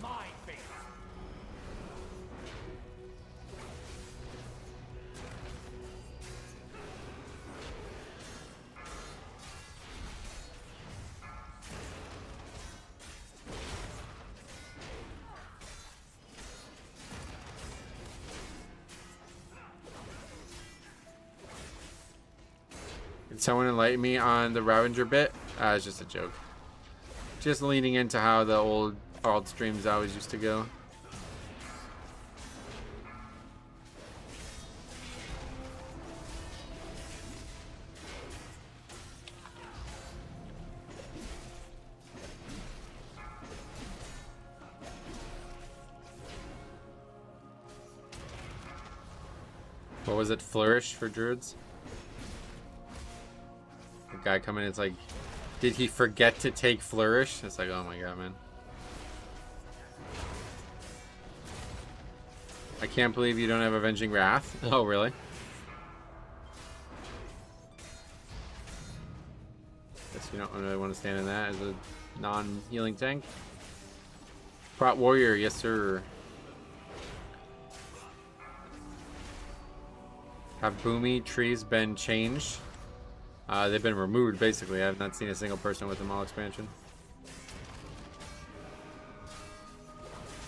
Can someone enlighten me on the Ravager bit? It's just a joke. Just leaning into how the old streams always used to go. What was it? Flourish for druids? The guy coming in, it's like, did he forget to take Flourish? It's like, oh my god, man. I can't believe you don't have Avenging Wrath. Oh, really? Guess you don't really want to stand in that as a non-healing tank. Prot Warrior, yes sir. Have Boomy trees been changed? They've been removed, basically. I have not seen a single person with them all expansion.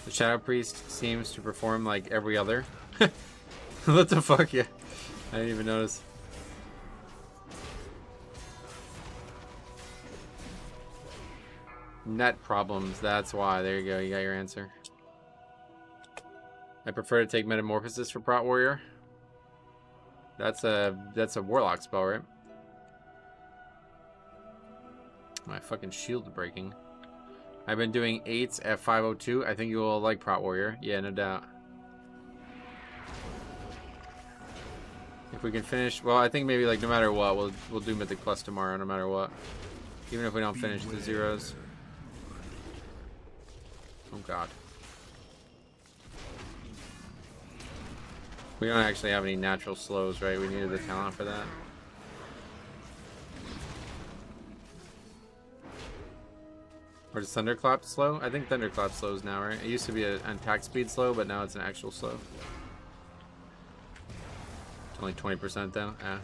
The Shadow Priest seems to perform like every other. What the fuck? Yeah, I didn't even notice. Net problems, that's why. There you go, you got your answer. I prefer to take Metamorphosis for Prot Warrior. That's a Warlock spell, right? My fucking shield breaking. I've been doing 8s at 502. I think you will like Prot Warrior. Yeah, no doubt. If we can finish, well, I think maybe like no matter what, we'll do Mythic Plus tomorrow, no matter what. Even if we don't finish the zeros. Oh god. We don't actually have any natural slows, right? We needed the talent for that. Or does Thunderclap slow? I think Thunderclap slows now, right? It used to be an attack speed slow, but now it's an actual slow. It's only 20% though. Yeah.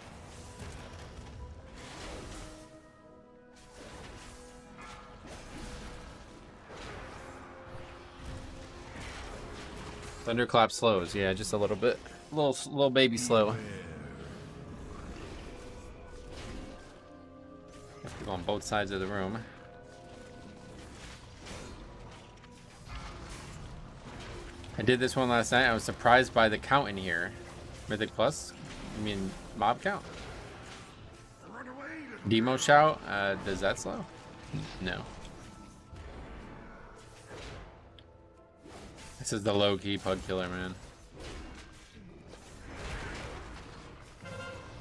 Thunderclap slows, yeah, just a little bit. Little baby slow. Have to go on both sides of the room. I did this one last night. I was surprised by the count in here. Mythic Plus? You mean mob count? Demo shout? Does that slow? No. This is the low-key pug killer, man.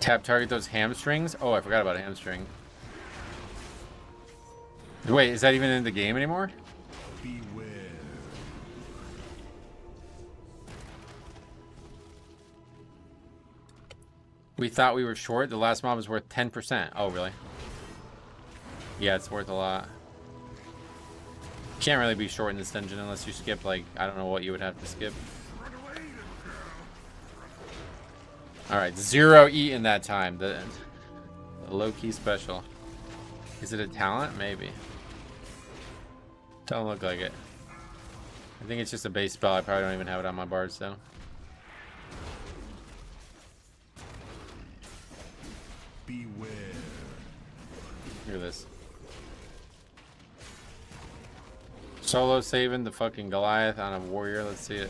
Tap target those hamstrings. Oh, I forgot about a hamstring. Wait, is that even in the game anymore? Beware. We thought we were short. The last mob was worth 10%. Oh, really? Yeah, it's worth a lot. Can't really be short in this dungeon unless you skip, like, I don't know what you would have to skip. Alright, 0 E in that time. The low-key special. Is it a talent? Maybe. Don't look like it. I think it's just a base spell. I probably don't even have it on my bars, though. Beware. Look at this. Solo saving the fucking Goliath on a warrior. Let's see it.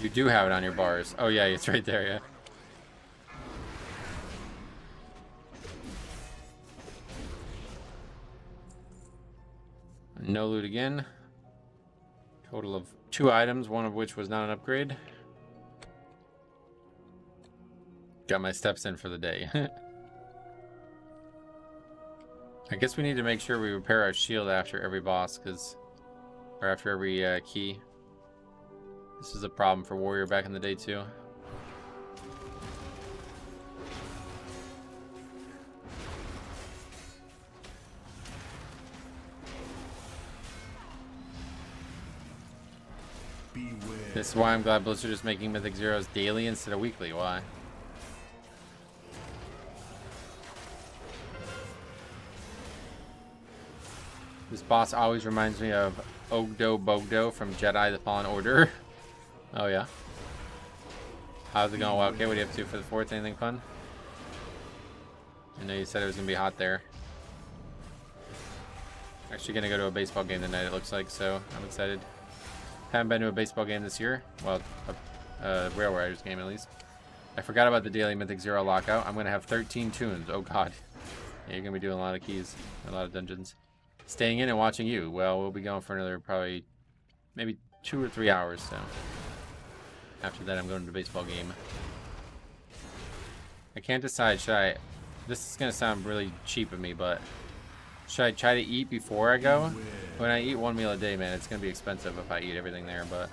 You do have it on your bars. Oh yeah, it's right there, yeah. No loot again. Total of 2 items, one of which was not an upgrade. Got my steps in for the day. I guess we need to make sure we repair our shield after every boss, or after every key. This is a problem for warrior back in the day too. Beware. This is why I'm glad Blizzard is making Mythic Zeros daily instead of weekly. Why? This boss always reminds me of Ogdo Bogdo from Jedi the Fallen Order. Oh yeah. How's it going? Well, okay, what do you have to do for the 4th? Anything fun? I know you said it was gonna be hot there. Actually gonna go to a baseball game tonight, it looks like, so I'm excited. Haven't been to a baseball game this year. Well, a Rail Riders game at least. I forgot about the daily Mythic Zero lockout. I'm gonna have 13 tunes. Oh god. Yeah, you're gonna be doing a lot of keys, a lot of dungeons. Staying in and watching you. Well, we'll be going for another probably maybe 2 or 3 hours, so after that I'm going to the baseball game. I can't decide, should I, this is gonna sound really cheap of me, but should I try to eat before I go? When I eat 1 meal a day, man, it's gonna be expensive if I eat everything there, but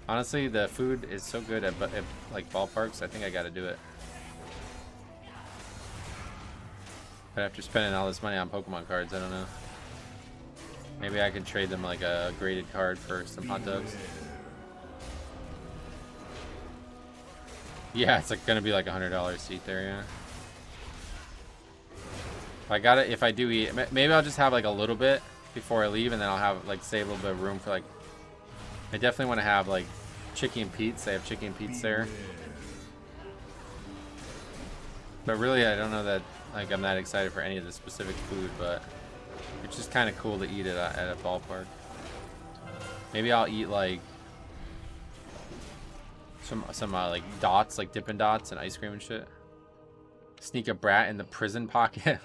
honestly the food is so good at like ballparks, I think I gotta do it. But after spending all this money on Pokemon cards, I don't know. Maybe I can trade them like a graded card for some hot dogs. Yeah, it's like gonna be like $100 to eat there, yeah. If I do eat, maybe I'll just have like a little bit before I leave, and then I'll have like save a little bit of room for like. I definitely want to have like chicken Pete's. They have chicken Pete's there. But really, I don't know that like I'm that excited for any of the specific food, but it's just kind of cool to eat it at a ballpark. Maybe I'll eat like some like dots, like Dippin' Dots and ice cream and shit. Sneak a brat in the prison pocket.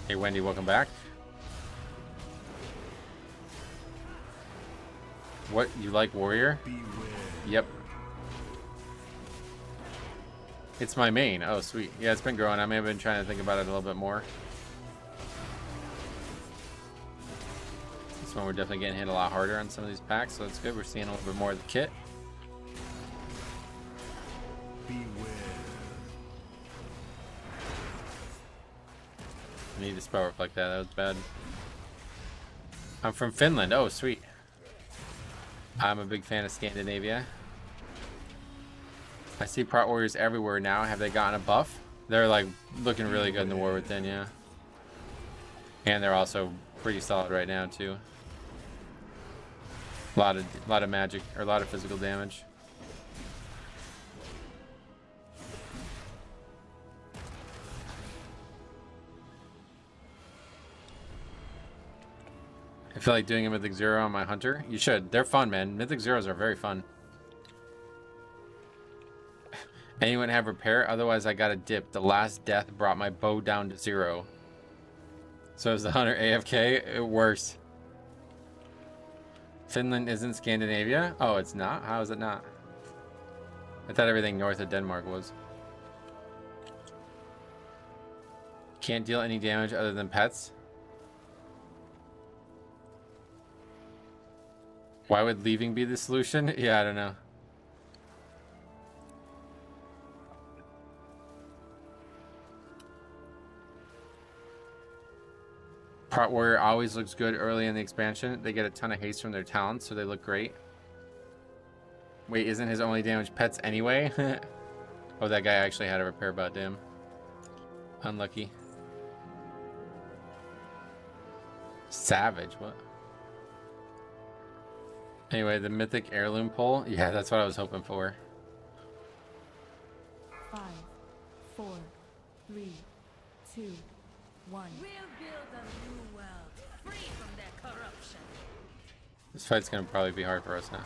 Hey Wendy, welcome back. What, you like Warrior? Beware. Yep. It's my main. Oh, sweet. Yeah, it's been growing. I may have been trying to think about it a little bit more. This one we're definitely getting hit a lot harder on some of these packs, so that's good. We're seeing a little bit more of the kit. Beware. I need to spell reflect that. That was bad. I'm from Finland. Oh, sweet. I'm a big fan of Scandinavia. I see Prot Warriors everywhere now. Have they gotten a buff? They're like looking really good in the War Within, yeah. And they're also pretty solid right now too. A lot of magic, or a lot of physical damage. I feel like doing a Mythic Zero on my Hunter. You should. They're fun, man. Mythic Zeros are very fun. Anyone have repair? Otherwise, I got a dip. The last death brought my bow down to 0. So is the hunter AFK? Worse. Finland isn't Scandinavia? Oh, it's not? How is it not? I thought everything north of Denmark was. Can't deal any damage other than pets? Why would leaving be the solution? Yeah, I don't know. Part Warrior always looks good early in the expansion. They get a ton of haste from their talents, so they look great. Wait, isn't his only damage pets anyway? Oh, that guy actually had a repair bot, damn. Unlucky. Savage, what? Anyway, the mythic heirloom pull. Yeah, that's what I was hoping for. 5, 4, 3, 2, 1. We'll build a new world, free from their corruption. This fight's gonna probably be hard for us now.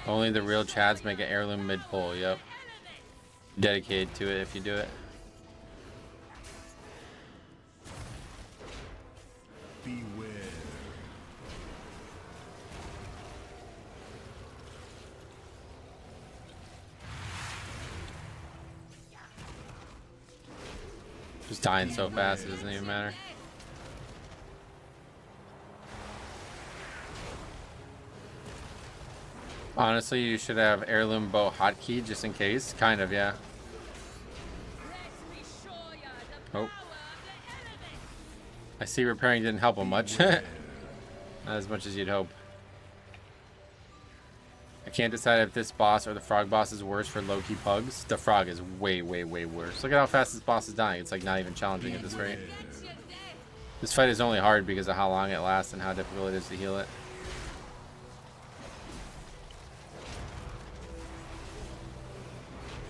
Only the real Chads make an heirloom mid-pull, yep. Dedicated to it if you do it. Beware. Just dying so fast it doesn't even matter. Honestly, you should have heirloom bow hotkey just in case. Kind of, yeah. Oh. I see repairing didn't help him much. Not as much as you'd hope. I can't decide if this boss or the frog boss is worse for low-key pugs. The frog is way, way, way worse. Look at how fast this boss is dying. It's like not even challenging at this rate. This fight is only hard because of how long it lasts and how difficult it is to heal it.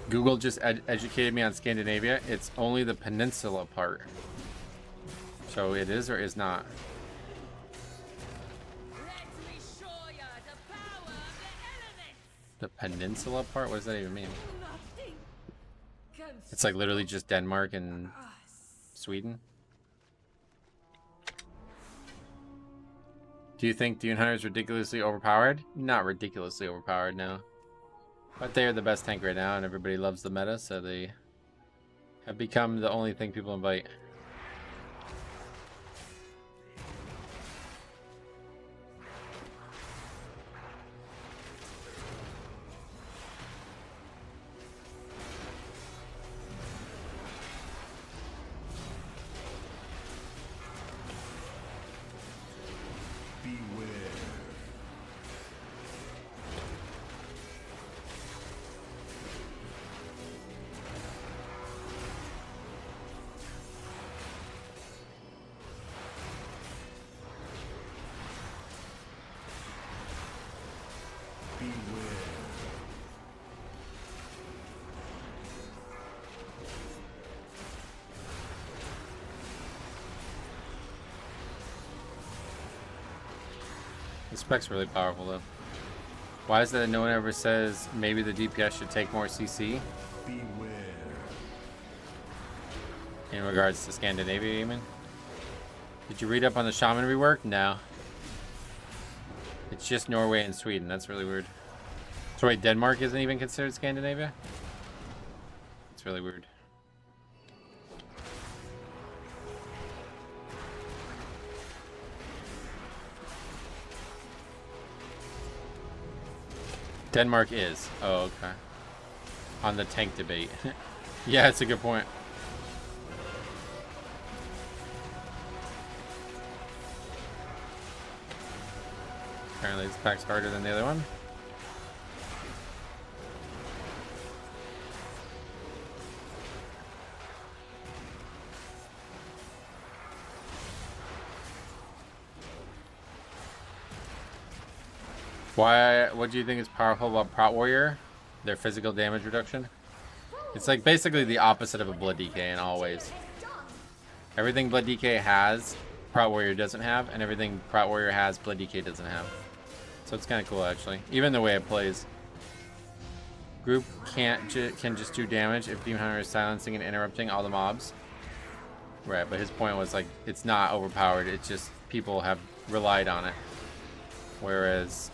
Google just educated me on Scandinavia. It's only the peninsula part. So it is or is not? The peninsula part? What does that even mean? It's like literally just Denmark and Sweden. Do you think Dune Hunter is ridiculously overpowered? Not ridiculously overpowered, no. But they are the best tank right now, and everybody loves the meta, so they have become the only thing people invite. The spec's really powerful though. Why is it that no one ever says maybe the DPS should take more CC? Beware. In regards to Scandinavia, you mean? Did you read up on the shaman rework? No. It's just Norway and Sweden. That's really weird. So wait, Denmark isn't even considered Scandinavia? It's really weird. Denmark is. Oh, okay. On the tank debate. Yeah, it's a good point. Apparently this pack's harder than the other one. What do you think is powerful about Prot Warrior? Their physical damage reduction? It's like basically the opposite of a Blood DK in all ways. Everything Blood DK has, Prot Warrior doesn't have, and everything Prot Warrior has, Blood DK doesn't have. So it's kind of cool, actually. Even the way it plays. Group can just do damage if Demon Hunter is silencing and interrupting all the mobs. Right, but his point was like, it's not overpowered. It's just people have relied on it. Whereas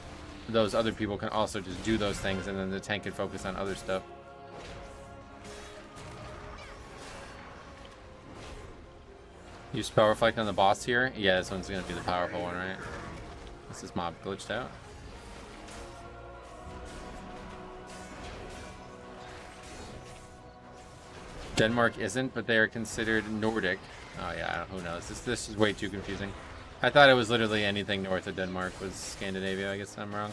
those other people can also just do those things, and then the tank can focus on other stuff. Use Spell Reflect on the boss here? Yeah, this one's going to be the powerful one, right? Is this mob glitched out? Denmark isn't, but they are considered Nordic. Oh yeah, who knows? This is way too confusing. I thought it was literally anything north of Denmark was Scandinavia. I guess I'm wrong.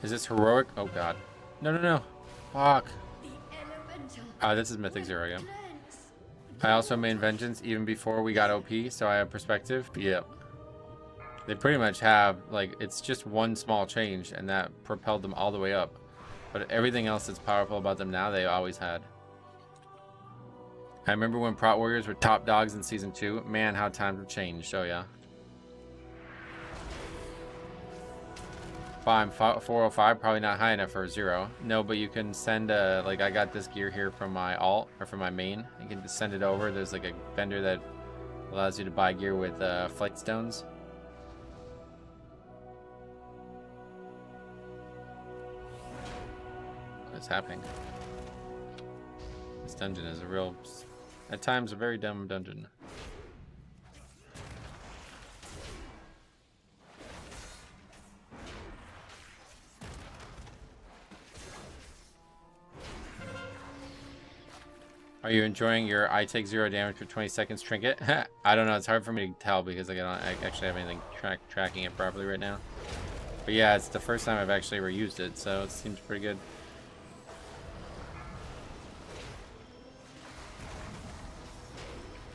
Is this heroic? Oh god. No. Fuck. Oh, this is Mythic Zero again. I also made Vengeance even before we got OP, so I have perspective. Yep. They pretty much have, like, it's just one small change, and that propelled them all the way up. But everything else that's powerful about them now, they always had. I remember when Prot Warriors were top dogs in Season 2. Man, how times have changed. Oh, yeah. Fine, 405, probably not high enough for a 0. No, but you can send, like, I got this gear here from my alt, or from my main. You can just send it over. There's, like, a vendor that allows you to buy gear with flight stones. What's happening? This dungeon is a real, at times, a very dumb dungeon. Are you enjoying your I take 0 damage for 20 seconds trinket? I don't know, it's hard for me to tell because I actually have anything tracking it properly right now. But yeah, it's the first time I've actually ever used it, so it seems pretty good.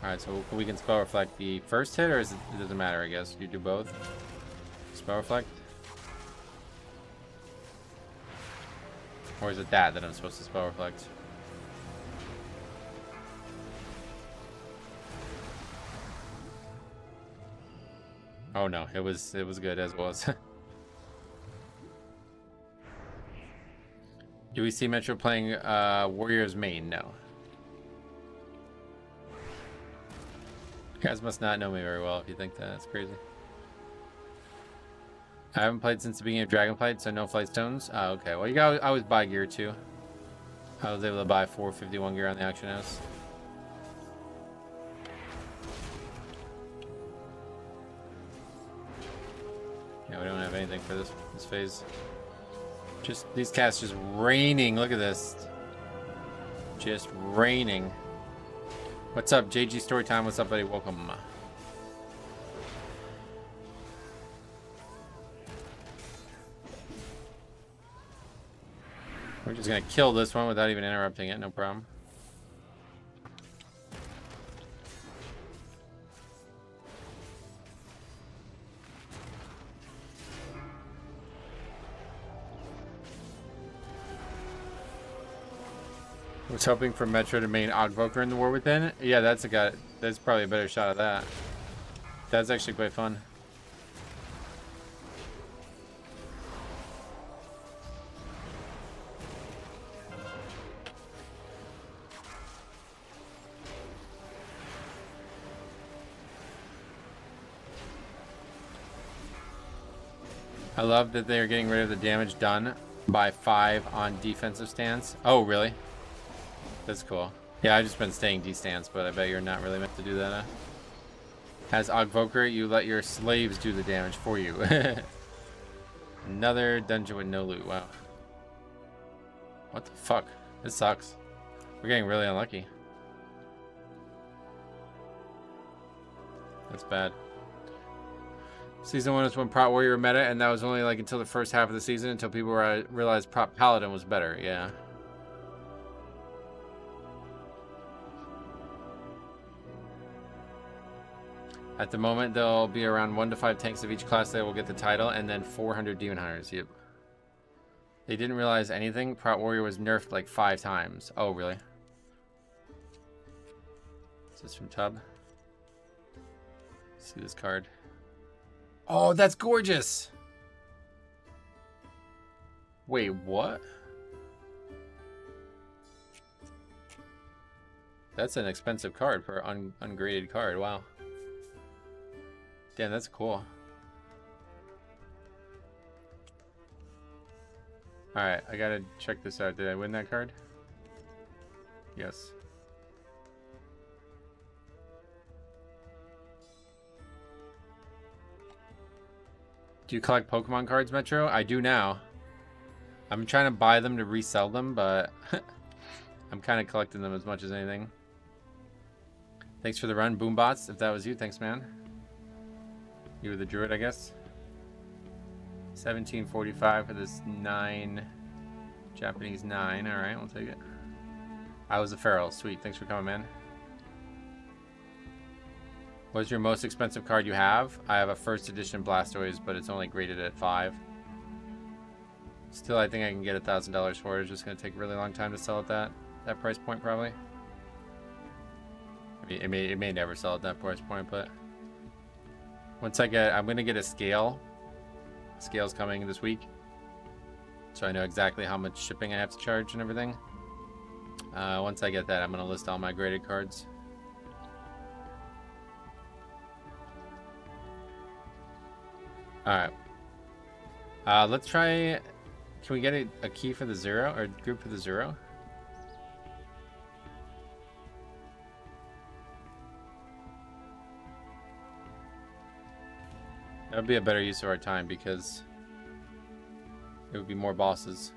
Alright, so we can Spell Reflect the first hit, or it doesn't matter, I guess. You do both. Spell Reflect? Or is it that I'm supposed to Spell Reflect? Oh no, it was good as was. Do we see Metro playing Warriors main? No. You guys must not know me very well if you think that. That's crazy. I haven't played since the beginning of Dragonflight, so no flight stones. Oh, okay. Well, you got always buy gear too. I was able to buy 451 gear on the auction house. Yeah, we don't have anything for this phase. Just these casts just raining. Look at this. Just raining. What's up, JG Storytime? What's up, buddy? Welcome. We're just gonna kill this one without even interrupting it, no problem. I was hoping for Metro to main Ogvoker in the War Within. Yeah, that's probably a better shot at that. That's actually quite fun. I love that they are getting rid of the damage done by 5 on defensive stance. Oh, really? That's cool. Yeah, I've just been staying D-stance, but I bet you're not really meant to do that. As Ogvoker, you let your slaves do the damage for you. Another dungeon with no loot. Wow. What the fuck? This sucks. We're getting really unlucky. That's bad. Season 1 is when Prot Warrior meta, and that was only like until the first half of the season, until people realized Prot Paladin was better. Yeah. At the moment, there'll be around 1 to 5 tanks of each class that will get the title, and then 400 Demon Hunters. Yep. They didn't realize anything. Prot Warrior was nerfed like 5 times. Oh, really? Is this from Tub? Let's see this card. Oh, that's gorgeous! Wait, what? That's an expensive card for an ungraded card. Wow. Damn, that's cool. Alright, I gotta check this out. Did I win that card? Yes. Do you collect Pokemon cards, Metro? I do now. I'm trying to buy them to resell them, but I'm kind of collecting them as much as anything. Thanks for the run, Boombots. If that was you, thanks, man. You were the druid, I guess. 1745 for this 9. Japanese 9. Alright, we'll take it. I was a feral. Sweet. Thanks for coming, man. What's your most expensive card you have? I have a first edition Blastoise, but it's only graded at 5. Still, I think I can get $1,000 for it. It's just going to take a really long time to sell at that price point, probably. I mean, it may never sell at that price point, but once I'm going to get a scale. Scale's coming this week, so I know exactly how much shipping I have to charge and everything. Once I get that, I'm going to list all my graded cards. Alright. Let's try... Can we get a key for the 0? Or group for the 0? That would be a better use of our time because it would be more bosses.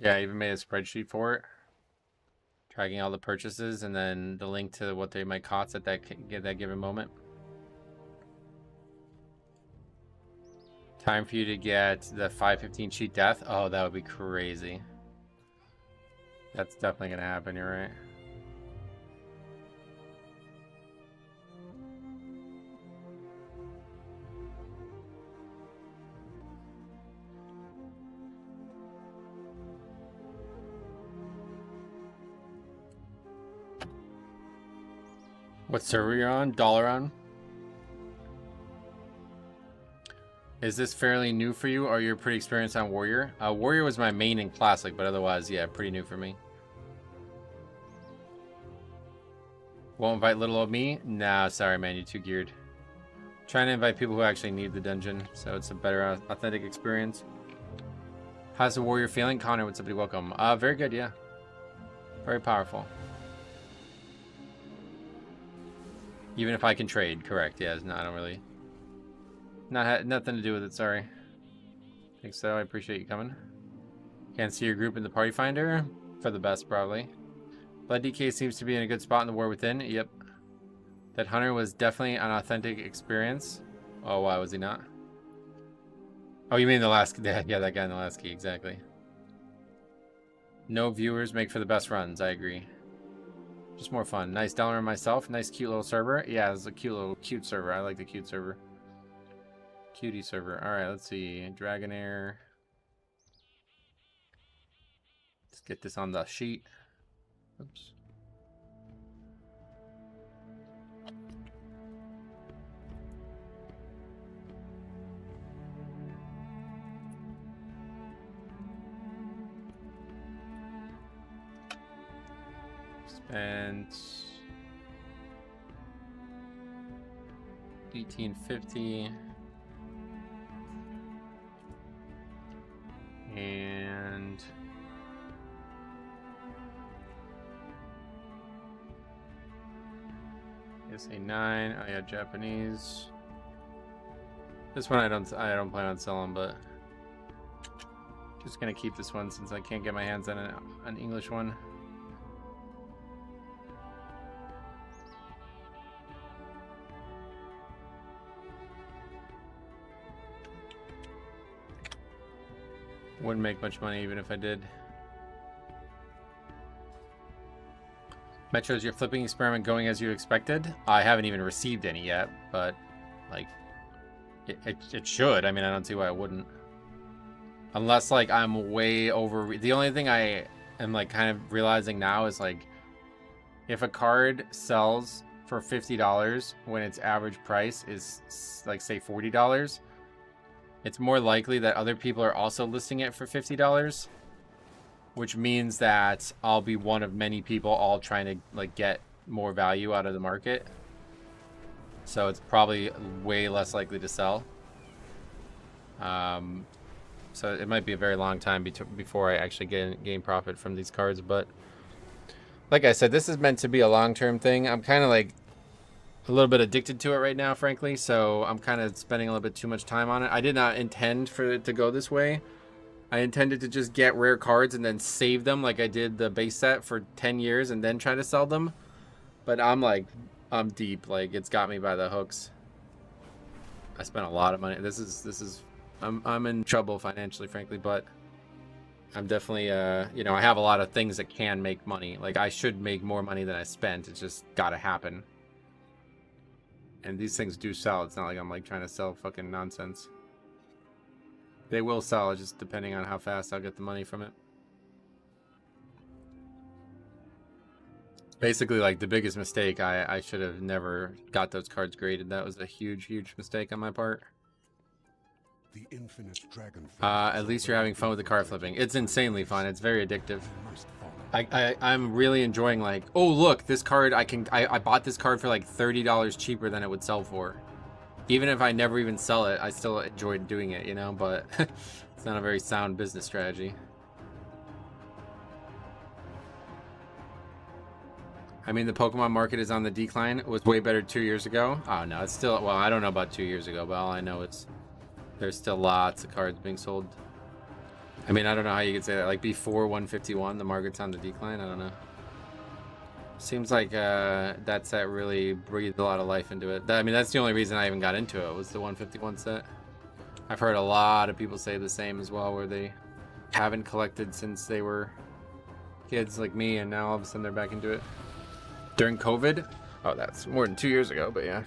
Yeah, I even made a spreadsheet for it, tracking all the purchases and then the link to what they might cost at that given moment. Time for you to get the 515 cheat death. Oh, that would be crazy. That's definitely gonna happen. You're right. What server you're on? Dalaran? Is this fairly new for you, or you're pretty experienced on Warrior? Warrior was my main in Classic, but otherwise, yeah, pretty new for me. Won't invite little old me? Nah, sorry, man, you're too geared. Trying to invite people who actually need the dungeon, so it's a better, authentic experience. How's the Warrior feeling? Connor, what's up, buddy? Welcome. Very good, yeah. Very powerful. Even if I can trade, correct? Yeah, no, I don't really. Nothing to do with it. Sorry. I think so. I appreciate you coming. Can't see your group in the party finder. For the best, probably. Blood DK seems to be in a good spot in the War Within. Yep. That hunter was definitely an authentic experience. Oh, why was he not? Oh, you mean the last? Yeah, that guy in the last key. Exactly. No viewers make for the best runs. I agree. Just more fun. Nice Dalaran myself. Nice cute little server. Yeah, it's a cute server. I like the cute server. Cutie server. Alright, let's see. Dragonair. Let's get this on the sheet. Oops. Spent 1850 and SA 9. Oh yeah, Japanese. This one I don't plan on selling, but just gonna keep this one since I can't get my hands on an English one. Wouldn't make much money even if I did. Metro, is your flipping experiment going as you expected? I haven't even received any yet, but like it should. I mean, I don't see why it wouldn't. Unless like I'm way over. The only thing I am like kind of realizing now is like if a card sells for $50 when its average price is like say $40, it's more likely that other people are also listing it for $50, which means that I'll be one of many people all trying to like get more value out of the market. So it's probably way less likely to sell. So it might be a very long time before I actually gain profit from these cards. But like I said, this is meant to be a long-term thing. I'm kind of like a little bit addicted to it right now, frankly. So I'm kind of spending a little bit too much time on it. I did not intend for it to go this way. I intended to just get rare cards and then save them like I did the base set for 10 years and then try to sell them. But I'm deep. Like, it's got me by the hooks. I spent a lot of money. I'm in trouble financially, frankly, but I'm definitely, you know, I have a lot of things that can make money. Like, I should make more money than I spent. It's just gotta happen. And these things do sell. It's not like I'm, like, trying to sell fucking nonsense. They will sell, just depending on how fast I'll get the money from it. Basically, like, the biggest mistake, I should have never got those cards graded. That was a huge, huge mistake on my part. The infinite dragon. At least you're having fun with the card flipping. It's insanely fun. It's very addictive. I'm really enjoying, like, oh look, this card I bought this card for like $30 cheaper than it would sell for. Even if I never even sell it, I still enjoyed doing it, you know, but it's not a very sound business strategy. I mean, the Pokemon market is on the decline. It was way better 2 years ago. Oh no, it's still, well, I don't know about 2 years ago, but all I know is there's still lots of cards being sold. I mean, I don't know how you could say that. Like, before 151, the market's on the decline? I don't know. Seems like that set really breathed a lot of life into it. I mean, that's the only reason I even got into it, was the 151 set. I've heard a lot of people say the same as well, where they haven't collected since they were kids like me, and now all of a sudden they're back into it. During COVID? Oh, that's more than 2 years ago, but yeah.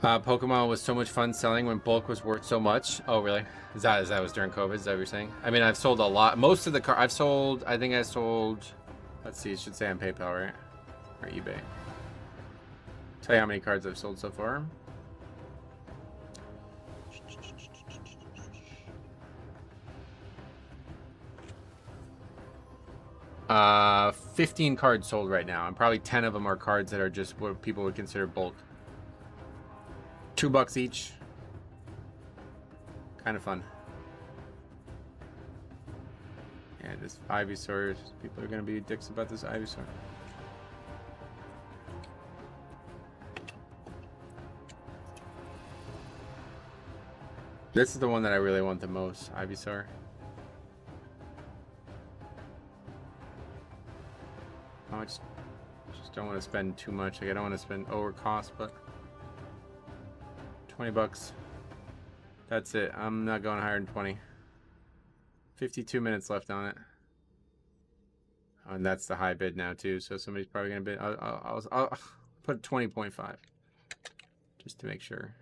Pokemon was so much fun selling when bulk was worth so much. Oh, really? Is that was during COVID? Is that what you're saying? I mean, I've sold a lot. Most of the I've sold, I think I sold, let's see, it should say on PayPal, right? Or eBay. Tell you how many cards I've sold so far. Uh, 15 cards sold right now, and probably 10 of them are cards that are just what people would consider bulk. $2 each. Kind of fun. Yeah, this Ivysaur, people are gonna be dicks about this Ivysaur. This is the one that I really want the most, Ivysaur. I just don't want to spend too much. Like, I don't want to spend over cost, but $20. That's it. I'm not going higher than 20. 52 minutes left on it. Oh, and that's the high bid now too. So somebody's probably gonna bid. I'll put 20.5 just to make sure.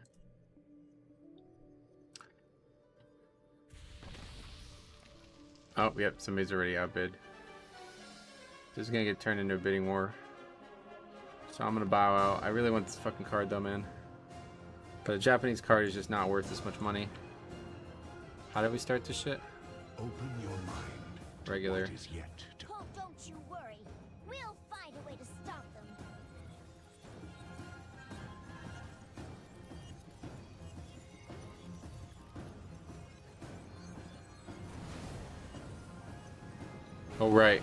Oh, yep. Somebody's already outbid. This is gonna get turned into a bidding war. So I'm gonna bow out. I really want this fucking card though, man. But a Japanese card is just not worth this much money. How did we start this shit? Open your mind. Regular. What is yet to Oh, don't you worry. We'll find a way to stop them. Oh, right.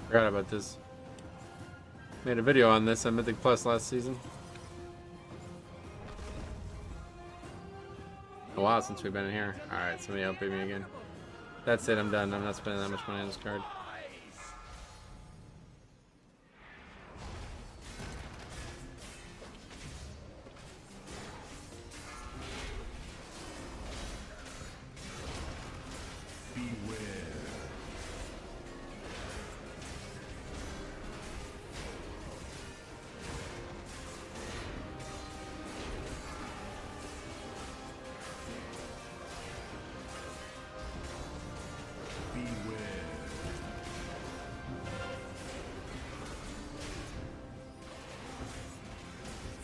Forgot about this. Made a video on this on Mythic Plus last season. A while since we've been in here. Alright, somebody outbid me again. That's it, I'm done. I'm not spending that much money on this card.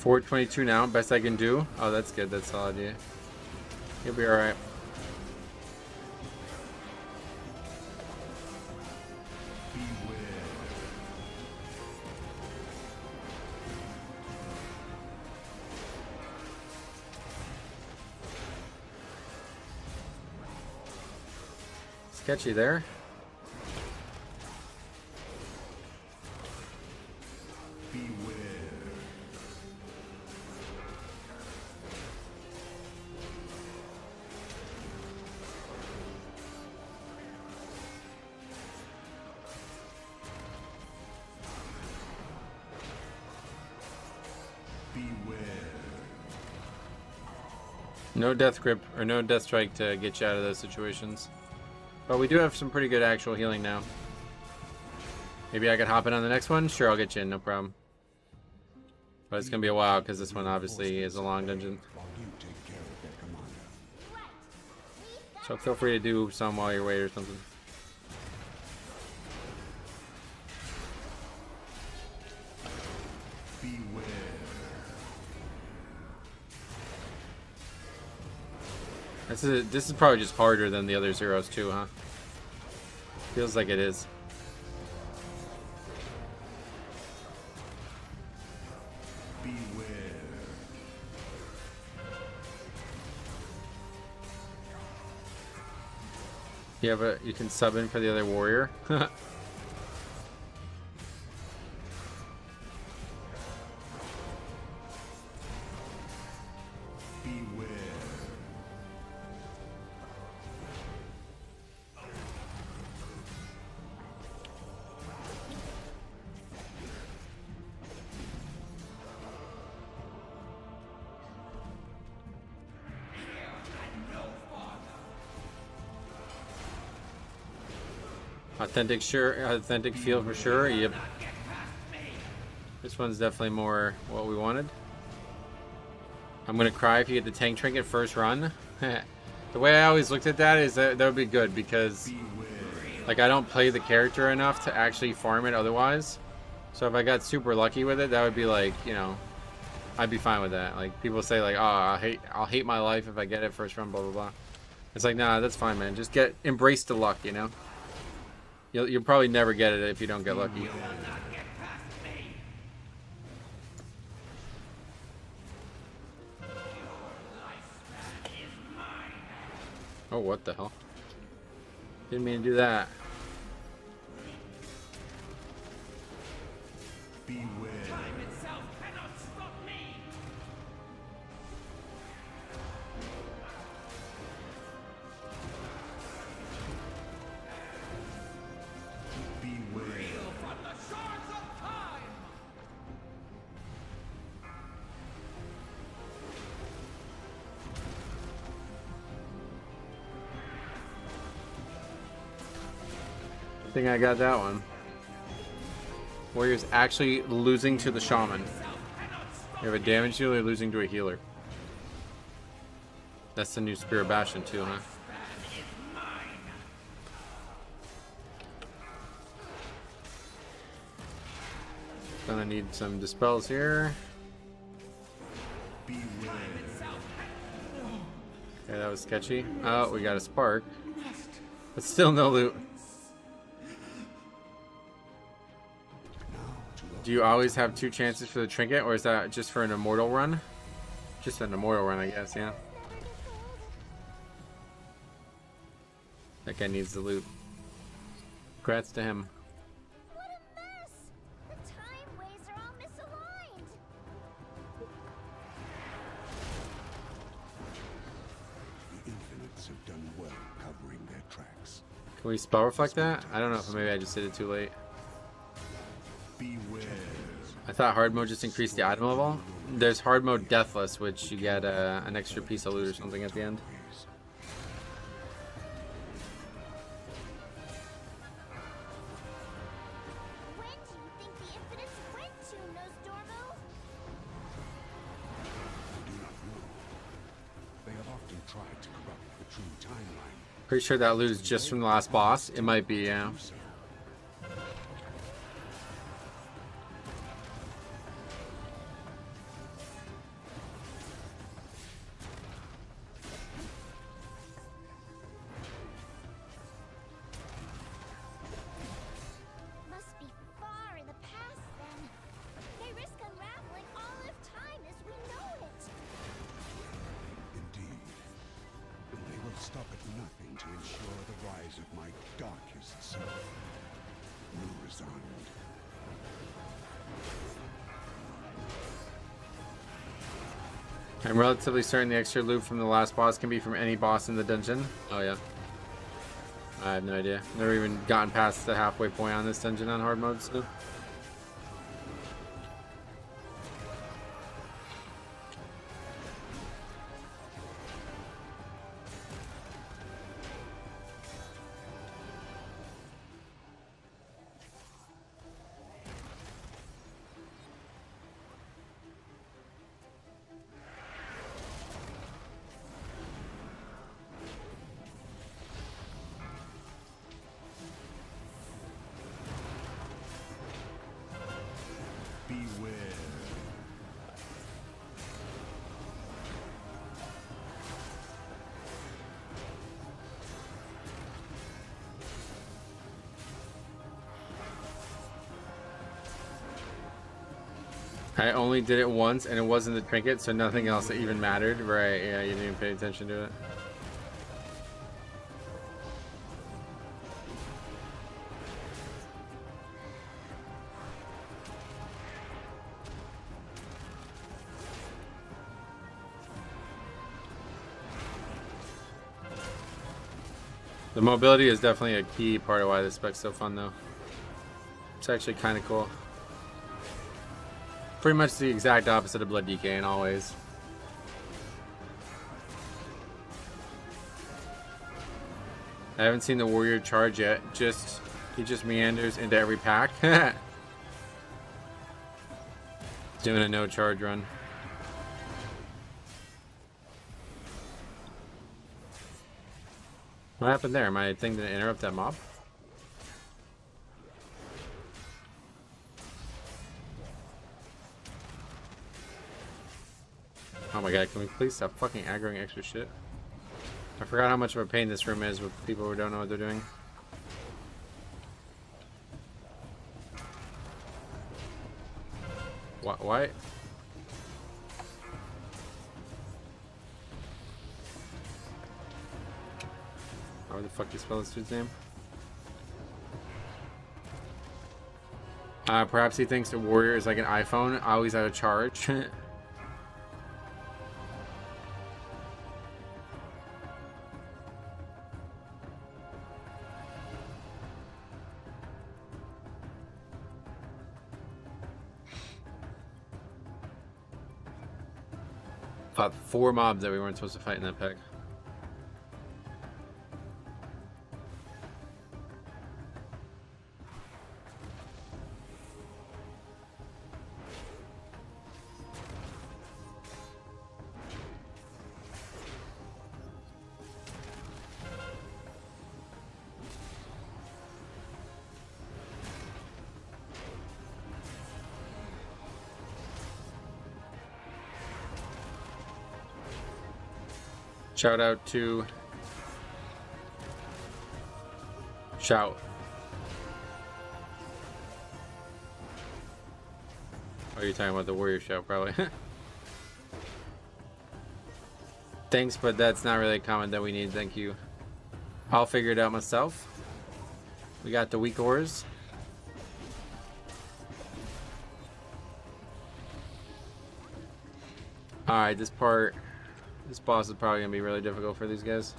422 now, best I can do. Oh, that's good. That's solid, yeah. You'll be alright. Sketchy there. No death grip or no death strike to get you out of those situations. But we do have some pretty good actual healing now. Maybe I could hop in on the next one? Sure, I'll get you in, no problem. But it's going to be a while because this one obviously is a long dungeon. So feel free to do some while you're waiting or something. This is probably just harder than the other zeros too, huh? Feels like it is. You can sub in for the other warrior. Authentic feel for sure. Yep. This one's definitely more what we wanted. I'm gonna cry if you get the tank trinket first run. The way I always looked at that is that would be good because like I don't play the character enough to actually farm it otherwise. So if I got super lucky with it, that would be like, you know, I'd be fine with that. Like people say like, oh, I'll hate my life if I get it first run, blah blah blah. It's like, nah, that's fine, man. Just embrace the luck, you know. You'll probably never get it if you don't get lucky. Oh, what the hell? Didn't mean to do that. I think I got that one. Warrior's actually losing to the shaman. You have a damage dealer losing to a healer. That's the new Spirit Bastion too, huh? Gonna need some dispels here. Okay, that was sketchy. Oh, we got a spark. But still no loot. Do you always have 2 chances for the trinket, or is that just for an immortal run? Just an immortal run, I guess, yeah. That guy needs the loot. Congrats to him. What a mess! The time ways are all misaligned. The Infinites have done well covering their tracks. Can we spell reflect that? I don't know if maybe I just did it too late. Beware. I thought hard mode just increased the item level. There's hard mode deathless, which you get an extra piece of loot or something at the end. When do you think the Infinites went to, Nosdormu? I do not know. They have often tried to corrupt the true timeline. Pretty sure that loot is just from the last boss. It might be, yeah. resigned. I'm relatively certain the extra loot from the last boss can be from any boss in the dungeon. Oh yeah. I have no idea. Never even gotten past the halfway point on this dungeon on hard mode, so. Beware. I only did it once and it wasn't the trinket, so nothing else that even mattered. Right, yeah, you didn't even pay attention to it. The mobility is definitely a key part of why this spec's so fun, though. It's actually kind of cool. Pretty much the exact opposite of Blood DK in all ways. I haven't seen the warrior charge yet. He just meanders into every pack. Doing a no charge run. What happened there? My thing didn't interrupt that mob? Oh my god, can we please stop fucking aggroing extra shit? I forgot how much of a pain this room is with people who don't know what they're doing. Why? How the fuck do you spell this dude's name? Perhaps he thinks the warrior is like an iPhone, always out of charge. Fought 4 mobs that we weren't supposed to fight in that pack. Shout out to Shout. Oh, you're talking about the warrior shout, probably. Thanks, but that's not really a comment that we need. Thank you. I'll figure it out myself. We got the weak ores. Alright, this boss is probably gonna be really difficult for these guys.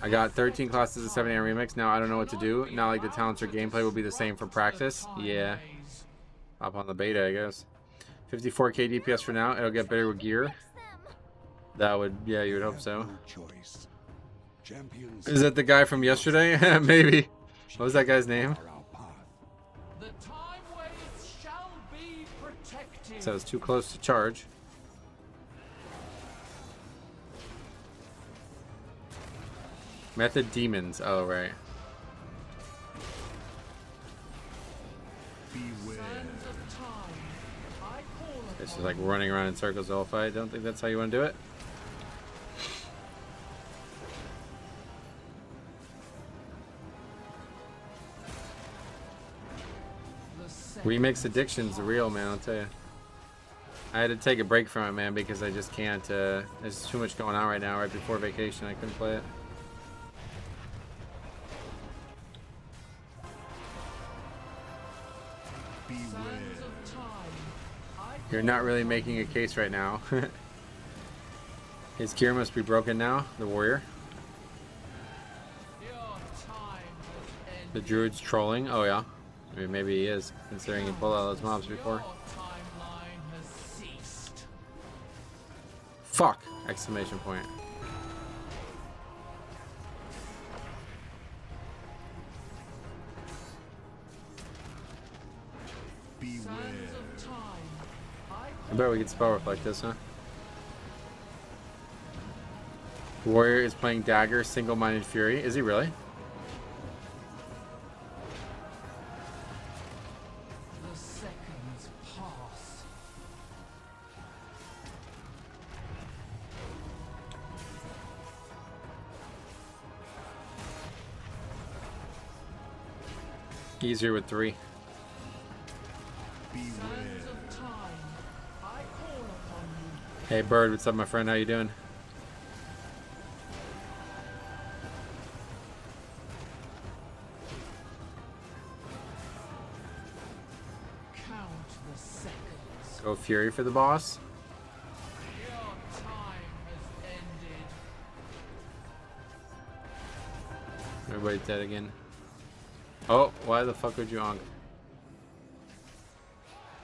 I got 13 classes of 7 AM remix. Now I don't know what to do. Not like the talents or gameplay will be the same for practice. Yeah. Hop on the beta, I guess. 54k DPS for now. It'll get better with gear. That would, yeah, you would hope so. Is that the guy from yesterday? Maybe. What was that guy's name? So it's too close to charge. Method demons. Oh, right. This is like running around in circles all fight. I don't think that's how you want to do it. Remix addiction's real, man, I'll tell you. I had to take a break from it, man, because I just can't, there's too much going on right now. Right before vacation, I couldn't play it. You're not really making a case right now. His gear must be broken now, the warrior. The druid's trolling. Oh yeah. I mean, maybe he is, considering he pulled out those mobs before. Fuck! Exclamation point. I bet we could spell reflect this, huh? Warrior is playing Dagger, Single-Minded Fury. Is he really? The seconds pass. Easier with 3. Sands of time, I call upon you. Hey Bird, what's up my friend? How you doing? Count the seconds. Go Fury for the boss. Your time has ended. Everybody's dead again. Oh, why the fuck would you onk?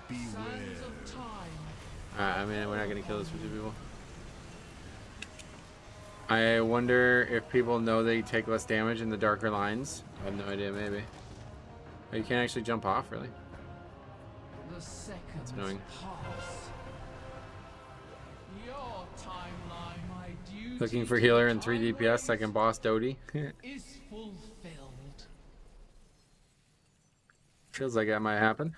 Sands of time. Alright, I mean, we're not gonna kill this for 2 people. I wonder if people know they take less damage in the darker lines. I have no idea, maybe. Oh, you can't actually jump off, really? The seconds annoying. pass. Your timeline, my duty Looking for healer and 3 DPS, second boss, Dodie. is fulfilled. Feels like that might happen.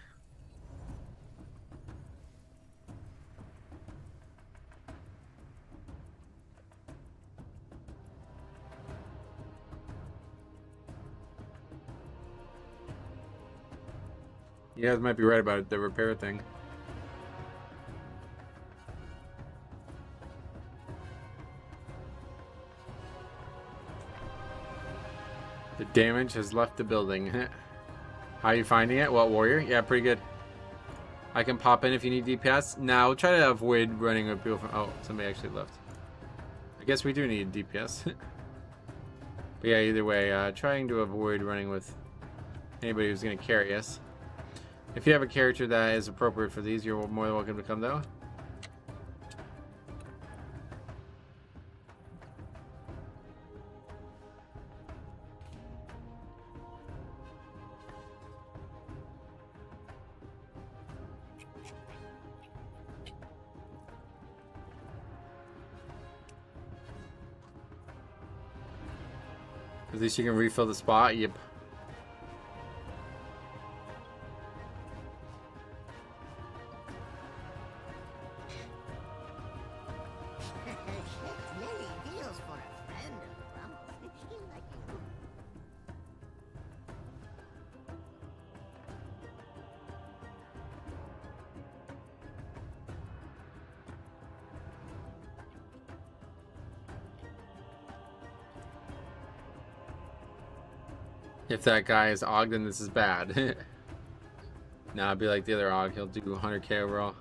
You guys might be right about the repair thing. The damage has left the building. How are you finding it? What, warrior? Yeah, pretty good. I can pop in if you need DPS. Now, try to avoid running with people from... Oh, somebody actually left. I guess we do need DPS. But yeah, either way, trying to avoid running with anybody who's going to carry us. If you have a character that is appropriate for these, you're more than welcome to come though. At least you can refill the spot. Yep. If that guy is Og, then this is bad. Nah, I'd be like the other Og. He'll do 100k overall.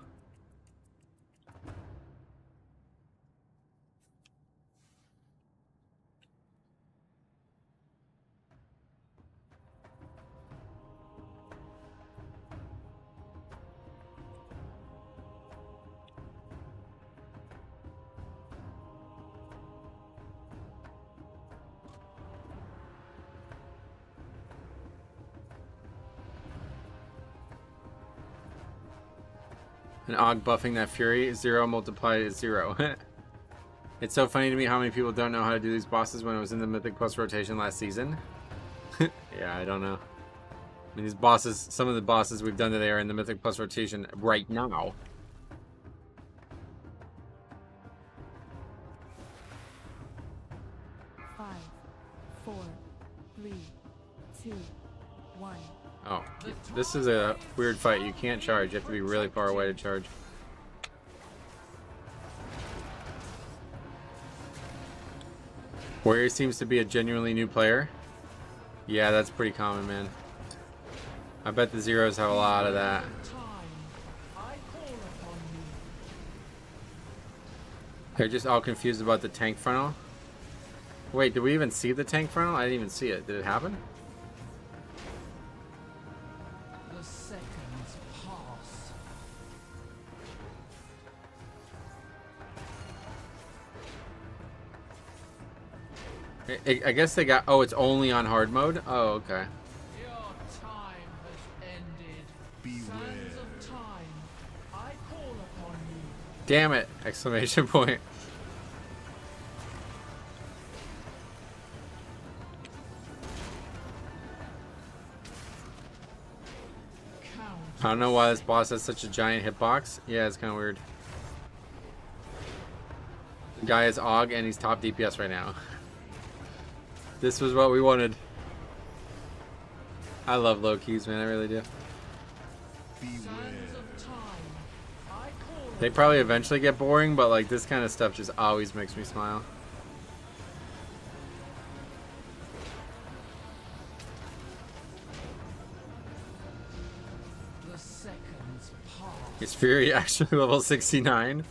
And Og buffing that Fury, 0 multiplied is 0. It's so funny to me how many people don't know how to do these bosses when it was in the Mythic Plus rotation last season. Yeah, I don't know. I mean, these bosses, some of the bosses we've done today are in the Mythic Plus rotation right now. Five, 4, 3, 2, 1. Oh, this is a weird fight. You can't charge. You have to be really far away to charge. Warrior seems to be a genuinely new player. Yeah, that's pretty common, man. I bet the zeros have a lot of that. Time, I call upon They're just all confused about the tank funnel. Wait, did we even see the tank funnel? I didn't even see it. Did it happen? The seconds pass. I guess they got... Oh, it's only on hard mode? Oh, okay. Your time has ended. Beware. Sands of time, I call upon you. Damn it! Exclamation point. Count. I don't know why this boss has such a giant hitbox. Yeah, it's kind of weird. The guy is AUG and he's top DPS right now. This was what we wanted. I love low keys, man. I really do. Sands of time, I call They probably eventually get boring, but like this kind of stuff just always makes me smile. the seconds pass. Is Fury actually level 69?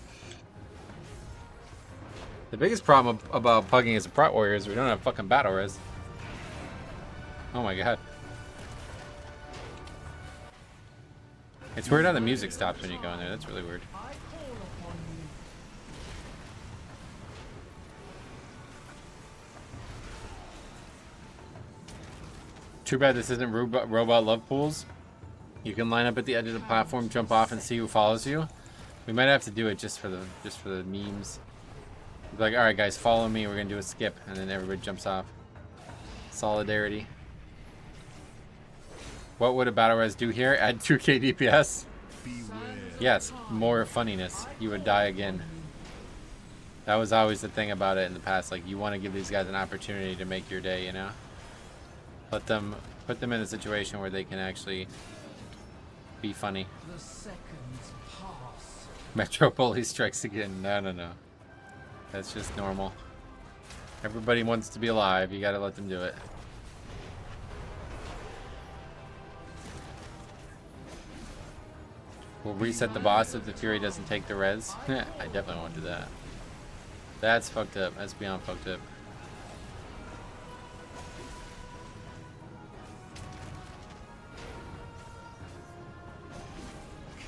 The biggest problem about Pugging as a Prot Warrior is we don't have fucking battle res. Oh my god. It's weird how the music stops when you go in there. That's really weird. I call upon you. Too bad this isn't robot love pools. You can line up at the edge of the platform, jump off, and see who follows you. We might have to do it just for the memes. Be like, all right, guys, follow me. We're gonna do a skip, and then everybody jumps off. Solidarity. What would a battle res do here? Add 2k DPS? Yes, more funniness. You would die again. That was always the thing about it in the past. Like, you want to give these guys an opportunity to make your day, you know? Put them in a situation where they can actually be funny. The seconds pass. Metro Police strikes again. No. That's just normal. Everybody wants to be alive. You gotta let them do it. We'll reset the boss if the Fury doesn't take the res. I definitely won't do that. That's fucked up. That's beyond fucked up.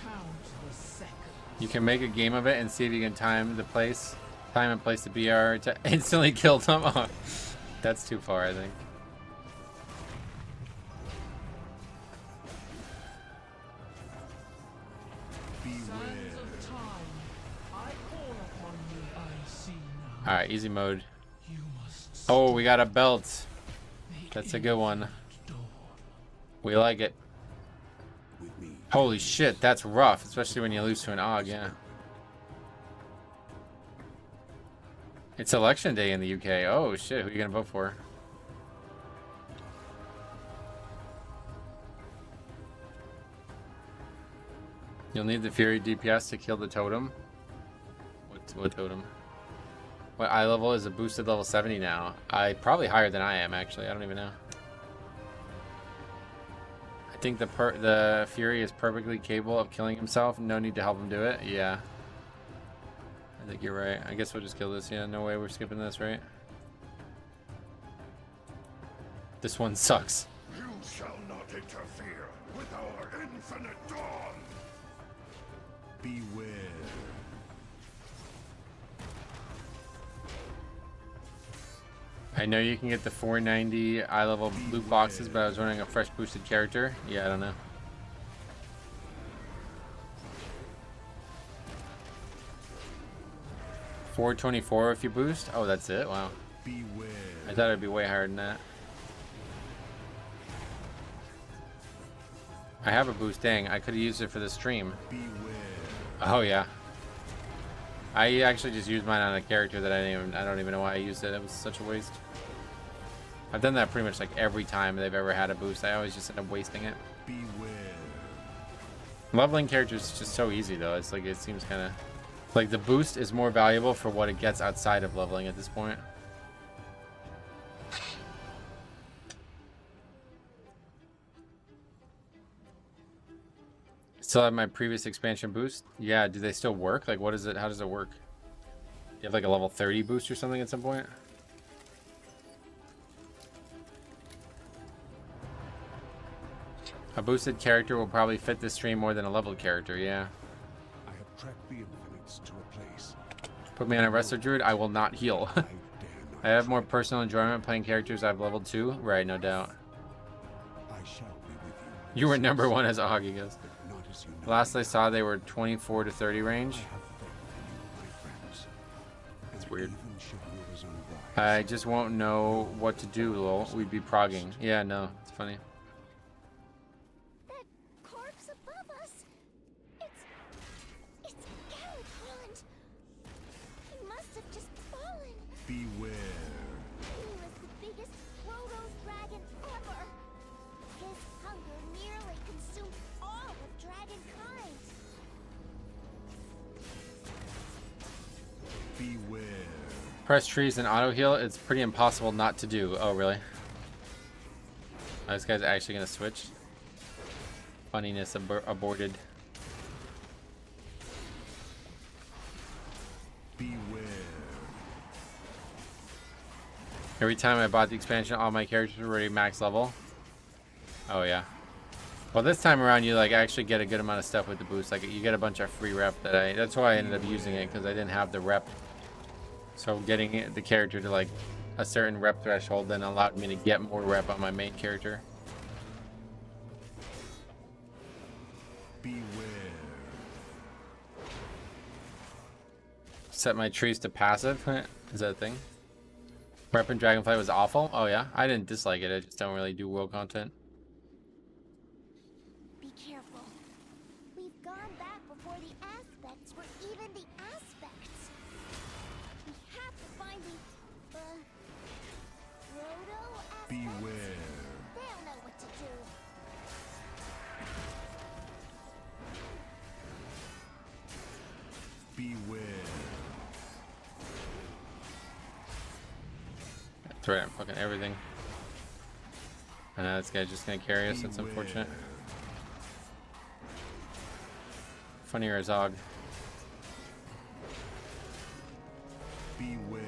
Count the seconds. You can make a game of it and see if you can time and place the BR to instantly kill them. Oh, that's too far, I think. Sands of time, I call upon you. I see now. Alright, easy mode. You must Oh, we got a belt. the That's a good one. door. We like it. With me. Holy shit, that's rough, especially when you lose to an AUG, yeah. It's election day in the UK. Oh shit, who are you gonna vote for? You'll need the Fury DPS to kill the totem. What totem? What eye level is a boosted level 70 now? Probably higher than I am, actually. I don't even know. I think the Fury is perfectly capable of killing himself. No need to help him do it. Yeah. I think you're right. I guess we'll just kill this. Yeah, no way we're skipping this, right? This one sucks. You shall not interfere with our infinite dawn. Beware. I know you can get the 490 eye level loot boxes, but I was running a fresh boosted character. Yeah, I don't know. $424 if you boost. Oh, that's it. Wow. Beware. I thought it'd be way higher than that. I have a boost. Dang, I could have used it for the stream. Beware. Oh yeah. I actually just used mine on a character that I don't even know why I used it. It was such a waste. I've done that pretty much like every time they've ever had a boost. I always just end up wasting it. Beware. Leveling characters is just so easy though. It's like it seems kind of like the boost is more valuable for what it gets outside of leveling at this point. Still have my previous expansion boost. Yeah, do they still work? Like what is it? How does it work? You have like a level 30 boost or something at some point? A boosted character will probably fit this stream more than a leveled character, yeah. I have tracked the infinites to a place. Put me on a wrestler druid, I will not heal. I dare not. I have more personal enjoyment playing characters I've leveled 2. Right, no doubt. I shall be with you. You were number 1 as Augie goes. But not as you know. Last I saw, they were 24 to 30 range. I have faith in you, my friends. That's weird. Even should rumors arise, I just won't know what to do, lol. We'd be progging. Yeah, no, it's funny. That corpse above us. It's Galakrond. He must have just fallen. beware. He was the biggest Protoss dragon ever. His hunger nearly consumed all of dragonkind. Beware. Press trees and auto heal. It's pretty impossible not to do. Oh, really? Oh, this guy's actually gonna switch. Funniness aborted. Beware. Every time I bought the expansion, all my characters were already max level. Oh yeah. Well, this time around, you like actually get a good amount of stuff with the boost. Like you get a bunch of free rep that's why I ended up using it, because I didn't have the rep. So getting the character to like a certain rep threshold then allowed me to get more rep on my main character. Beware. Set my trees to passive. Is that a thing? Rep and Dragonflight was awful. Oh yeah, I didn't dislike it. I just don't really do world content. Be careful. We've gone back before the aspects were even the aspects. We have to find the Proto aspects. Beware. They'll know what to do. Beware. Throw it at fucking everything. This guy's just gonna carry us. That's unfortunate. Funnier Zog. Beware.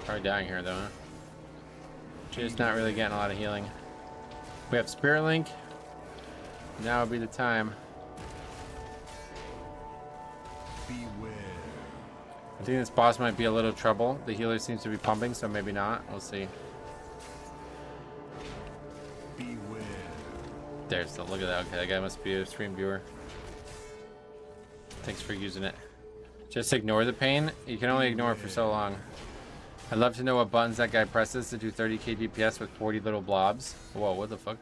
Probably dying here though, huh? Just not really getting a lot of healing. We have Spirit Link. Now would be the time. Beware. I think this boss might be a little trouble. The healer seems to be pumping, so maybe not. We'll see. Beware. There's the look at that. Okay, that guy must be a stream viewer. Thanks for using it. Just ignore the pain. You can only ignore it for so long. I'd love to know what buttons that guy presses to do 30k DPS with 40 little blobs. Whoa, what the fuck?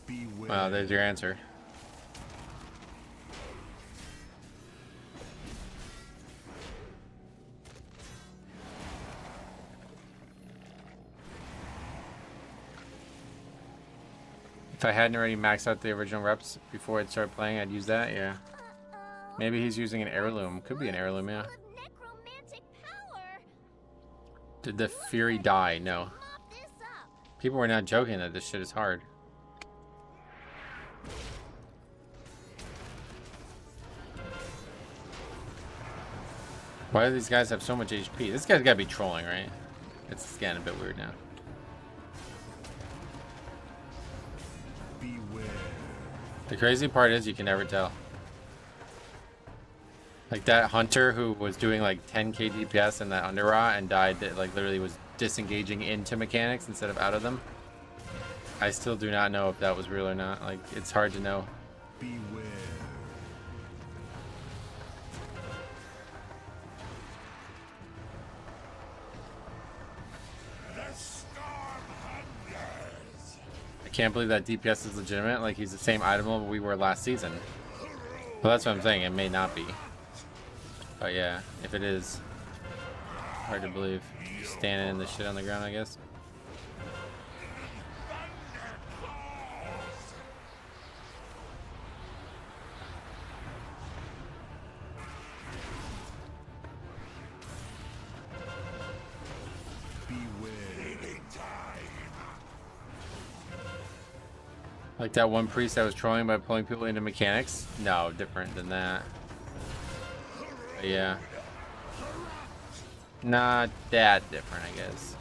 Beware. Wow, there's your answer. If I hadn't already maxed out the original reps before I'd start playing, I'd use that, yeah. Maybe he's using an heirloom. Could be an heirloom, yeah. Full of necromantic power. Did the Fury die? No. Mop this up. People were not joking that this shit is hard. Why do these guys have so much HP? This guy's gotta be trolling, right? It's getting a bit weird now. Beware. The crazy part is you can never tell. Like that hunter who was doing like 10k DPS in that Underraw and died, that like literally was disengaging into mechanics instead of out of them. I still do not know if that was real or not. Like it's hard to know. Beware. I can't believe that DPS is legitimate. Like he's the same item level we were last season. Well, that's what I'm saying. It may not be. But yeah, if it is, hard to believe. Standing in the shit on the ground, I guess. Like that one priest that was trolling by pulling people into mechanics? No, different than that. But yeah. Not that different, I guess.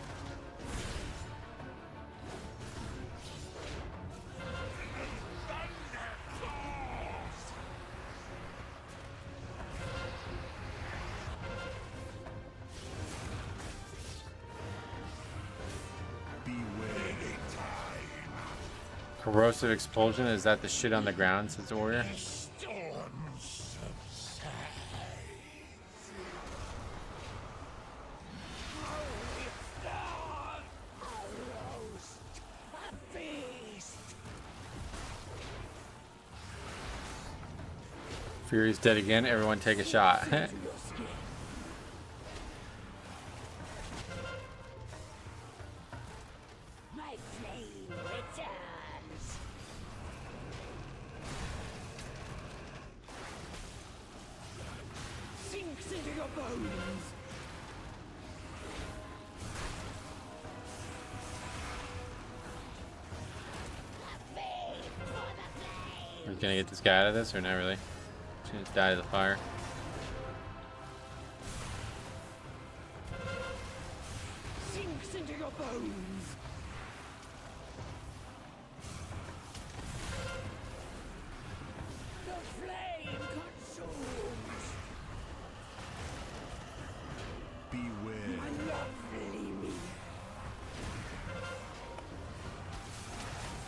Corrosive explosion, is that the shit on the ground, says the warrior? Fury's dead again, everyone take a shot. We're gonna get this guy out of this, or not really? Just die to the fire. Sinks into your bones. The flame consumes. Beware. My lovely me.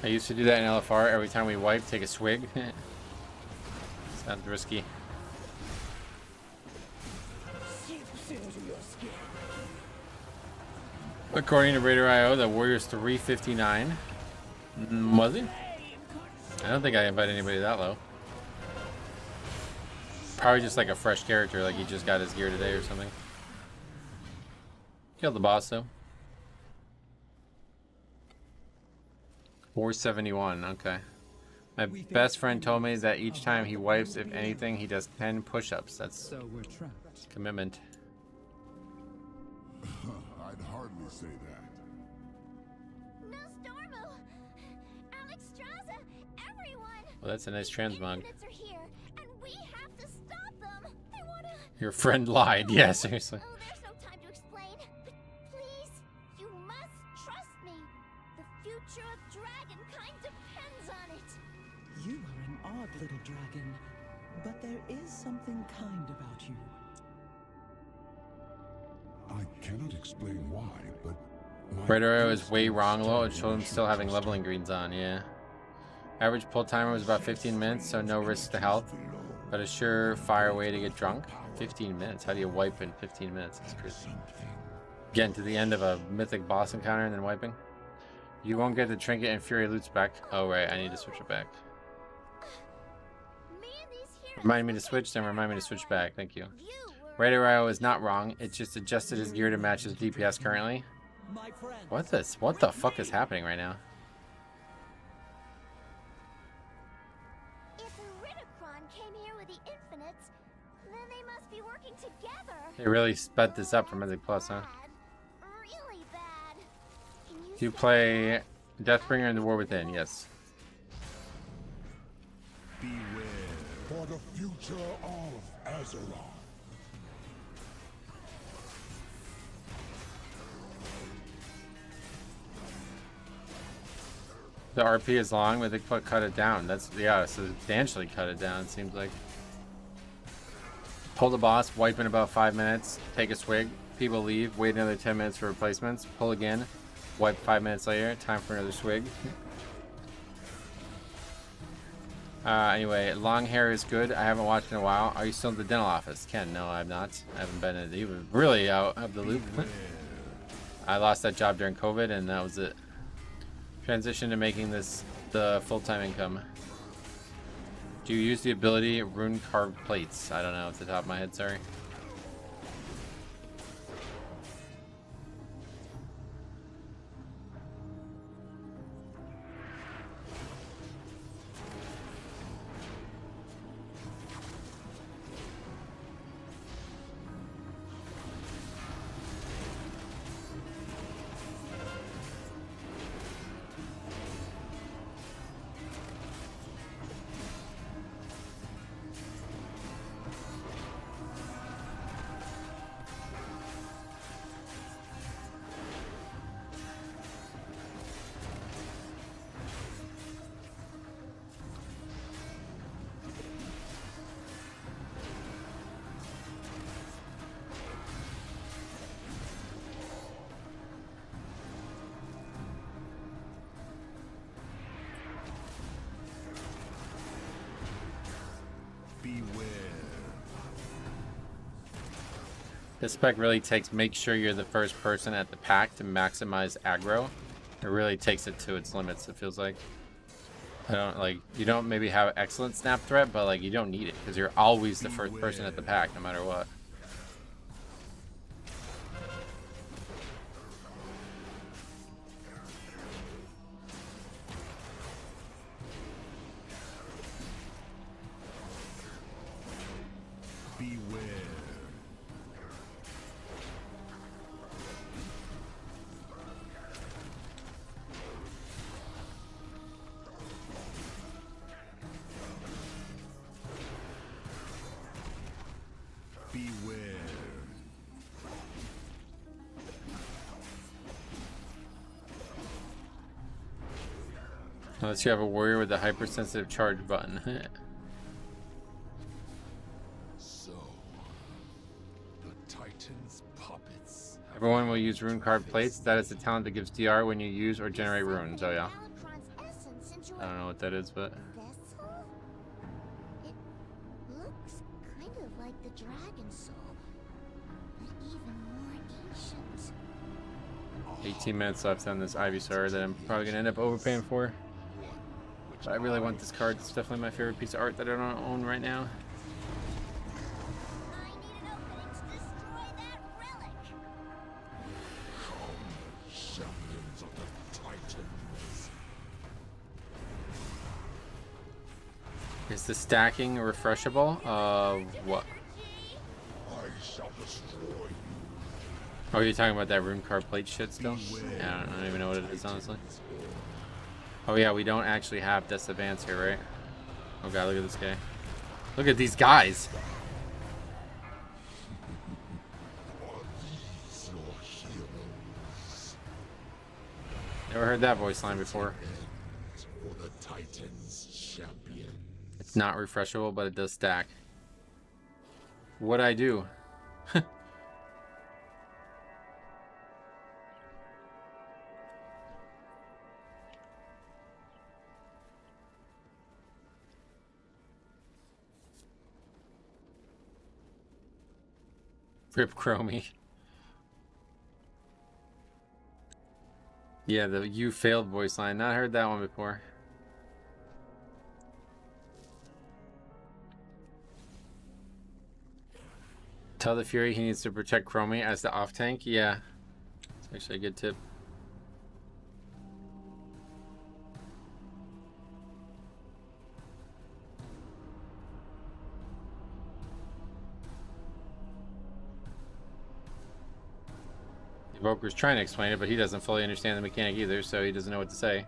I used to do that in LFR. Every time we wipe, take a swig. Sounds risky. Sinks into your skin. According to Raider.io, the Warrior's 359. Was he? I don't think I invited anybody that low. Probably just like a fresh character, like he just got his gear today or something. Killed the boss though. 471, okay. My best friend told me that each time he wipes, if anything, he does 10 push-ups. That's So we're trapped. commitment. I'd hardly say that. Nostormo! Alex Straza! Everyone! Well, that's a nice transmog. Units are here, and we have to stop them! They wanna... Your friend lied. Yeah, seriously. Oh, there's no time to explain. But please, you must trust me. The future of dragonkind depends on it. You are an odd little dragon, but there is something kind about you. I cannot explain why, but my Raider is way wrong low. It showed him still having leveling greens on, yeah. Average pull timer was about 15 minutes, so no risk to health. But a surefire way to get drunk. 15 minutes? How do you wipe in 15 minutes? That's crazy. Getting to the end of a mythic boss encounter and then wiping. You won't get the trinket and Fury loots back. Oh, right. I need to switch it back. Me and these heroes Remind me to switch, then remind me to switch back. Thank you. you were... Raider.io is not wrong. It just adjusted his gear to match his DPS currently. My friend. What this? What the fuck is happening right now? If Ridicron came here with the Infinites, then they must be working together. They really sped this up for Mythic Plus, huh? Bad. Really bad. Can you Do you say play Deathbringer in the War Within? Yes. beware. For the future of Azeroth. The RP is long, but they cut it down. That's, yeah, substantially cut it down, it seems like. Pull the boss, wipe in about 5 minutes, take a swig, people leave, wait another 10 minutes for replacements, pull again, wipe 5 minutes later, time for another swig. Anyway, long hair is good. I haven't watched in a while. Are you still in the dental office? Ken, no, I'm not. I haven't been in even really out of the loop. I lost that job during COVID, and that was it. Transition to making this the full-time income. Do you use the ability rune carved plates? I don't know off the top of my head, sorry. Beware. This spec really make sure you're the first person at the pack to maximize aggro. It really takes it to its limits, it feels like. You don't maybe have excellent snap threat, but like you don't need it because you're always the first person at the pack no matter what. Beware. Beware. Unless you have a warrior with a hypersensitive charge button. So, the Titan's puppets. Everyone will use rune card plates. That is the talent that gives DR when you use or generate runes. Oh yeah. I don't know what that is, but Vessel? It looks kind of like the dragon soul, but even more ancient. 18 minutes left on this Ivysaur that I'm probably gonna end up overpaying for. But I really want this card. It's definitely my favorite piece of art that I don't own right now. I need an opening to destroy that relic. Champions of the Titans. Is the stacking refreshable? What? I shall destroy you. Oh, you're talking about that rune card plate shit still? Yeah, I don't even know what it is, honestly. Oh yeah, we don't actually have Death's Advance here, right? Oh god, look at this guy. Look at these guys! Never heard that voice line before. For the Titans champion. It's not refreshable, but it does stack. What'd I do? Rip Chromie. Yeah, the "you failed" voice line. Not heard that one before. Tell the Fury he needs to protect Chromie as the off tank. Yeah, it's actually a good tip. Evoker's trying to explain it, but he doesn't fully understand the mechanic either, so he doesn't know what to say.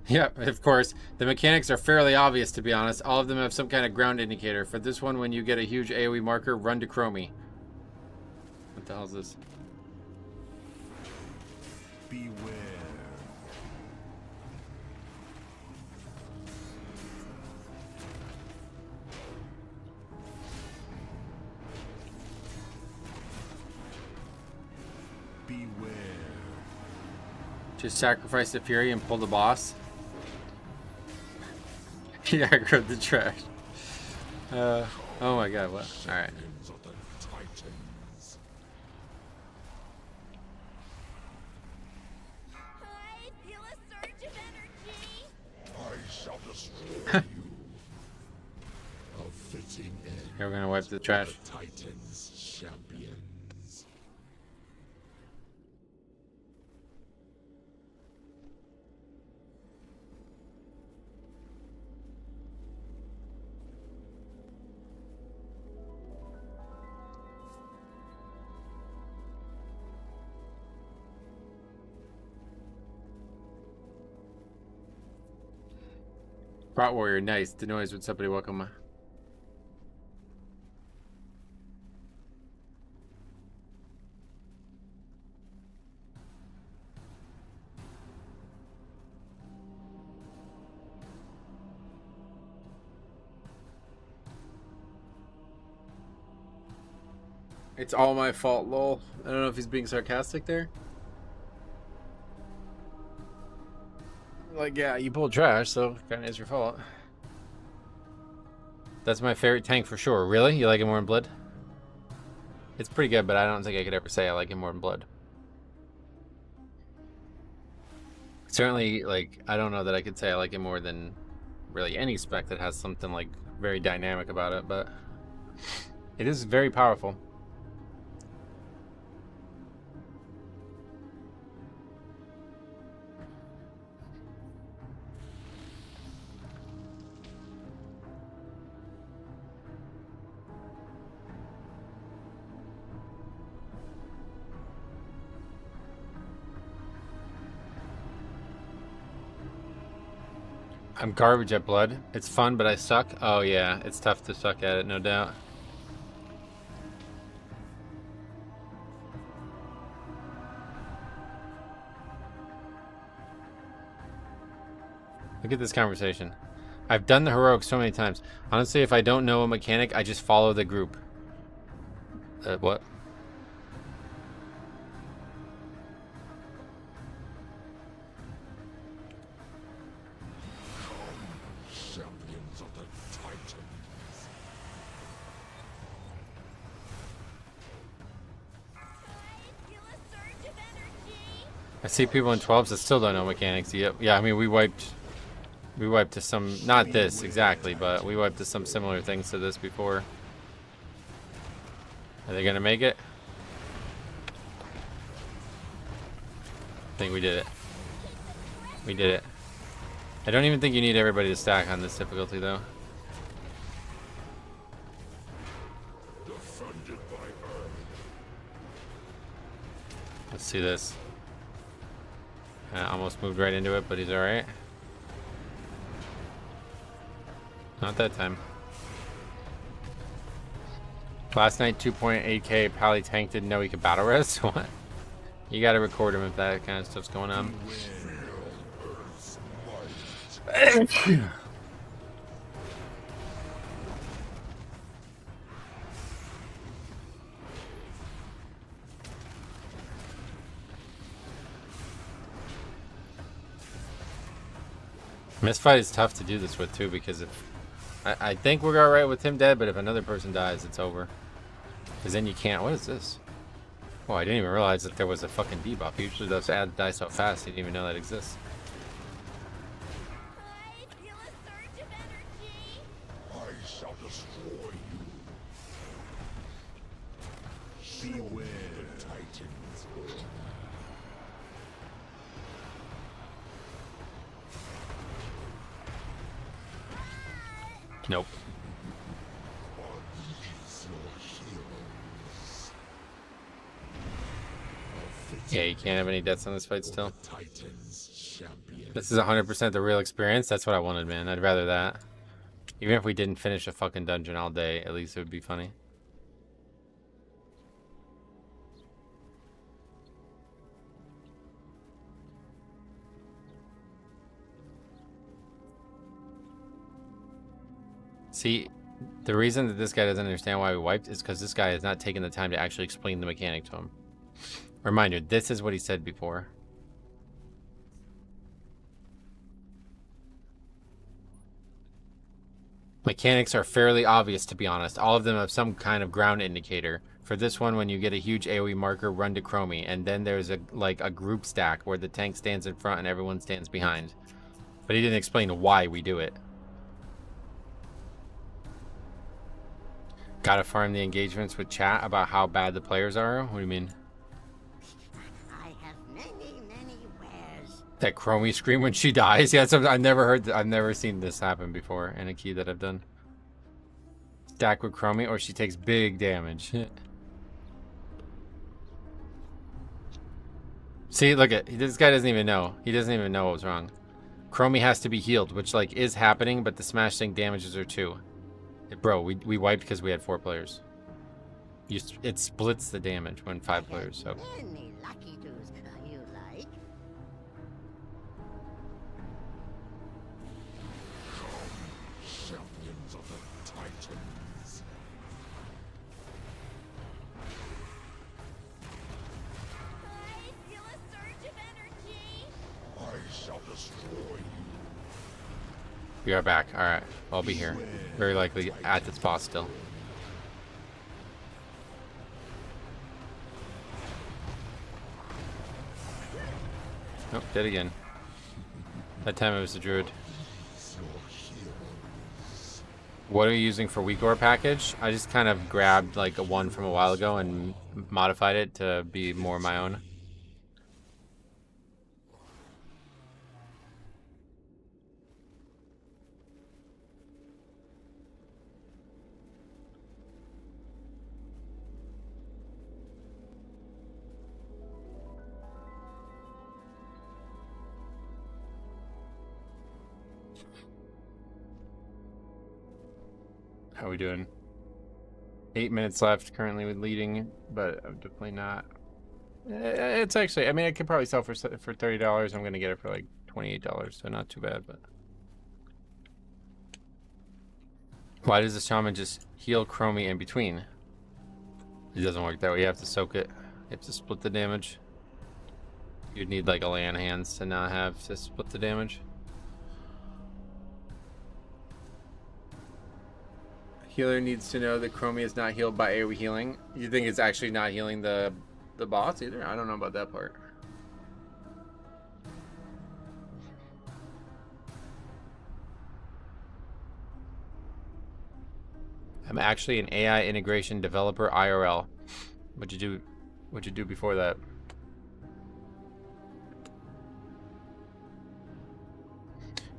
Yep, of course. The mechanics are fairly obvious, to be honest. All of them have some kind of ground indicator. For this one, when you get a huge AoE marker, run to Chromie. What the hell is this? Beware. Beware. Just sacrifice the Fury and pull the boss. He aggroed the trash. Oh my god, what? Alright. Champions of the Titans. I feel a surge of energy. I shall destroy you. A fitting end. Here, we're gonna wipe the trash. The Titans champions. Bot Warrior, nice. The noise, what's up, buddy? Welcome. It's all my fault, lol. I don't know if he's being sarcastic there. Like, yeah, you pulled trash, so kind of is your fault. That's my favorite tank for sure. Really? You like it more in blood? It's pretty good, but I don't think I could ever say I like it more in blood. Certainly, like, I don't know that I could say I like it more than really any spec that has something, like, very dynamic about it, but it is very powerful. I'm garbage at blood. It's fun, but I suck. Oh yeah, it's tough to suck at it, no doubt. Look at this conversation. I've done the heroic so many times. Honestly, if I don't know a mechanic, I just follow the group. What? Champions of the Titans. I feel a surge of energy. I see people in 12s that still don't know mechanics. Yep. Yeah, I mean, we wiped to some, not this exactly, but we wiped to some similar things to this before. Are they gonna make it? I think we did it. We did it. I don't even think you need everybody to stack on this difficulty, though. Defended by Earth. Let's see this. Almost moved right into it, but he's alright. Not that time. Last night, 2.8k, Pally Tank didn't know he could battle res? What? You gotta record him if that kind of stuff's going on. Mistfight is tough to do this with too, because if I think we're alright with him dead, but if another person dies, it's over. Because then you can't. What is this? Oh, I didn't even realize that there was a fucking debuff. Usually those ads die so fast, you didn't even know that exists. I feel a surge of energy. I shall destroy you. Beware the Titans. Nope. Yeah, you can't have any deaths on this fight still. Titans champion. This is 100% the real experience. That's what I wanted, man. I'd rather that. Even if we didn't finish a fucking dungeon all day, at least it would be funny. See, the reason that this guy doesn't understand why we wiped is because this guy has not taken the time to actually explain the mechanic to him. Reminder, this is what he said before. Mechanics are fairly obvious, to be honest. All of them have some kind of ground indicator. For this one, when you get a huge AoE marker, run to Chromie, and then there's a group stack where the tank stands in front and everyone stands behind. But he didn't explain why we do it. Gotta farm the engagements with chat about how bad the players are? What do you mean? I have many wares. That Chromie scream when she dies? Yeah, I've never heard, I've never seen this happen before in a key that I've done. Stack with Chromie, or she takes big damage. See, look at, this guy doesn't even know. He doesn't even know what was wrong. Chromie has to be healed, which like is happening, but the smash thing damages her too. Bro, we wiped because we had 4 players. It splits the damage when 5 players, so. Many lucky doos you like. Champions of the Titans. We are back. Alright. I'll be here. Very likely at this boss still. Nope, dead again. That time it was the druid. What are you using for weak ore package? I just kind of grabbed like a one from a while ago and modified it to be more my own. How are we doing? 8 minutes left currently with leading, but I'm definitely not. It's actually, I mean, I could probably sell for $30. I'm going to get it for like $28, so not too bad, but. Why does the shaman just heal Chromie in between? It doesn't work that way. You have to soak it. You have to split the damage. You'd need like a land hands to not have to split the damage. Healer needs to know that Chromie is not healed by AoE healing. You think it's actually not healing the boss either? I don't know about that part. I'm actually an AI integration developer IRL. What'd you do before that?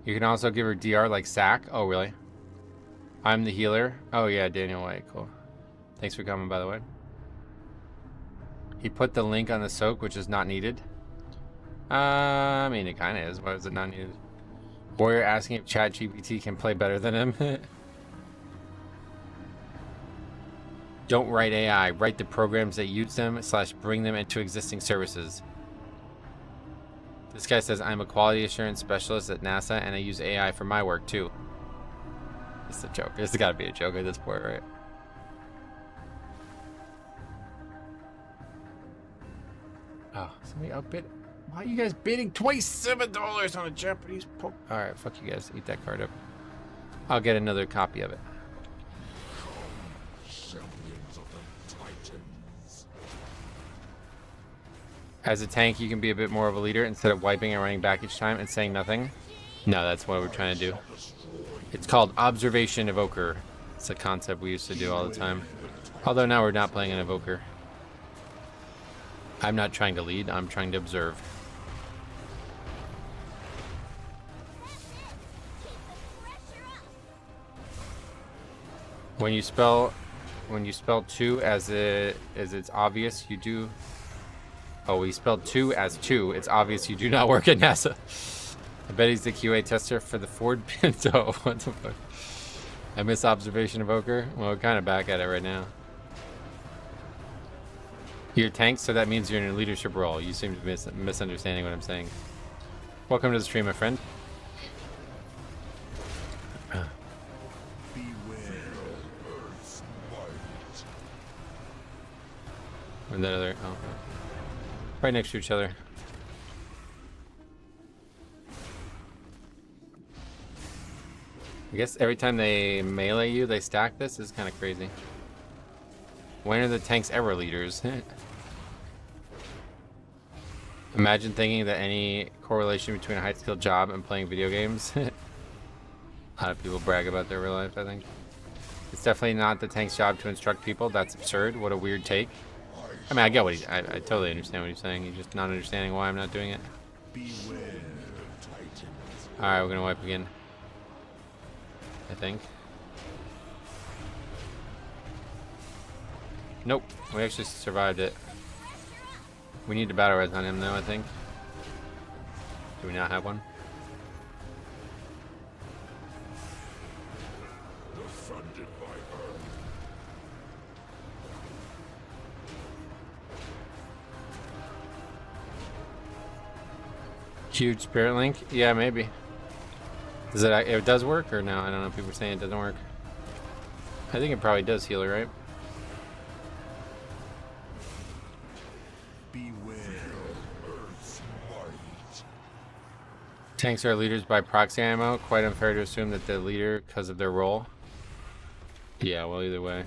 You can also give her DR like Sack. Oh, really? I'm the healer. Oh, yeah, Daniel White. Cool. Thanks for coming, by the way. He put the link on the soak, which is not needed. I mean, it kind of is. Why is it not needed? Warrior asking if ChatGPT can play better than him. Don't write AI. Write the programs that use them / bring them into existing services. This guy says, I'm a quality assurance specialist at NASA, and I use AI for my work, too. It's a joke. It's got to be a joke at this point, right? Oh, somebody outbid. Why are you guys bidding $27 on a Japanese poke? Alright, fuck you guys. Eat that card up. I'll get another copy of it. As a tank, you can be a bit more of a leader instead of wiping and running back each time and saying nothing. No, that's what we're trying to do. It's called Observation Evoker. It's a concept we used to do all the time. Although now we're not playing an Evoker. I'm not trying to lead, I'm trying to observe. When you spell two as it's obvious you do. Oh, we spelled two as two. It's obvious you do not work at NASA. I bet he's the QA tester for the Ford Pinto. What the fuck? I miss Observation Evoker. Well, we're kind of back at it right now. You're tank, so that means you're in a leadership role. You seem to be misunderstanding what I'm saying. Welcome to the stream, my friend. Where's that other? Oh, right next to each other. I guess every time they melee you, they stack this. This is kind of crazy. When are the tanks ever leaders? Imagine thinking that any correlation between a high-skilled job and playing video games. A lot of people brag about their real life, I think. It's definitely not the tank's job to instruct people. That's absurd. What a weird take. I mean, I get what I totally understand what he's saying. He's just not understanding why I'm not doing it. Alright, we're gonna wipe again. I think. Nope, we actually survived it. We need a battle res on him though, I think. Do we not have one? Huge spirit link? Yeah, maybe. Does it does work or no? I don't know. People are saying it doesn't work. I think it probably does heal it, right? Tanks are leaders by proxy ammo. Quite unfair to assume that the leader because of their role. Yeah, well, either way.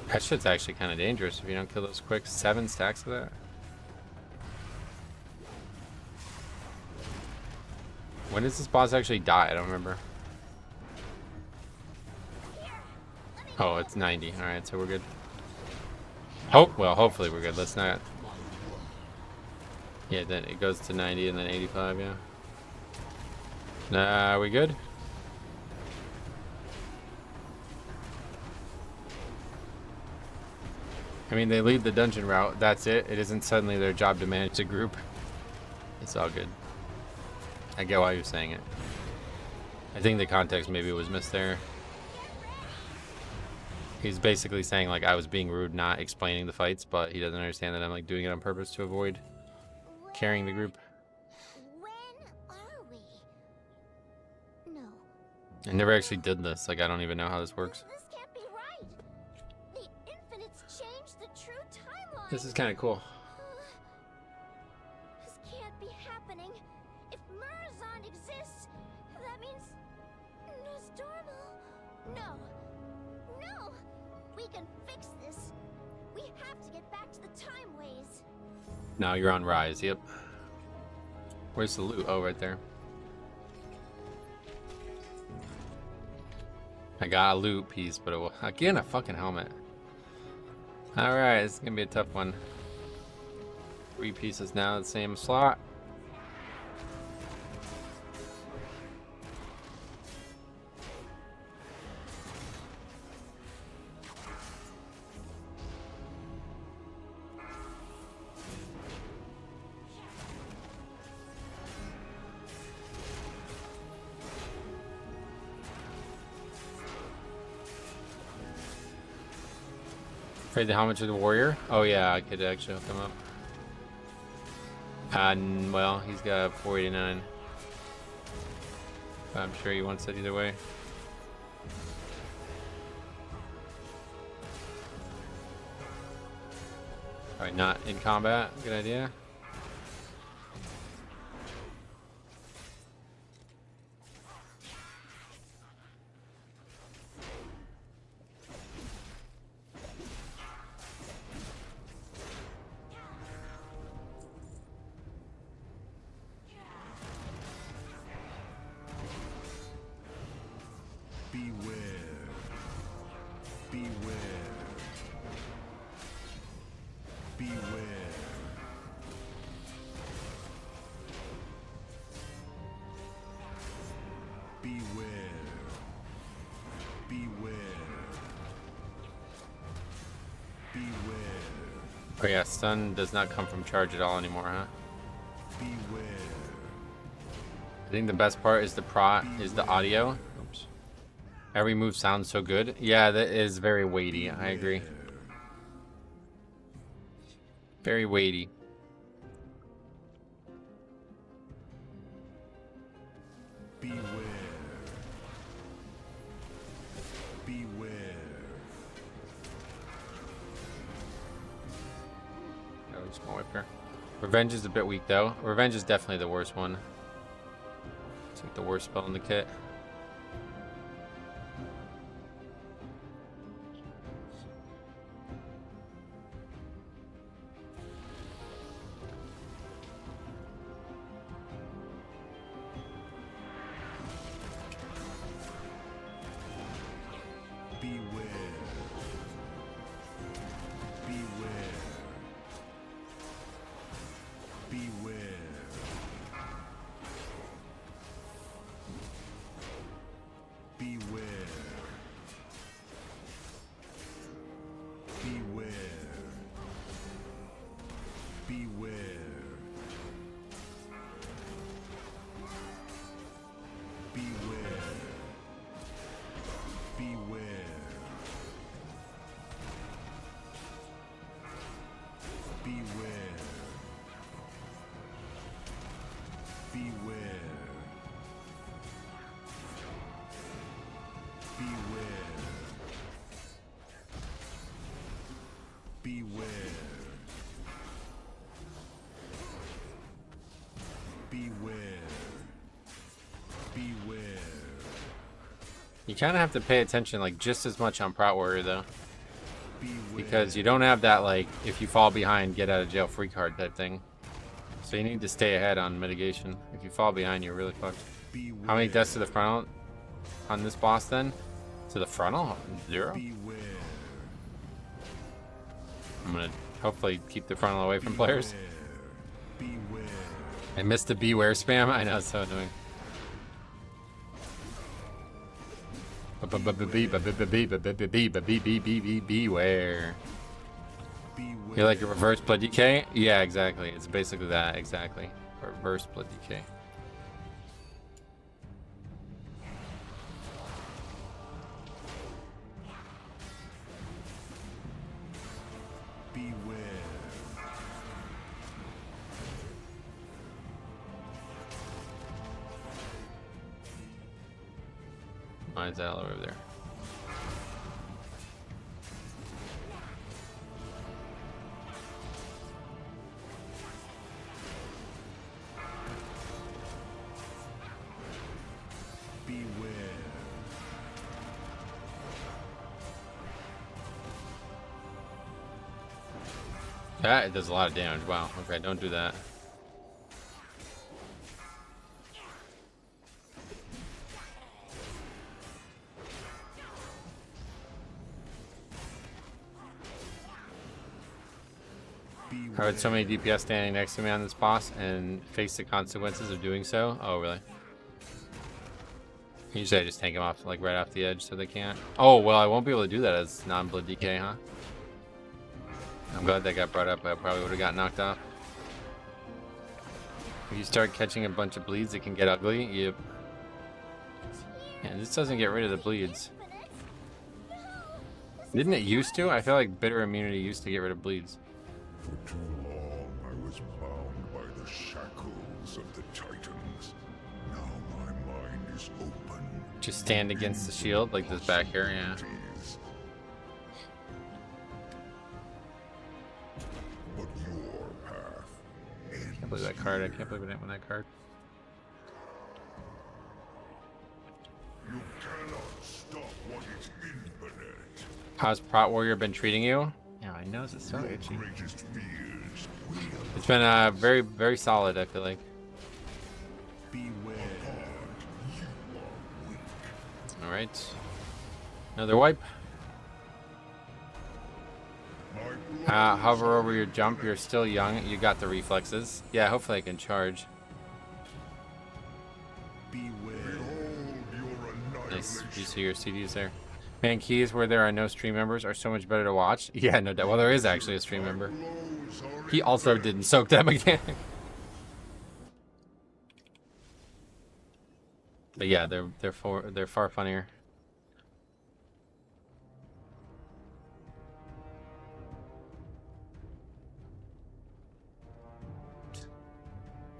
That shit's actually kind of dangerous if you don't kill those quick. 7 stacks of that. When does this boss actually die? I don't remember. Oh, it's 90. Alright, so we're good. Oh, well, hopefully we're good. Let's not... Yeah, then it goes to 90 and then 85, yeah. Nah, we good? I mean, they lead the dungeon route. That's it. It isn't suddenly their job to manage a group. It's all good. I get why you're saying it. I think the context maybe was missed there. He's basically saying, like, I was being rude, not explaining the fights, but he doesn't understand that I'm, like, doing it on purpose to avoid carrying the group. When are we? No. I never actually did this. Like, I don't even know how this works. This can't be right. The Infinites changed the true timeline. This is kind of cool. This can't be happening. If Murazond exists, that means Nostormo. No. No. We can fix this. We have to get back to the time ways. Now you're on Rise, yep. Where's the loot? Oh, right there. I got a loot piece, but it will... Again, a fucking helmet. Alright, this is gonna be a tough one. 3 pieces now, the same slot. Trade the helmet to the warrior? Oh yeah, I could actually hook him up. Well, he's got 489. I'm sure he wants it either way. Alright, not in combat. Good idea. Oh yeah, stun does not come from charge at all anymore, huh? I think the best part is the audio. Oops. Every move sounds so good. Yeah, that is very weighty. I agree. Very weighty. Revenge is a bit weak though. Revenge is definitely the worst one. It's like the worst spell in the kit. You kind of have to pay attention, like, just as much on Prot Warrior, though. Because you don't have that, like, if you fall behind, get out of jail free card type thing. So you need to stay ahead on mitigation. If you fall behind, you're really fucked. How many deaths to the frontal on this boss, then? To the frontal? 0? I'm gonna hopefully keep the frontal away from players. I missed the beware spam. I know, it's so annoying. Beware. You like a reverse blood decay? Yeah, exactly. It's basically that, exactly. Reverse blood decay. Mine's that over there. That it does a lot of damage. Wow. Okay, don't do that. I heard so many DPS standing next to me on this boss and face the consequences of doing so. Oh, really? Usually I just take them off, like, right off the edge so they can't. Oh, well, I won't be able to do that as non-blood decay, huh? I'm glad that got brought up. I probably would have got knocked off. If you start catching a bunch of bleeds, it can get ugly. Yep. Yeah, this doesn't get rid of the bleeds. Didn't it used to? I feel like bitter immunity used to get rid of bleeds. For too long, I was bound by the shackles of the Titans. Now my mind is open. Just stand against the shield, like this back here, yeah. But your path ends. Can't believe that card. I can't believe I didn't win that card. You cannot stop what is infinite. How's Prot Warrior been treating you? Yeah, my nose is so itchy. It's been very, very solid, I feel like. Alright. Another wipe. Hover over your jump. You're still young. You got the reflexes. Yeah, hopefully I can charge. Nice. You see your CDs there. Man, keys where there are no stream members are so much better to watch. Yeah, no doubt. Well, there is actually a stream member. He also didn't soak that mechanic. But yeah, they're far funnier.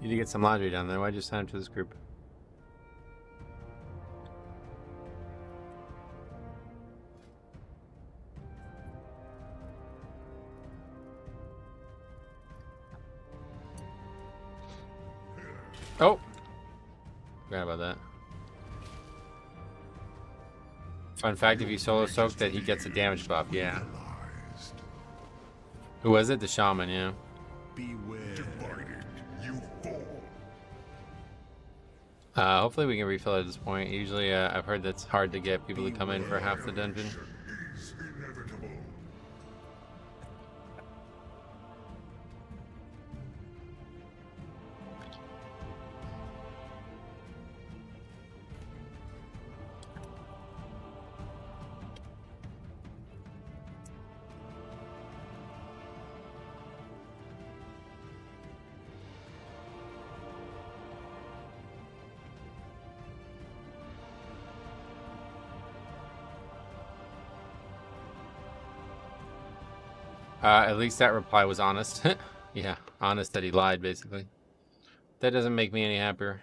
Need to get some laundry down there. Why'd you sign up to this group? Oh! Forgot about that. Fun fact, if you solo soak that he gets a damage buff, yeah. Who was it? The shaman, yeah. Hopefully we can refill at this point. Usually I've heard that's hard to get people to come in for half the dungeon. At least that reply was honest. Yeah, honest that he lied, basically. That doesn't make me any happier.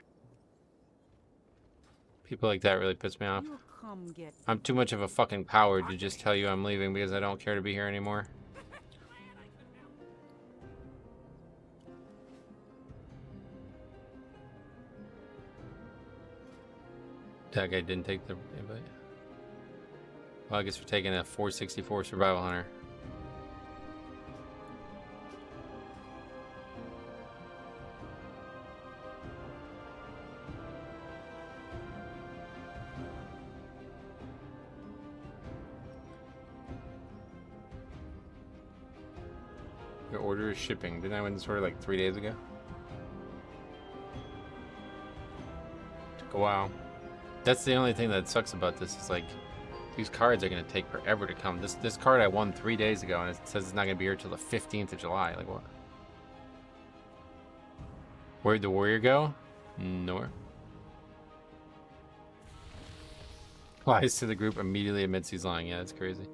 People like that really piss me off. I'm too much of a fucking coward to just tell you I'm leaving because I don't care to be here anymore. That guy didn't take the invite. Well, I guess we're taking a 464 Survival Hunter. Your order is shipping. Didn't I win this order like 3 days ago? Took a while. That's the only thing that sucks about this is like these cards are gonna take forever to come. This card I won 3 days ago and it says it's not gonna be here till the 15th of July. Like what? Where'd the warrior go? Nowhere. Lies to the group immediately admits he's lying. Yeah, that's crazy.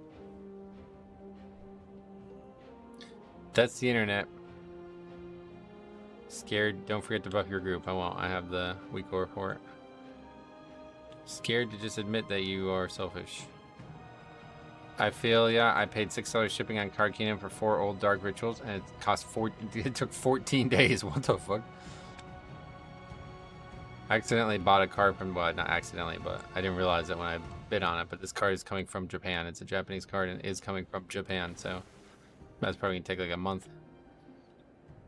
That's the internet. Scared. Don't forget to buff your group. I won't. I have the weekly report. Scared to just admit that you are selfish. I feel, yeah, I paid $6 shipping on Card Kingdom for 4 old dark rituals and it cost it took 14 days. What the fuck? I accidentally bought a card from, well, not accidentally, but I didn't realize it when I bid on it. But this card is coming from Japan. It's a Japanese card and is coming from Japan, so that's probably gonna take like a month.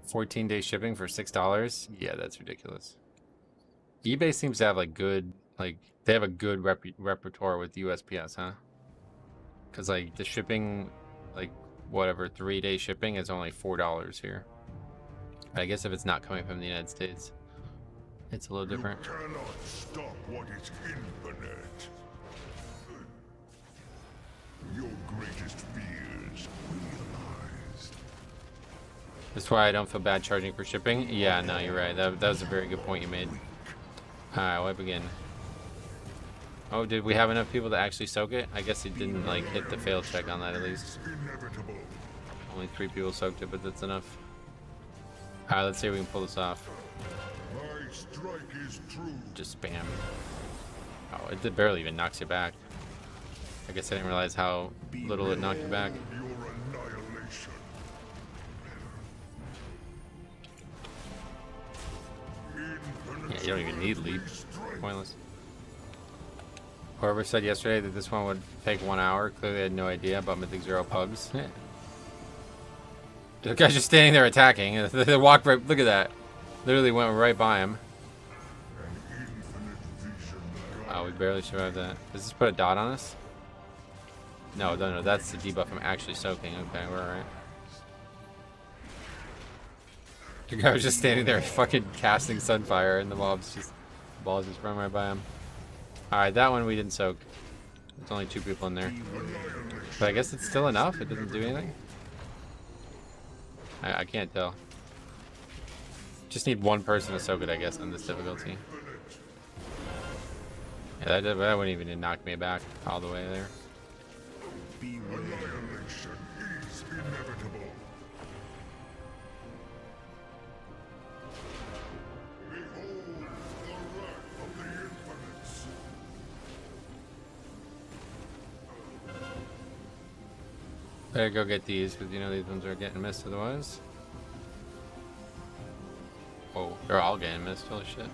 14-day shipping for $6? Yeah, that's ridiculous. eBay seems to have like good, like they have a good repertoire with USPS, huh? Because like the shipping, like whatever 3-day shipping is only $4 here. I guess if it's not coming from the United States, it's a little different. You cannot stop what is infinite. Your greatest fears realized. That's why I don't feel bad charging for shipping. Yeah, no, you're right. That was a very good point you made. Alright, wipe again. Oh, did we have enough people to actually soak it? I guess he didn't like hit the fail check on that at least. Inevitable. Only 3 people soaked it, but that's enough. Alright, let's see if we can pull this off. My strike is true. Just spam. Oh, it barely even knocks you back. I guess I didn't realize how little it knocked you back. Your annihilation. Yeah, you don't even need leap. Pointless. Whoever said yesterday that this one would take 1 hour clearly had no idea about Mythic Zero Pugs. The guy's just standing there attacking. They walked right. Look at that. Literally went right by him. Oh, we barely survived that. Does this put a dot on us? No, no, that's the debuff I'm actually soaking. Okay, we're alright. The guy was just standing there fucking casting Sunfire and the balls just run right by him. Alright, that one we didn't soak. There's only 2 people in there. But I guess it's still enough. It doesn't do anything. I can't tell. Just need 1 person to soak it, I guess, on this difficulty. Yeah, that wouldn't even knock me back all the way there. Annihilation is inevitable. Behold the wrath of the infamous. Better go get these, because you know these ones are getting missed otherwise. Oh, they're all getting missed. Holy shit. An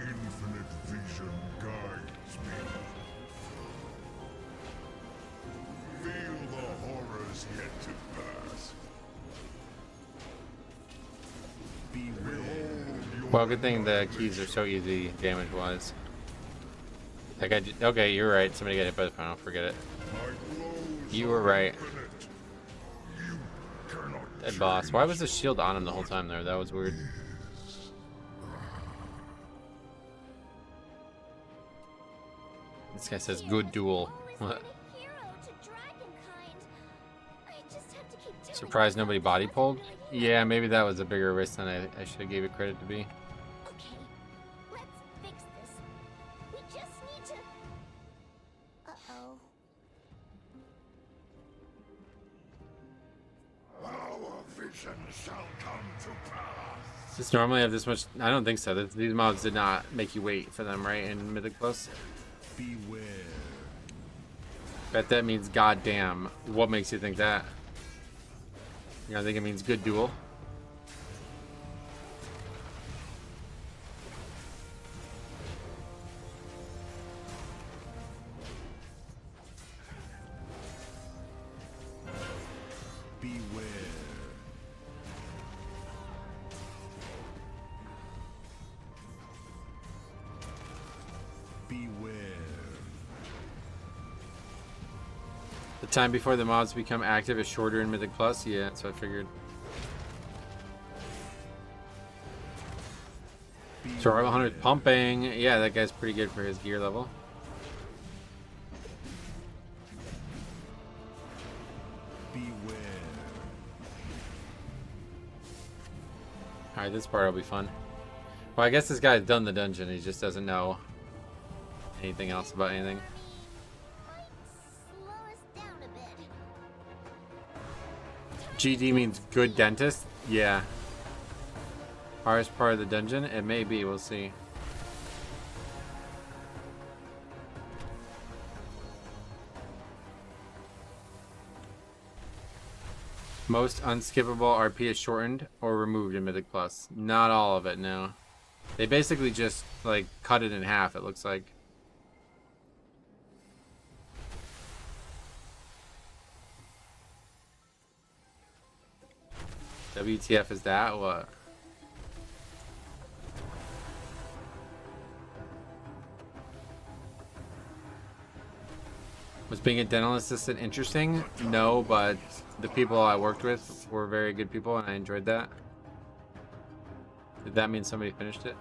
infinite vision guides me. Feel the horrors yet to pass. Behold Well, good thing the keys are so easy damage-wise. That guy. Okay, you're right. Somebody got hit by the panel. Forget it. You were right. Dead boss. Why was the shield on him the whole time there? That was weird. This guy says good duel. What? Surprised nobody body pulled? Yeah, maybe that was a bigger risk than I should have gave it credit to be. Okay, let's fix this. We just need to... Uh-oh. our vision shall come to pass. Does this normally have this much? I don't think so. These mobs did not make you wait for them, right? In Mythic Plus. Beware. Bet that means goddamn. What makes you think that? You know, I think it means good duel. Time before the mobs become active is shorter in Mythic Plus. Yeah, that's what I figured. Survival Hunter's pumping. Yeah, that guy's pretty good for his gear level. Alright, this part will be fun. Well, I guess this guy's done the dungeon. He just doesn't know anything else about anything. Slow us down a bit. GD means good dentist? Yeah. Hardest part of the dungeon? It may be, we'll see. Most unskippable RP is shortened or removed in Mythic Plus. Not all of it, no. They basically just, like, cut it in half, it looks like. WTF is that? What? Was being a dental assistant interesting? No, but the people I worked with were very good people and I enjoyed that. Did that mean somebody finished it?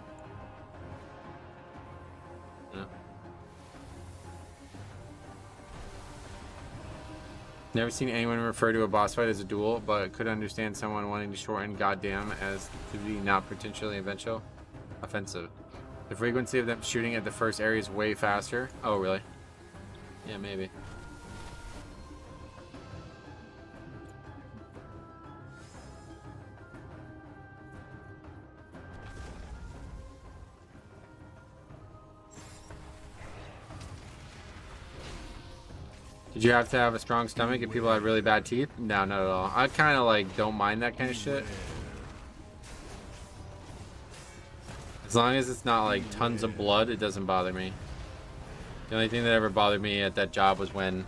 No. Never seen anyone refer to a boss fight as a duel, but could understand someone wanting to shorten goddamn as to be not potentially offensive. The frequency of them shooting at the first area is way faster. Oh, really? Yeah, maybe. Did you have to have a strong stomach if people had really bad teeth? No, not at all. I kind of like don't mind that kind of shit. As long as it's not like tons of blood, it doesn't bother me. The only thing that ever bothered me at that job was when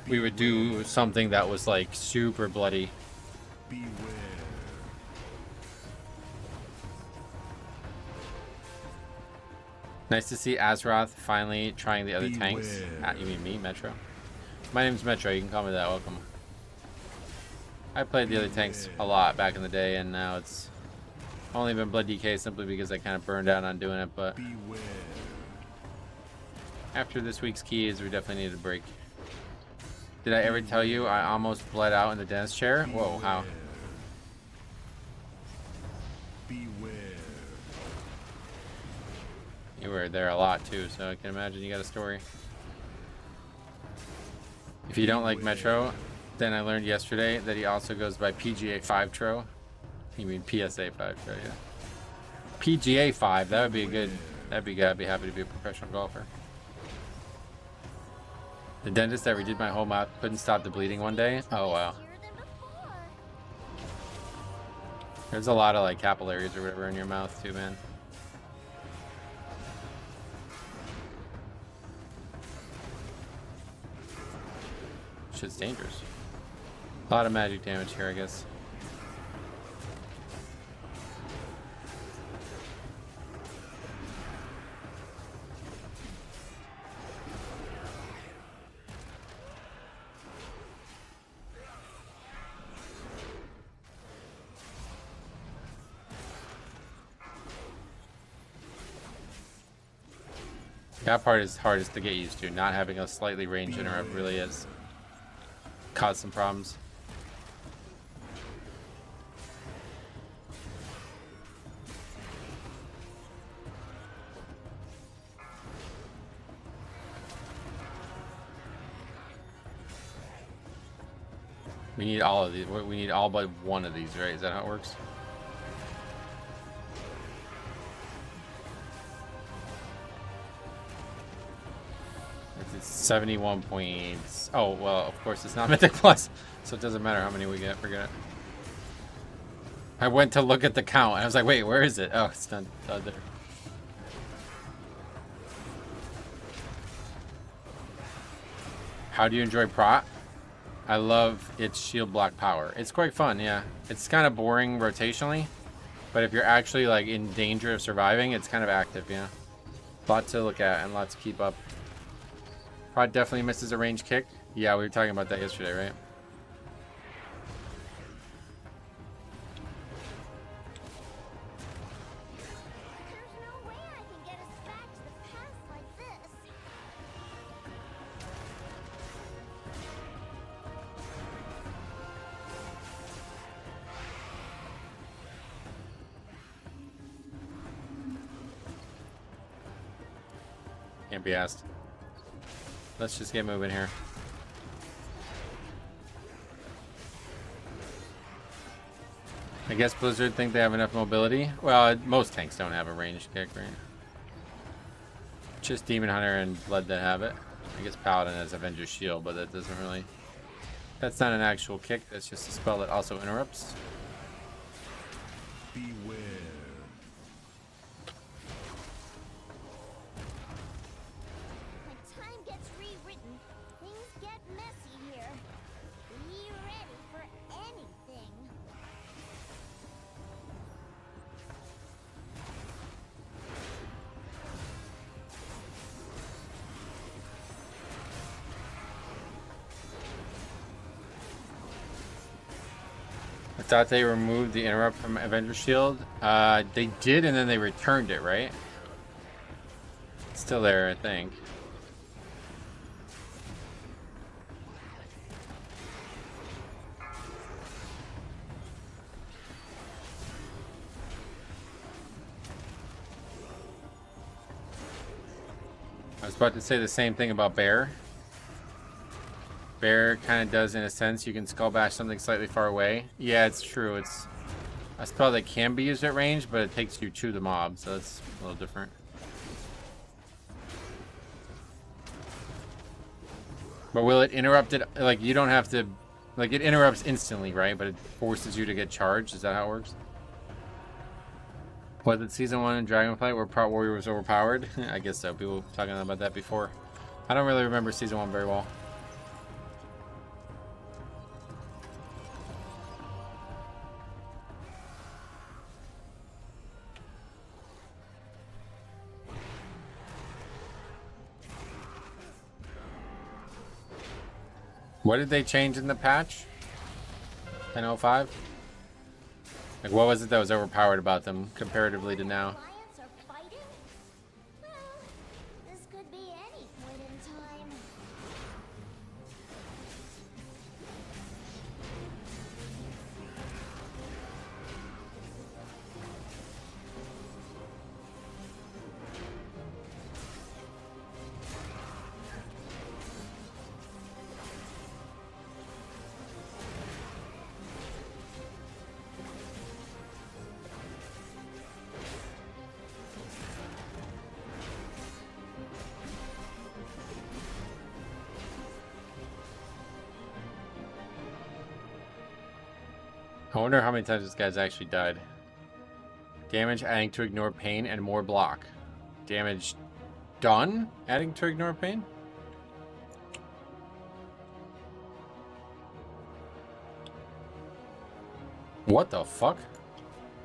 we would do something that was like super bloody. Nice to see Azeroth finally trying the other tanks. You mean me, Metro? My name's Metro, you can call me that, welcome. I played the other tanks a lot back in the day, and now it's only been Blood DK simply because I kind of burned out on doing it, but after this week's keys, we definitely needed a break. Did I ever tell you I almost bled out in the dentist chair? Whoa, how? You were there a lot too, so I can imagine you got a story. If you don't like Metro, then I learned yesterday that he also goes by PGA 5 Tro. You mean PSA 5 Tro, yeah. PGA 5, that would be a good, that'd be good. I'd be happy to be a professional golfer. The dentist that redid my whole mouth couldn't stop the bleeding one day. Oh wow. There's a lot of like capillaries or whatever in your mouth too, man. Shit's dangerous. A lot of magic damage here, I guess. That part is hardest to get used to. Not having a slightly range interrupt really is. Cause some problems. We need all of these. We need all but one of these, right? Is that how it works? It's 71 points. Oh, well, of course it's not Mythic Plus, so it doesn't matter how many we get. Forget it. I went to look at the count, and I was like, wait, where is it? Oh, it's not there. How do you enjoy Prot? I love its shield block power. It's quite fun, yeah. It's kind of boring rotationally, but if you're actually like in danger of surviving, it's kind of active, yeah. A lot to look at and lots to keep up. Prot definitely misses a range kick. Yeah, we were talking about that yesterday, right? There's no way I can get us back to the past like this. Can't be asked. Let's just get moving here. I guess Blizzard think they have enough mobility. Well, most tanks don't have a ranged kick, right? Just Demon Hunter and Blood that have it. I guess Paladin has Avenger's Shield, but that doesn't really... That's not an actual kick, that's just a spell that also interrupts. Beware. When time gets rewritten, things get messy here. Be ready for anything. I thought they removed the interrupt from Avenger's Shield. They did, and then they returned it, right? It's still there, I think. I was about to say the same thing about Bear. Bear kind of does in a sense. You can skull bash something slightly far away. Yeah, it's true. It's a spell that can be used at range, but it takes you to the mob, so that's a little different. But will it interrupt it? Like, you don't have to... Like, it interrupts instantly, right? But it forces you to get charged. Is that how it works? Was it Season 1 in Dragonflight where Prot Warrior was overpowered? I guess so. People were talking about that before. I don't really remember Season 1 very well. What did they change in the patch? 10.05? Like, what was it that was overpowered about them comparatively to now? Lions are fighting? Well, this could be any point in time. I wonder how many times this guy's actually died. Damage adding to ignore pain and more block. Damage done adding to ignore pain? What the fuck?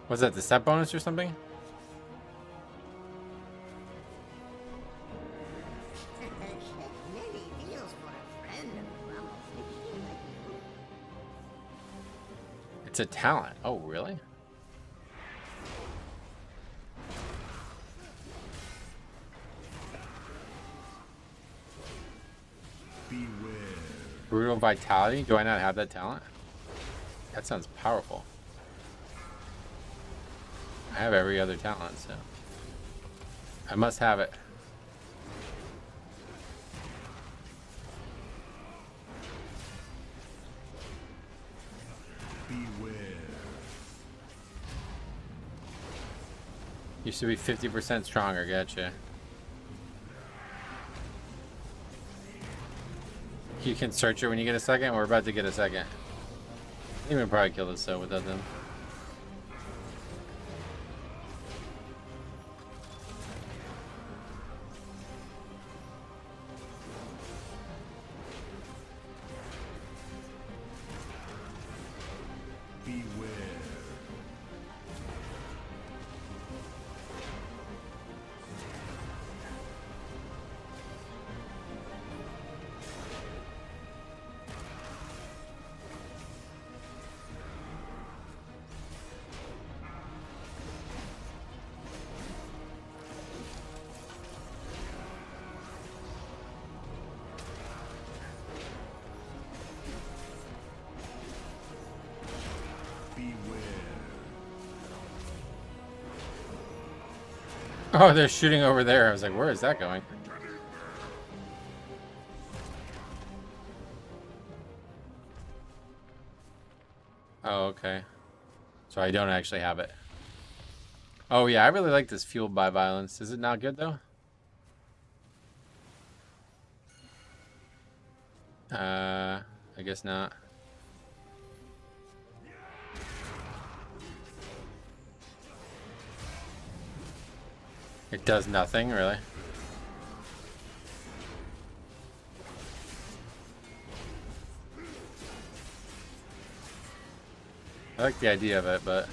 Was that the set bonus or something? It's a talent. Oh, really? Beware. Brutal Vitality? Do I not have that talent? That sounds powerful. I have every other talent, so I must have it. Beware. Used to be 50% stronger, gotcha. You can search it when you get a second. We're about to get a second. You would probably kill this so without them. Beware. Oh, they're shooting over there. I was like, where is that going? Oh, okay. So I don't actually have it. Oh, yeah, I really like this Fueled by Violence. Is it not good, though? I guess not. It does nothing, really. I like the idea of it, but...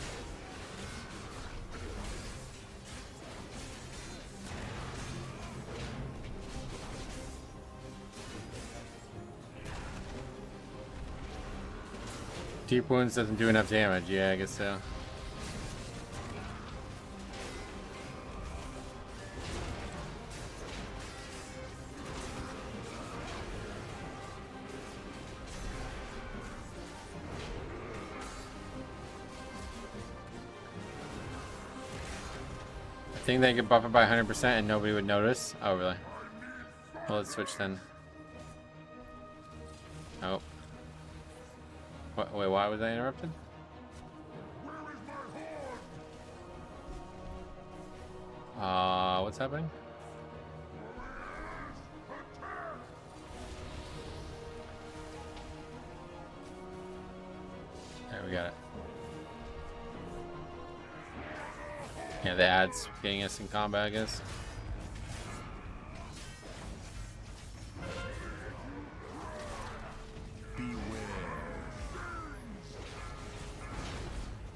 Deep Wounds doesn't do enough damage. Yeah, I guess so. I think they could buff it by 100% and nobody would notice. Oh, really? Well, let's switch then. Oh. What, wait, why was I interrupted? What's happening? There, we got it. Yeah, the ad's getting us in combat, I guess.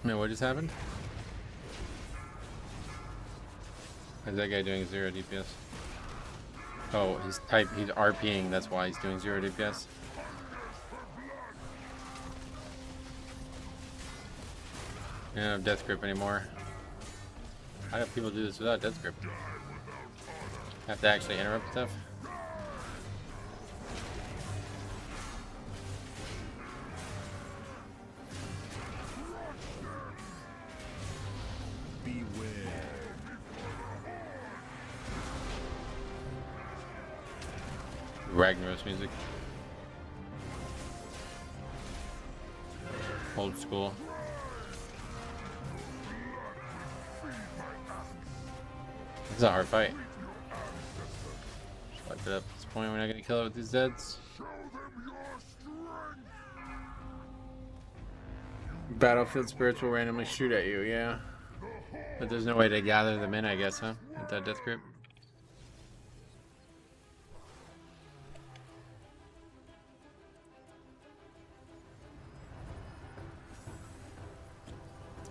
Man, what just happened? Is that guy doing 0 DPS? Oh, he's RPing, that's why he's doing 0 DPS. I don't have Death Grip anymore. How do people do this without Death Grip? Have to actually interrupt stuff? Ragnaros music. Old school. This is a hard fight. Just fucked it up at this point. We're not gonna kill it with these deads. Battlefield spirits will randomly shoot at you, yeah. But there's no way to gather them in, I guess, huh? With that death grip.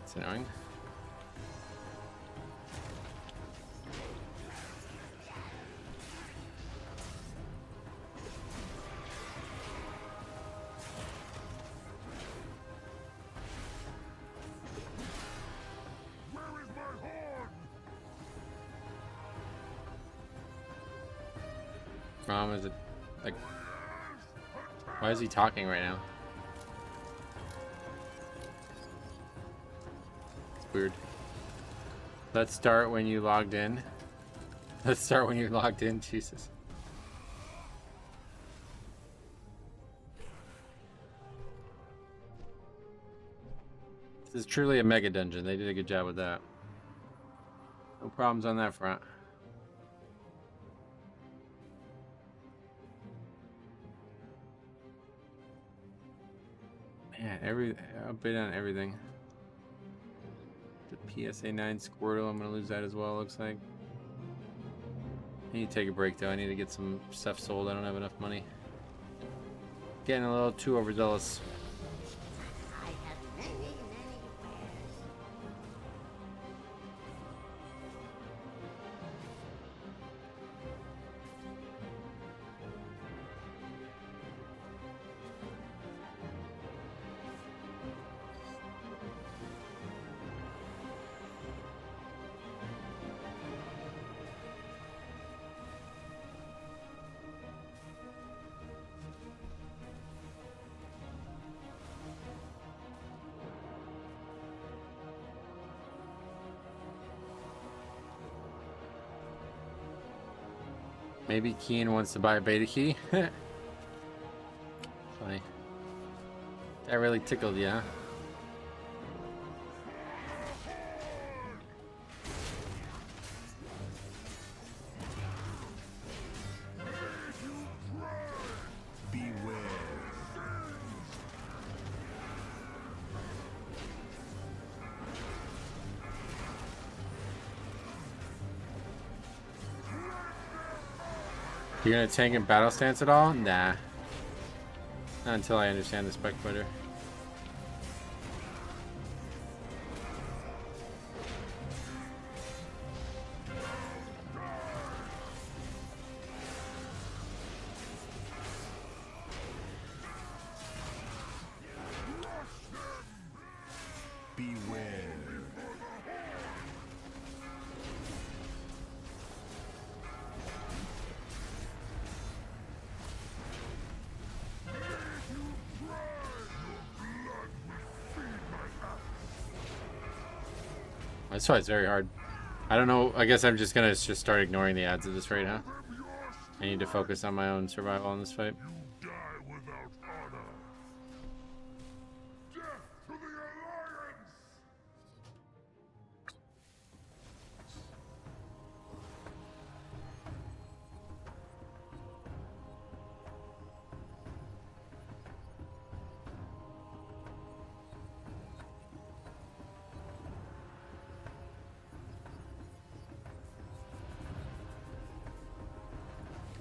It's annoying. Is it like, why is he talking right now? It's weird. Let's start when you logged in. Let's start when you logged in, Jesus. This is truly a mega dungeon. They did a good job with that. No problems on that front. Man, update on everything. The PSA 9 Squirtle, I'm gonna lose that as well, looks like. I need to take a break though. I need to get some stuff sold. I don't have enough money. Getting a little too overzealous. Maybe Keen wants to buy a beta key. Funny. That really tickled you, huh? You gonna tank in battle stance at all? Nah. Not until I understand the spec better. That's why it's very hard. I don't know. I guess I'm just gonna start ignoring the ads at this rate, huh? I need to focus on my own survival in this fight. Die without honor. Death to the Alliance!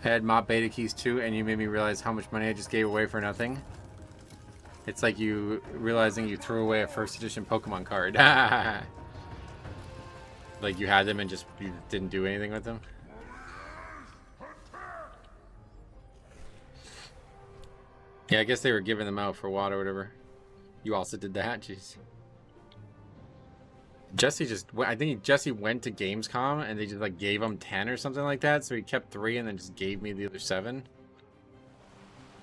I had mop beta keys too, and you made me realize how much money I just gave away for nothing. It's like you realizing you threw away a first edition Pokemon card. Like you had them and just you didn't do anything with them. Yeah, I guess they were giving them out for WAD or whatever. You also did that, jeez. Jesse I think Jesse went to Gamescom and they just like gave him 10 or something like that. So he kept 3 and then just gave me the other 7. And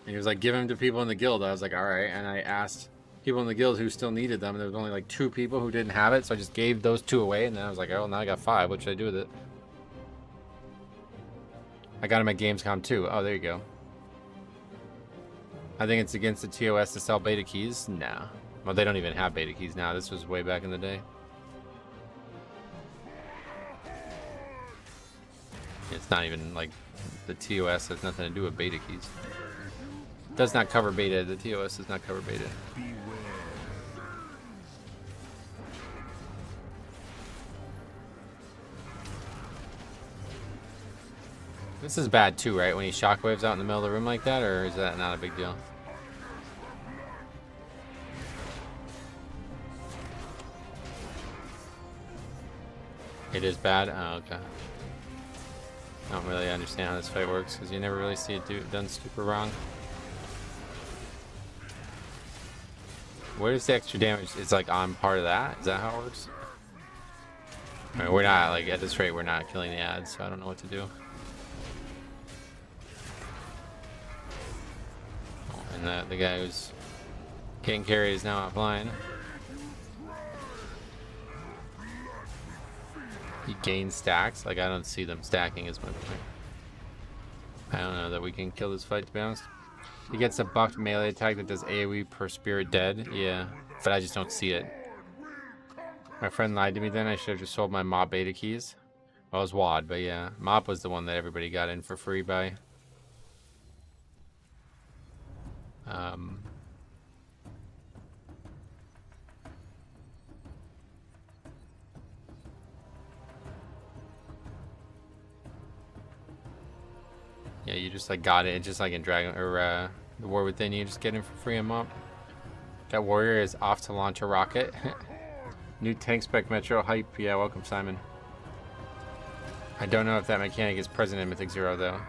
he was like, give them to people in the guild. I was like, all right. And I asked people in the guild who still needed them. And there was only like 2 people who didn't have it. So I just gave those 2 away. And then I was like, oh, now I got 5. What should I do with it? I got them at Gamescom too. Oh, there you go. I think it's against the TOS to sell beta keys. No. Well, they don't even have beta keys now. This was way back in the day. It's not even like the TOS has nothing to do with beta keys. It does not cover beta. The TOS does not cover beta. This is bad too, right? When he shockwaves out in the middle of the room like that, or is that not a big deal? It is bad? Oh, okay. I don't really understand how this fight works because you never really see it done super wrong. Where does the extra damage? It's like on part of that? Is that how it works? I mean, we're not, like, at this rate, we're not killing the ads, so I don't know what to do. Oh, and the guy who's getting carried is now offline. He gains stacks. Like, I don't see them stacking as much. I don't know that we can kill this fight, to be honest. He gets a buffed melee attack that does AoE per spirit dead. Yeah, but I just don't see it. My friend lied to me then. I should have just sold my mob beta keys. Well, it was WAD, but yeah. Mob was the one that everybody got in for free by. Yeah, you just like got it, just like in Dragon or the War Within. You just get it for free on Mob. That warrior is off to launch a rocket. New tank spec Metro hype. Yeah, welcome Simon. I don't know if that mechanic is present in Mythic Zero though.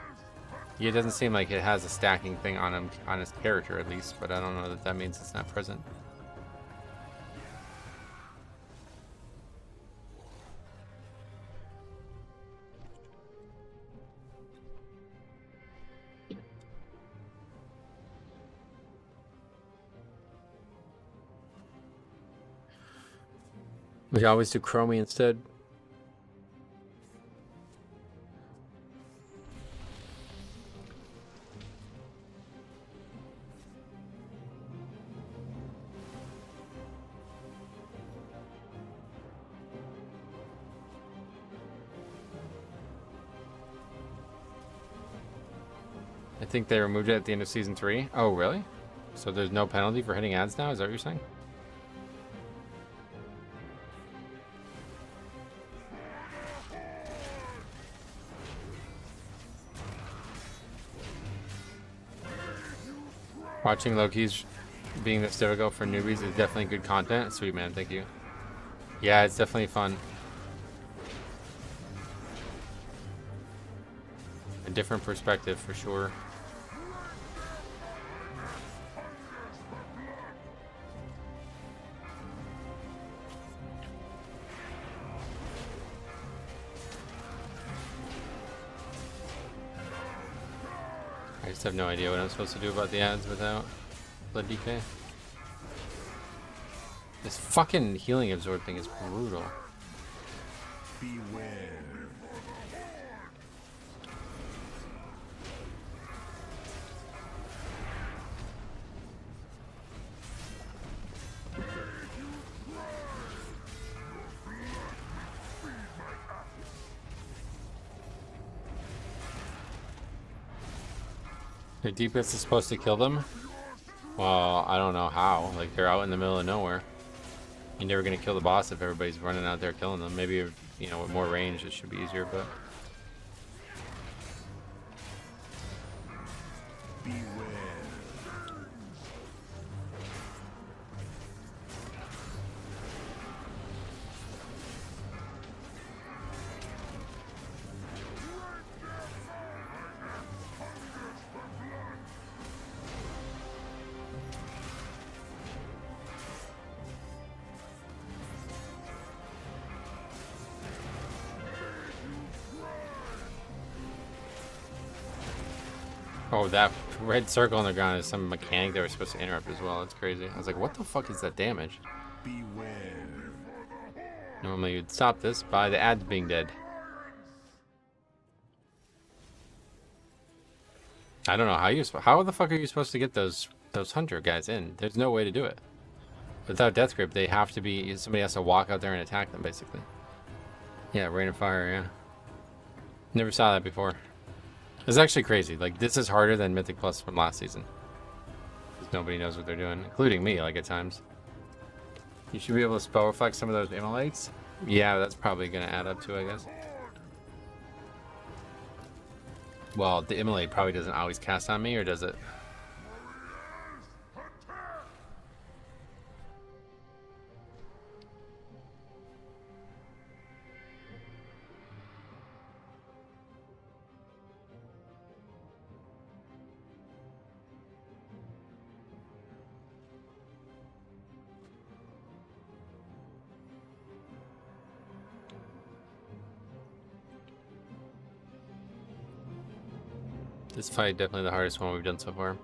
Yeah, it doesn't seem like it has a stacking thing on him, on his character at least, but I don't know that that means it's not present. We always do Chromie instead. I think they removed it at the end of Season 3. Oh, really? So there's no penalty for hitting ads now? Is that what you're saying? Watching Loki's being this difficult for newbies is definitely good content. Sweet, man. Thank you. Yeah, it's definitely fun. A different perspective for sure. I just have no idea what I'm supposed to do about the ads without blood DK. This fucking healing absorb thing is brutal. Beware. Their DPS is supposed to kill them? Well, I don't know how. Like, they're out in the middle of nowhere. You're never gonna kill the boss if everybody's running out there killing them. Maybe, you know, with more range it should be easier, but... Oh, that red circle on the ground is some mechanic that we're supposed to interrupt as well. That's crazy. I was like, what the fuck is that damage? Beware. Normally you'd stop this by the ads being dead. I don't know how the fuck are you supposed to get those hunter guys in? There's no way to do it. Without death grip, they have to be, somebody has to walk out there and attack them basically. Yeah, rain and fire, yeah. Never saw that before. It's actually crazy. Like, this is harder than Mythic Plus from last season. Nobody knows what they're doing, including me, like, at times. You should be able to spell reflect some of those immolates. Yeah, that's probably going to add up to, I guess. Well, the immolate probably doesn't always cast on me, or does it? This fight definitely the hardest one we've done so far.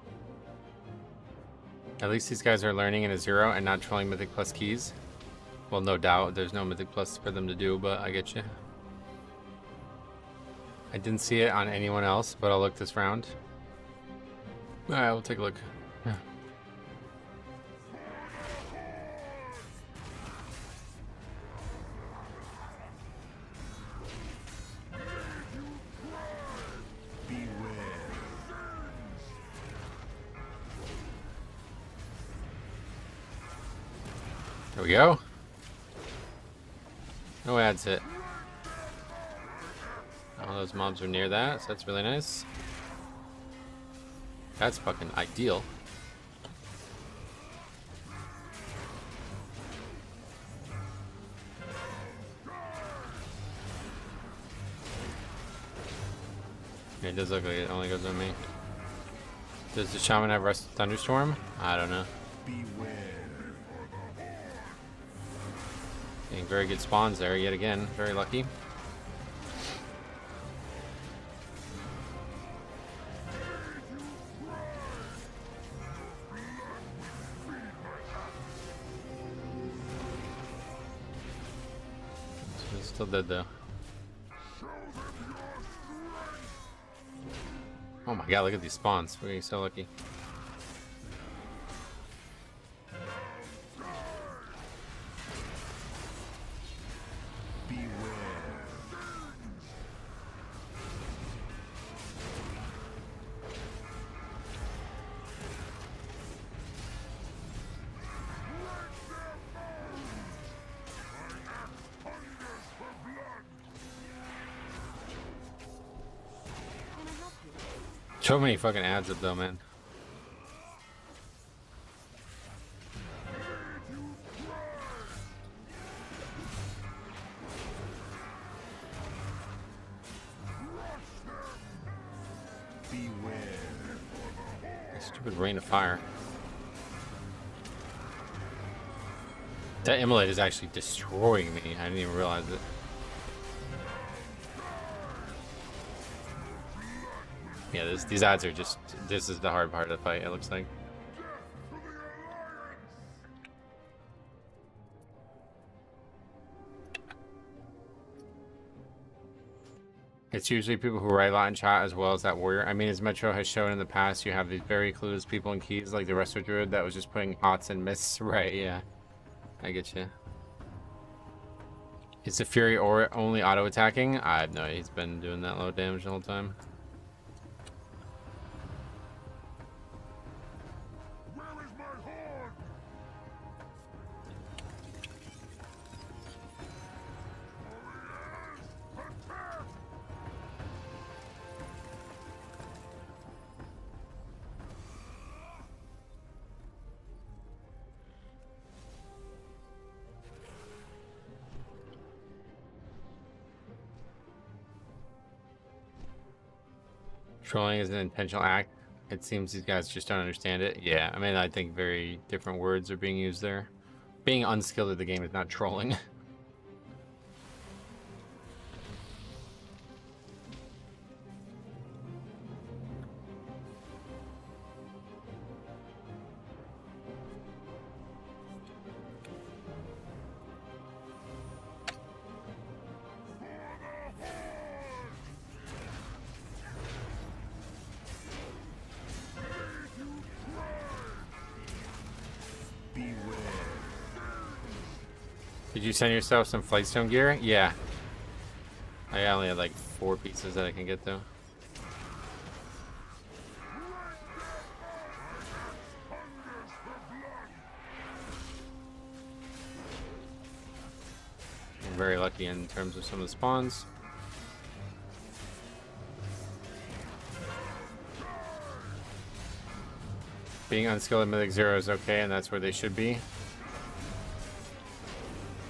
At least these guys are learning in a 0 and not trolling Mythic Plus keys. Well, no doubt there's no Mythic Plus for them to do, but I get you. I didn't see it on anyone else, but I'll look this round. Alright, we'll take a look. There we go. No ads hit. All those mobs are near that, so that's really nice. That's fucking ideal. Yeah, it does look like it only goes on me. Does the shaman have Rust Thunderstorm? I don't know. Beware. Getting very good spawns there yet again. Very lucky. It's still dead though. Oh my god, look at these spawns. We're getting so lucky. so many fucking ads up though, man. Stupid rain of fire. That immolate is actually destroying me. I didn't even realize it. Yeah, these ads are just... This is the hard part of the fight, it looks like. It's usually people who write a lot in chat as well as that warrior. I mean, as Metro has shown in the past, you have these very clueless people in keys, like the Resto Druid that was just putting hots and mists. Right, yeah. I get you. Is the Fury or only auto-attacking? I have no idea. He's been doing that low damage the whole time. Trolling is an intentional act. It seems these guys just don't understand it. Yeah, I mean, I think very different words are being used there. Being unskilled at the game is not trolling. Did you send yourself some Flightstone gear? Yeah. I only had like 4 pieces that I can get though. I'm very lucky in terms of some of the spawns. Being unskilled at Mythic 0 is okay, and that's where they should be.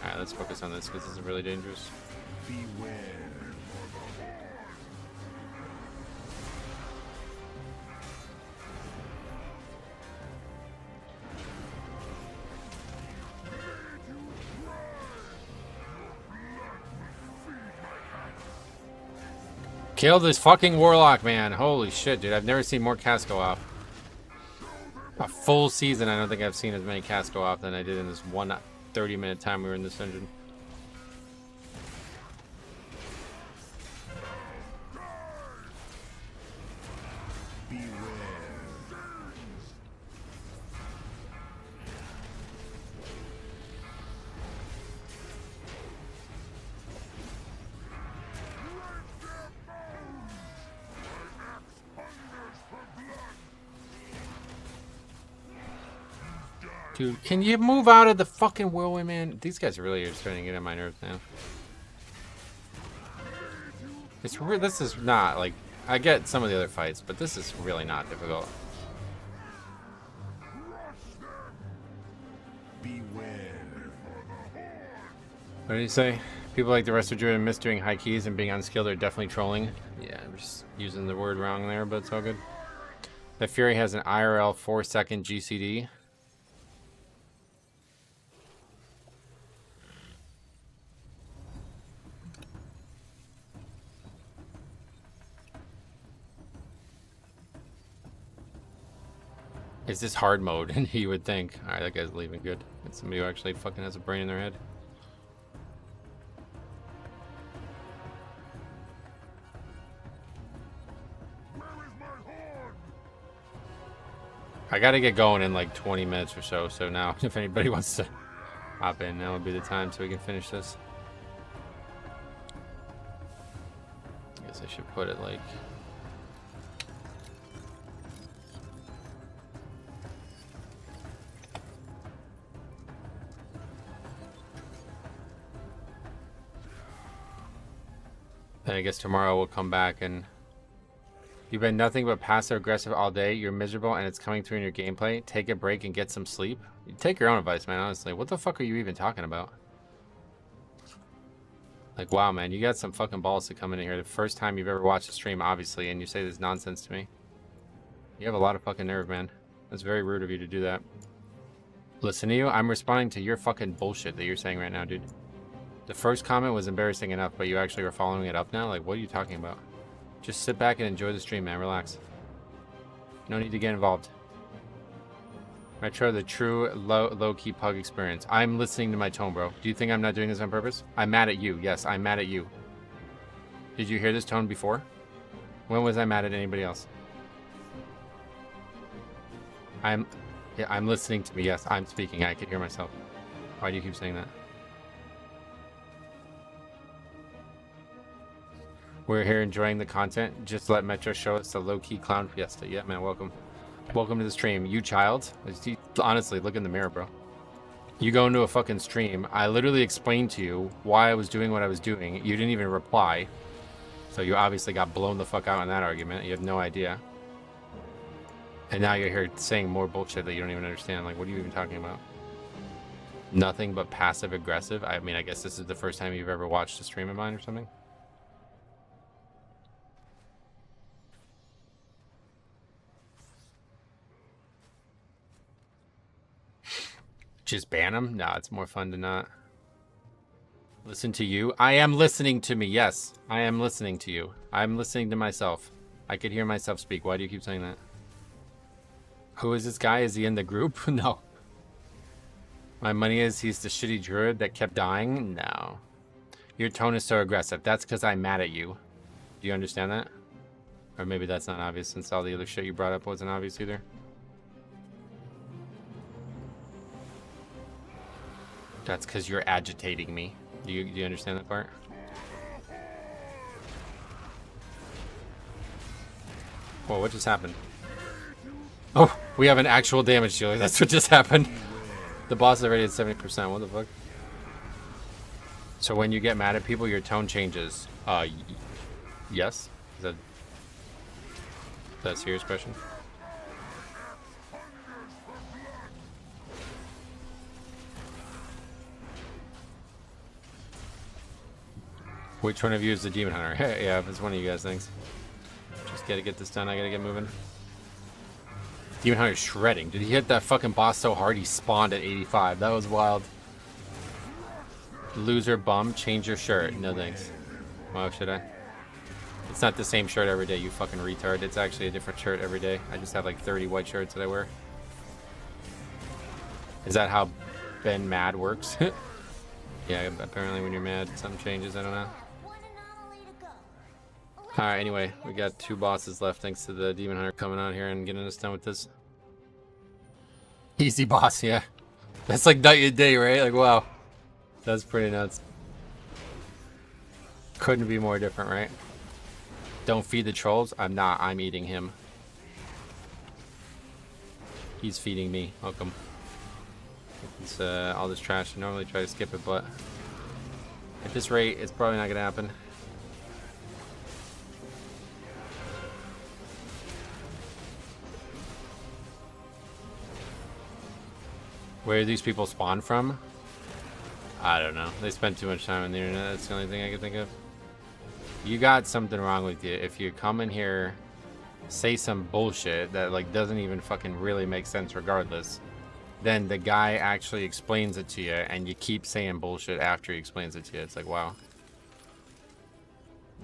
Alright, let's focus on this because this is really dangerous. Beware. Kill this fucking warlock, man. Holy shit, dude. I've never seen more cast go off. A full season, I don't think I've seen as many casts go off than I did in this one 30-minute time we were in this dungeon. Dude, can you move out of the fucking whirlwind, man? These guys really are starting to get on my nerves now. This is not, like, I get some of the other fights, but this is really not difficult. What did he say? People like the Resto Druid miss doing high keys and being unskilled are definitely trolling. Yeah, I'm just using the word wrong there, but it's all good. The Fury has an IRL 4-second GCD. Is this hard mode? And you would think, alright, that guy's leaving good. It's somebody who actually fucking has a brain in their head. I gotta get going in like 20 minutes or so, so now if anybody wants to hop in, now would be the time so we can finish this. I guess I should put it like... Then I guess tomorrow we'll come back and You've been nothing but passive aggressive all day. You're miserable and it's coming through in your gameplay. Take a break and get some sleep. You take your own advice, man, honestly. What the fuck are you even talking about? Like, wow, man, you got some fucking balls to come in here. The first time you've ever watched a stream, obviously, and you say this nonsense to me. You have a lot of fucking nerve, man. That's very rude of you to do that. Listen to you, I'm responding to your fucking bullshit that you're saying right now, dude. The first comment was embarrassing enough, but you actually are following it up now? Like, what are you talking about? Just sit back and enjoy the stream, man. Relax. No need to get involved. Metro, the true low-key pug experience. I'm listening to my tone, bro. Do you think I'm not doing this on purpose? I'm mad at you. Yes, I'm mad at you. Did you hear this tone before? When was I mad at anybody else? I'm listening to me. Yes, I'm speaking. I can hear myself. Why do you keep saying that? We're here enjoying the content. Just let Metro show us the low-key clown fiesta. Yeah, man, welcome. Welcome to the stream. You child. Honestly, look in the mirror, bro. You go into a fucking stream. I literally explained to you why I was doing what I was doing. You didn't even reply. So you obviously got blown the fuck out in that argument. You have no idea. And now you're here saying more bullshit that you don't even understand. Like, what are you even talking about? Nothing but passive aggressive? I mean, I guess this is the first time you've ever watched a stream of mine or something? Just ban them? Nah, it's more fun to not. Listen to you? I am listening to me, yes. I am listening to you. I'm listening to myself. I could hear myself speak. Why do you keep saying that? Who is this guy? Is he in the group? No. My money is he's the shitty druid that kept dying? No. Your tone is so aggressive. That's because I'm mad at you. Do you understand that? Or maybe that's not obvious since all the other shit you brought up wasn't obvious either. That's because you're agitating me. Do you understand that part? Whoa, what just happened? Oh, we have an actual damage dealer. That's what just happened. The boss is already at 70%. What the fuck? So when you get mad at people, your tone changes. Yes? Is that a serious question? Which one of you is the demon hunter? Yeah, if it's one of you guys, thanks. Just gotta get this done. I gotta get moving. Demon hunter's shredding. Did he hit that fucking boss so hard he spawned at 85? That was wild. Loser bum, change your shirt. No thanks. Why should I? It's not the same shirt every day, you fucking retard. It's actually a different shirt every day. I just have like 30 white shirts that I wear. Is that how Ben Mad works? Yeah, apparently when you're mad, something changes. I don't know. Alright, anyway, we got 2 bosses left thanks to the Demon Hunter coming on here and getting us done with this. Easy boss, yeah. That's like night and day, right? Like, wow. That's pretty nuts. Couldn't be more different, right? Don't feed the trolls? I'm not. I'm eating him. He's feeding me. Welcome. It's all this trash. I normally try to skip it, but at this rate, it's probably not going to happen. Where do these people spawn from? I don't know. They spend too much time on the internet. That's the only thing I can think of. You got something wrong with you. If you come in here, say some bullshit that like doesn't even fucking really make sense regardless, then the guy actually explains it to you and you keep saying bullshit after he explains it to you. It's like, wow.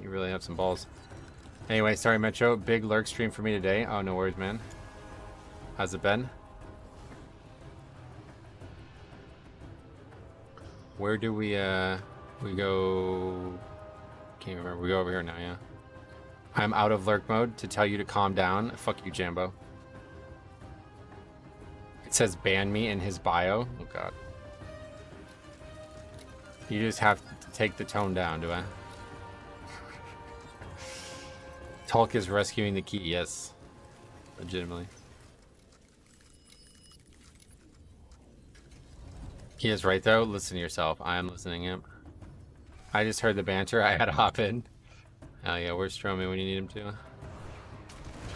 You really have some balls. Anyway, sorry Metro. Big lurk stream for me today. Oh, no worries, man. How's it been? Where do we go? Can't remember. We go over here now, yeah. I'm out of lurk mode to tell you to calm down. Fuck you, Jambo. It says ban me in his bio. Oh, God. You just have to take the tone down, do I? Tulk is rescuing the key. Yes. Legitimately. He is right, though. Listen to yourself. I am listening him. I just heard the banter. I had to hop in. Oh, yeah. Where's Stromy when you need him to?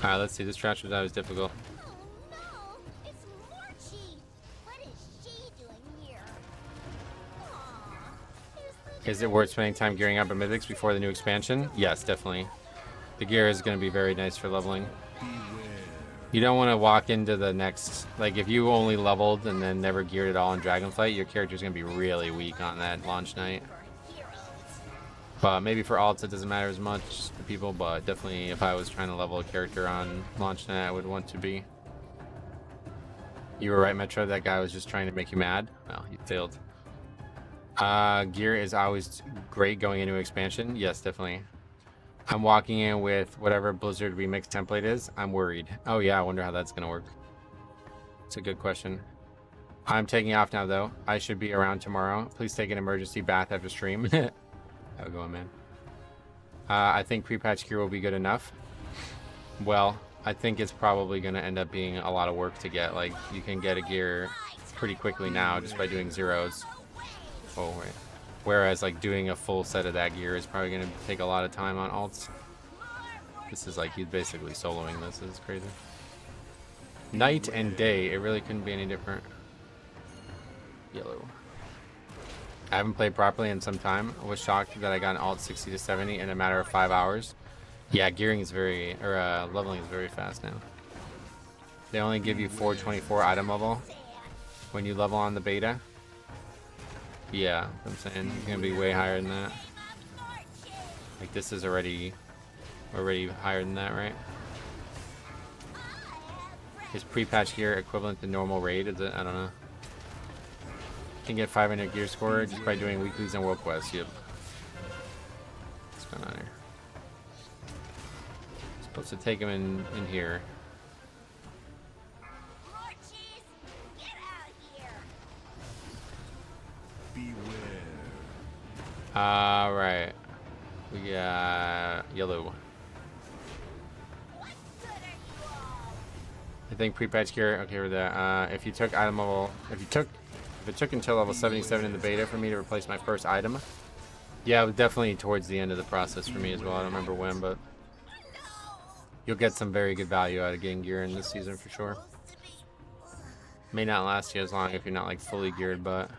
Alright, let's see. This trash was always difficult. Oh no! It's Morchi! What is she doing here? Aw, Is it worth spending time gearing up at Mythics before the new expansion? Yes, definitely. The gear is going to be very nice for leveling. You don't want to walk into the next... Like, if you only leveled and then never geared at all in Dragonflight, your character's going to be really weak on that launch night. But maybe for alts it doesn't matter as much to people, but definitely if I was trying to level a character on launch night, I would want to be. You were right, Metro. That guy was just trying to make you mad. Well, you failed. Gear is always great going into expansion. Yes, definitely. I'm walking in with whatever Blizzard Remix template is. I'm worried. Oh yeah, I wonder how that's gonna work. It's a good question. I'm taking off now though. I should be around tomorrow. Please take an emergency bath after stream. How we going, man? I think pre-patch gear will be good enough. Well, I think it's probably gonna end up being a lot of work to get. Like, you can get a gear pretty quickly now just by doing zeros. Oh wait. Whereas like doing a full set of that gear is probably gonna take a lot of time on alts. This is like he's basically soloing this. This is crazy. Night and day, it really couldn't be any different. Yellow. I haven't played properly in some time. I was shocked that I got an alt 60 to 70 in a matter of 5 hours. Yeah, gearing is very, or leveling is very fast now. They only give you 424 item level when you level on the beta. Yeah, I'm saying it's gonna be way higher than that. Like this is already higher than that, right? Is pre-patch gear equivalent to normal raid? Is it? I don't know. You can get 500 gear score just by doing weeklies and world quests. Yep. What's going on here? Supposed to take him in here. Right. We got yellow. I think pre-patch gear. Okay, with that. If you took item level, if it took until level 77 in the beta for me to replace my first item, yeah, it was definitely towards the end of the process for me as well. I don't remember when, but you'll get some very good value out of getting gear in this season for sure. May not last you as long if you're not like fully geared, but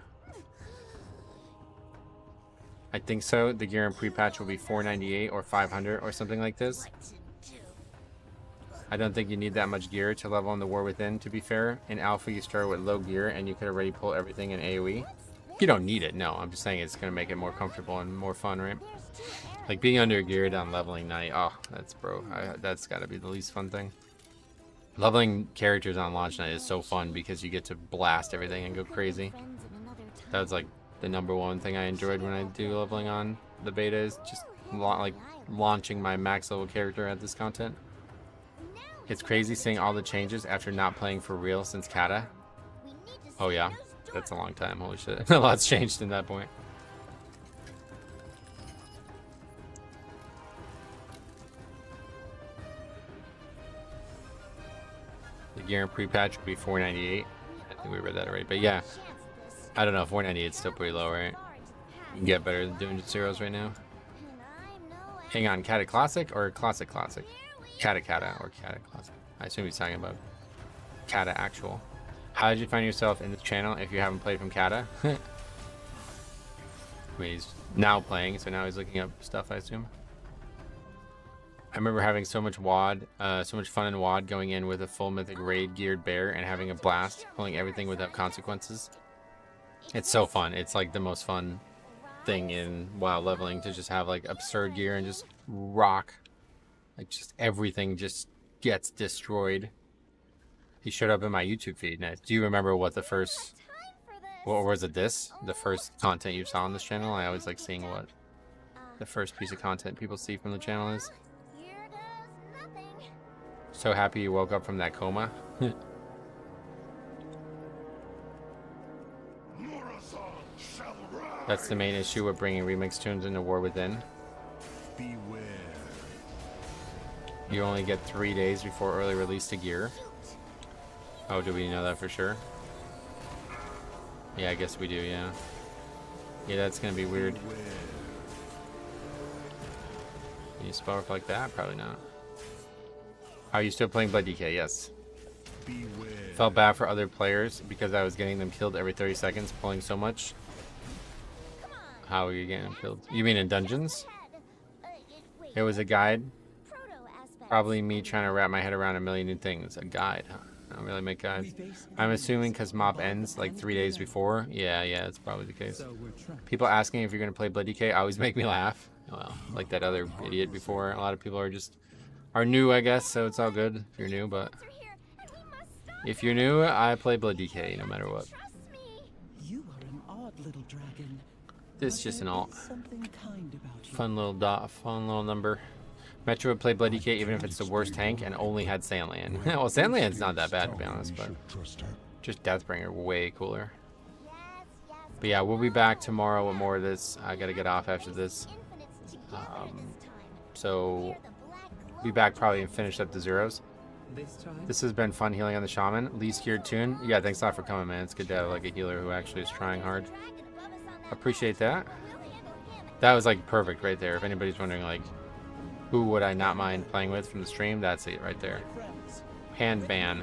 I think so. The gear in pre-patch will be 498 or 500 or something like this. I don't think you need that much gear to level in the War Within, to be fair. In Alpha, you start with low gear and you could already pull everything in AoE. You don't need it, no. I'm just saying it's going to make it more comfortable and more fun, right? Like being under geared on leveling night, oh, that's that's got to be the least fun thing. Leveling characters on launch night is so fun because you get to blast everything and go crazy. That was like the #1 thing I enjoyed when I do leveling on the beta, is just like launching my max level character at this content. It's crazy seeing all the changes after not playing for real since Kata. Oh yeah, that's a long time. Holy shit. A lot's changed in that point. The gear in pre-patch would be 498. I think we read that already. But yeah, I don't know. 498 is still pretty low, right? You can get better than doing zeros right now. Hang on, Kata Classic or Classic Classic? Kata or Kata Classic. I assume he's talking about Kata Actual. How did you find yourself in this channel if you haven't played from Kata? I mean, he's now playing, so now he's looking up stuff, I assume. I remember having so much WoD, so much fun in WoD, going in with a full Mythic raid geared bear and having a blast, pulling everything without consequences. It's so fun. It's like the most fun thing in WoW leveling, to just have like absurd gear and just rock. Like just everything just gets destroyed. He showed up in my YouTube feed. Now, do you remember what the first, what was it, the first content you saw on this channel? I always like seeing what the first piece of content people see from the channel is. So happy you woke up from that coma. That's the main issue with bringing remix tunes into War Within. Beware. You only get 3 days before early release to gear. Oh, do we know that for sure? Yeah, I guess we do, yeah. Yeah, that's gonna be weird. Can you spell work like that? Probably not. Are you still playing Blood DK? Yes. Beware. Felt bad for other players because I was getting them killed every 30 seconds, pulling so much. How are you getting them killed? You mean in dungeons? It was a guide. Probably me trying to wrap my head around a million new things. A guide, huh? I don't really make guides. I'm assuming because MOP ends like 3 days before. Yeah, that's probably the case. People asking if you're going to play Blood DK always make me laugh. Well, like that other idiot before. A lot of people are new, I guess, so it's all good if you're new, but if you're new, I play Blood DK no matter what. You are an odd little dragon. This is just an alt. Something kind about you. Fun little number. Metro would play Blood DK even if it's the worst tank and only had Sandland. Well, Sandland's not that bad to be honest, but just Deathbringer way cooler. But yeah, we'll be back tomorrow with more of this. I gotta get off after this. So be back probably and finish up the zeros. This has been fun healing on the shaman. Least geared tune. Yeah, thanks a lot for coming, man. It's good to have like a healer who actually is trying hard. Appreciate that. That was like perfect right there. If anybody's wondering like who would I not mind playing with from the stream, that's it right there. Hand ban.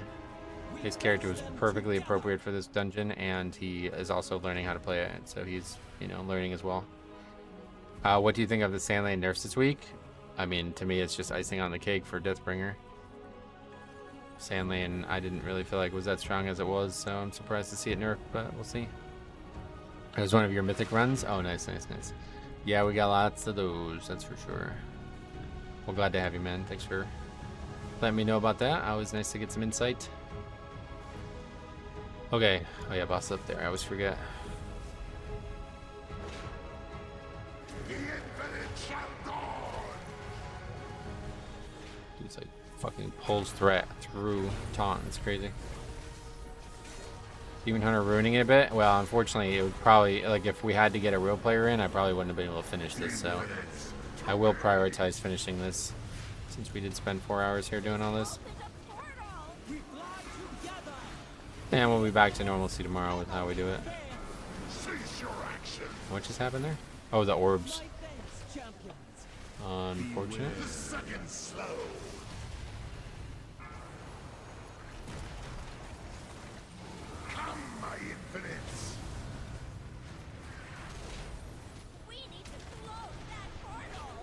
His character was perfectly appropriate for this dungeon, and he is also learning how to play it, so he's, you know, learning as well. What do you think of the Sandland nerfs this week? I mean, to me, it's just icing on the cake for Deathbringer. Sandland, I didn't really feel like it was that strong as it was, so I'm surprised to see it nerfed, but we'll see. It was one of your Mythic runs? Oh, nice. Yeah, we got lots of those, that's for sure. Well, glad to have you, man. Thanks for letting me know about that. Always nice to get some insight. Okay. Oh, yeah, boss up there. I always forget. Dude's like fucking pulls threat through taunt. It's crazy. Demon Hunter ruining it a bit. Well, unfortunately, it would probably, like, if we had to get a real player in, I probably wouldn't have been able to finish this, so I will prioritize finishing this since we did spend 4 hours here doing all this. And we'll be back to normalcy tomorrow with how we do it. What just happened there? Oh, the orbs. Unfortunate.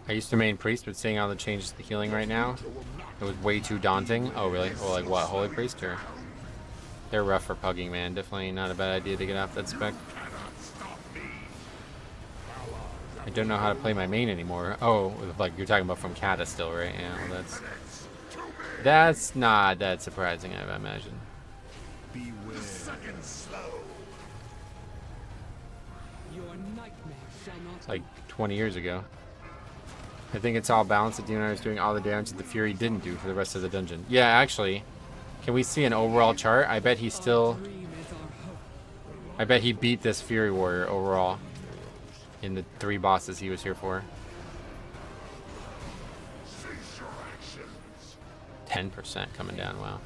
I used to main priest, but seeing all the changes to healing right now, it was way too daunting. Oh, really? Well, like what? Holy priest? Or they're rough for pugging, man. Definitely not a bad idea to get off that spec. I don't know how to play my main anymore. Oh, like you're talking about from Kata still, right? Yeah, well, that's not that surprising, I imagine. It's like 20 years ago. I think it's all balanced. The Demon Hunter is doing all the damage that the Fury didn't do for the rest of the dungeon. Yeah, actually, can we see an overall chart? I bet he beat this Fury Warrior overall in the 3 bosses he was here for. 10% coming down, wow.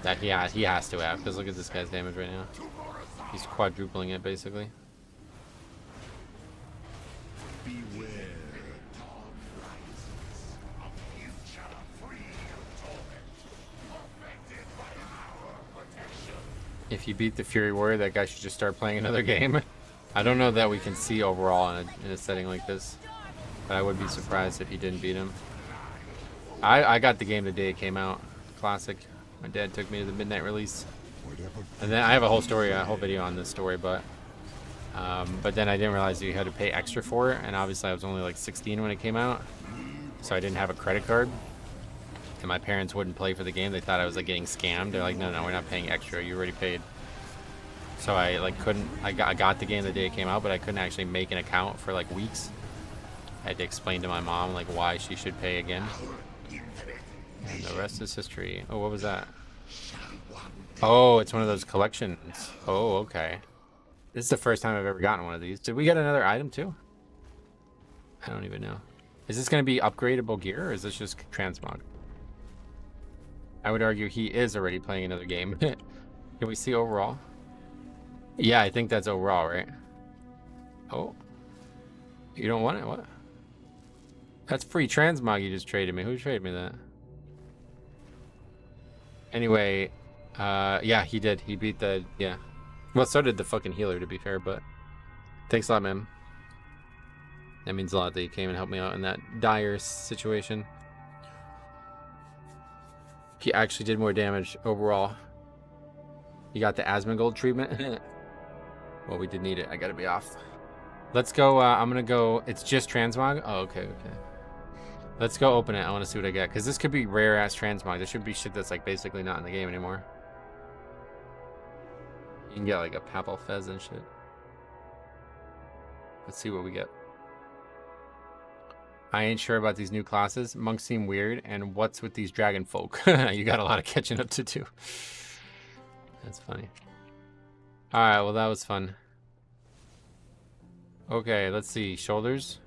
That he has to have, because look at this guy's damage right now. He's quadrupling it, basically. If you beat the Fury Warrior, that guy should just start playing another game. I don't know that we can see overall in a setting like this, but I would be surprised if he didn't beat him. I got the game the day it came out. Classic. My dad took me to the midnight release. And then I have a whole video on this story, but then I didn't realize that you had to pay extra for it, and obviously I was only like 16 when it came out, so I didn't have a credit card, and my parents wouldn't play for the game. They thought I was like getting scammed. They're like, no, we're not paying extra. You already paid. So I like couldn't. I got the game the day it came out, but I couldn't actually make an account for like weeks. I had to explain to my mom like why she should pay again. And the rest is history. Oh, what was that? Oh, it's one of those collections. Oh, okay. This is the first time I've ever gotten one of these. Did we get another item too? I don't even know. Is this going to be upgradable gear, or is this just transmog? I would argue he is already playing another game. Can we see overall? Yeah, I think that's overall, right? Oh. You don't want it? What? That's free transmog you just traded me. Who traded me that? Anyway, yeah, he did. He beat the, yeah. Well, so did the fucking healer, to be fair, but thanks a lot, man. That means a lot that you came and helped me out in that dire situation. He actually did more damage overall. You got the Asmongold treatment. Well, we did need it. I gotta be off. Let's go. I'm gonna go. It's just transmog. Oh, okay, okay. Let's go open it. I want to see what I get, because this could be rare ass transmog. There should be shit that's like basically not in the game anymore. You can get like a Papal Fez and shit. Let's see what we get. I ain't sure about these new classes. Monks seem weird. And what's with these dragon folk? You got a lot of catching up to do. That's funny. Alright, well that was fun. Okay, let's see. Shoulders.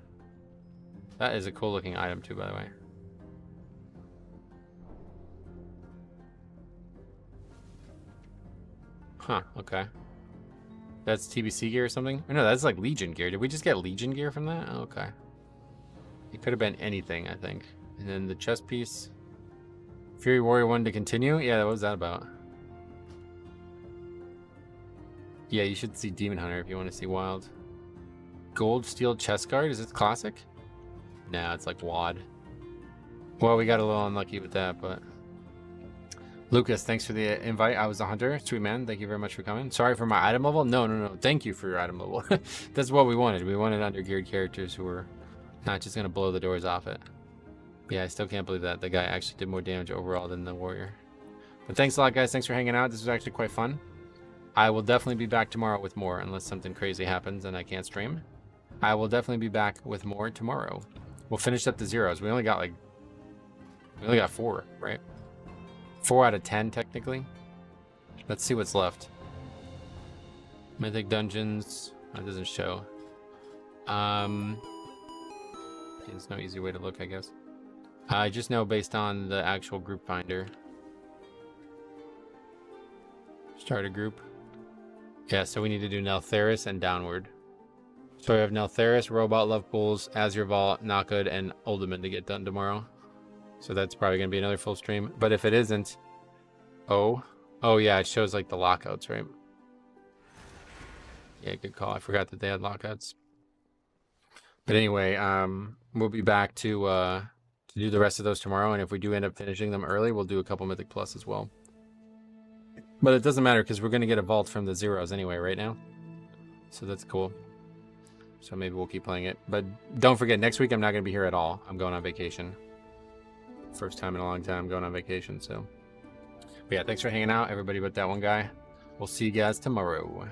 That is a cool looking item too, by the way. Huh, okay. That's TBC gear or something? Or no, that's like Legion gear. Did we just get Legion gear from that? Oh, okay. It could have been anything, I think. And then the chest piece. Fury Warrior 1 to continue? Yeah, what was that about? Yeah, you should see Demon Hunter if you want to see Wild. Gold Steel Chest Guard? Is it classic? Nah, it's like WAD. Well, we got a little unlucky with that, but... Lucas, thanks for the invite. I was a hunter. Sweet man, thank you very much for coming. Sorry for my item level. No. Thank you for your item level. That's what we wanted. We wanted undergeared characters who were not just going to blow the doors off it. Yeah, I still can't believe that. The guy actually did more damage overall than the warrior. But thanks a lot, guys. Thanks for hanging out. This was actually quite fun. I will definitely be back tomorrow with more, unless something crazy happens and I can't stream. I will definitely be back with more tomorrow. We'll finish up the zeros. We only got 4, right? 4 out of 10, technically. Let's see what's left. Mythic Dungeons. That doesn't show. There's no easy way to look, I guess. I just know based on the actual group finder. Start a group. Yeah, so we need to do Neltharis and downward. So we have Neltharis, Robot Love Pools, Azure Vault, Knockgood, and Ultimate to get done tomorrow. So that's probably going to be another full stream. But if it isn't... Oh yeah, it shows like the lockouts, right? Yeah, good call. I forgot that they had lockouts. But anyway, we'll be back to do the rest of those tomorrow. And if we do end up finishing them early, we'll do a couple Mythic Plus as well. But it doesn't matter because we're going to get a vault from the zeros anyway right now. So that's cool. So maybe we'll keep playing it. But don't forget, next week I'm not going to be here at all. I'm going on vacation. First time in a long time going on vacation, so. But yeah, thanks for hanging out, everybody but that one guy. We'll see you guys tomorrow.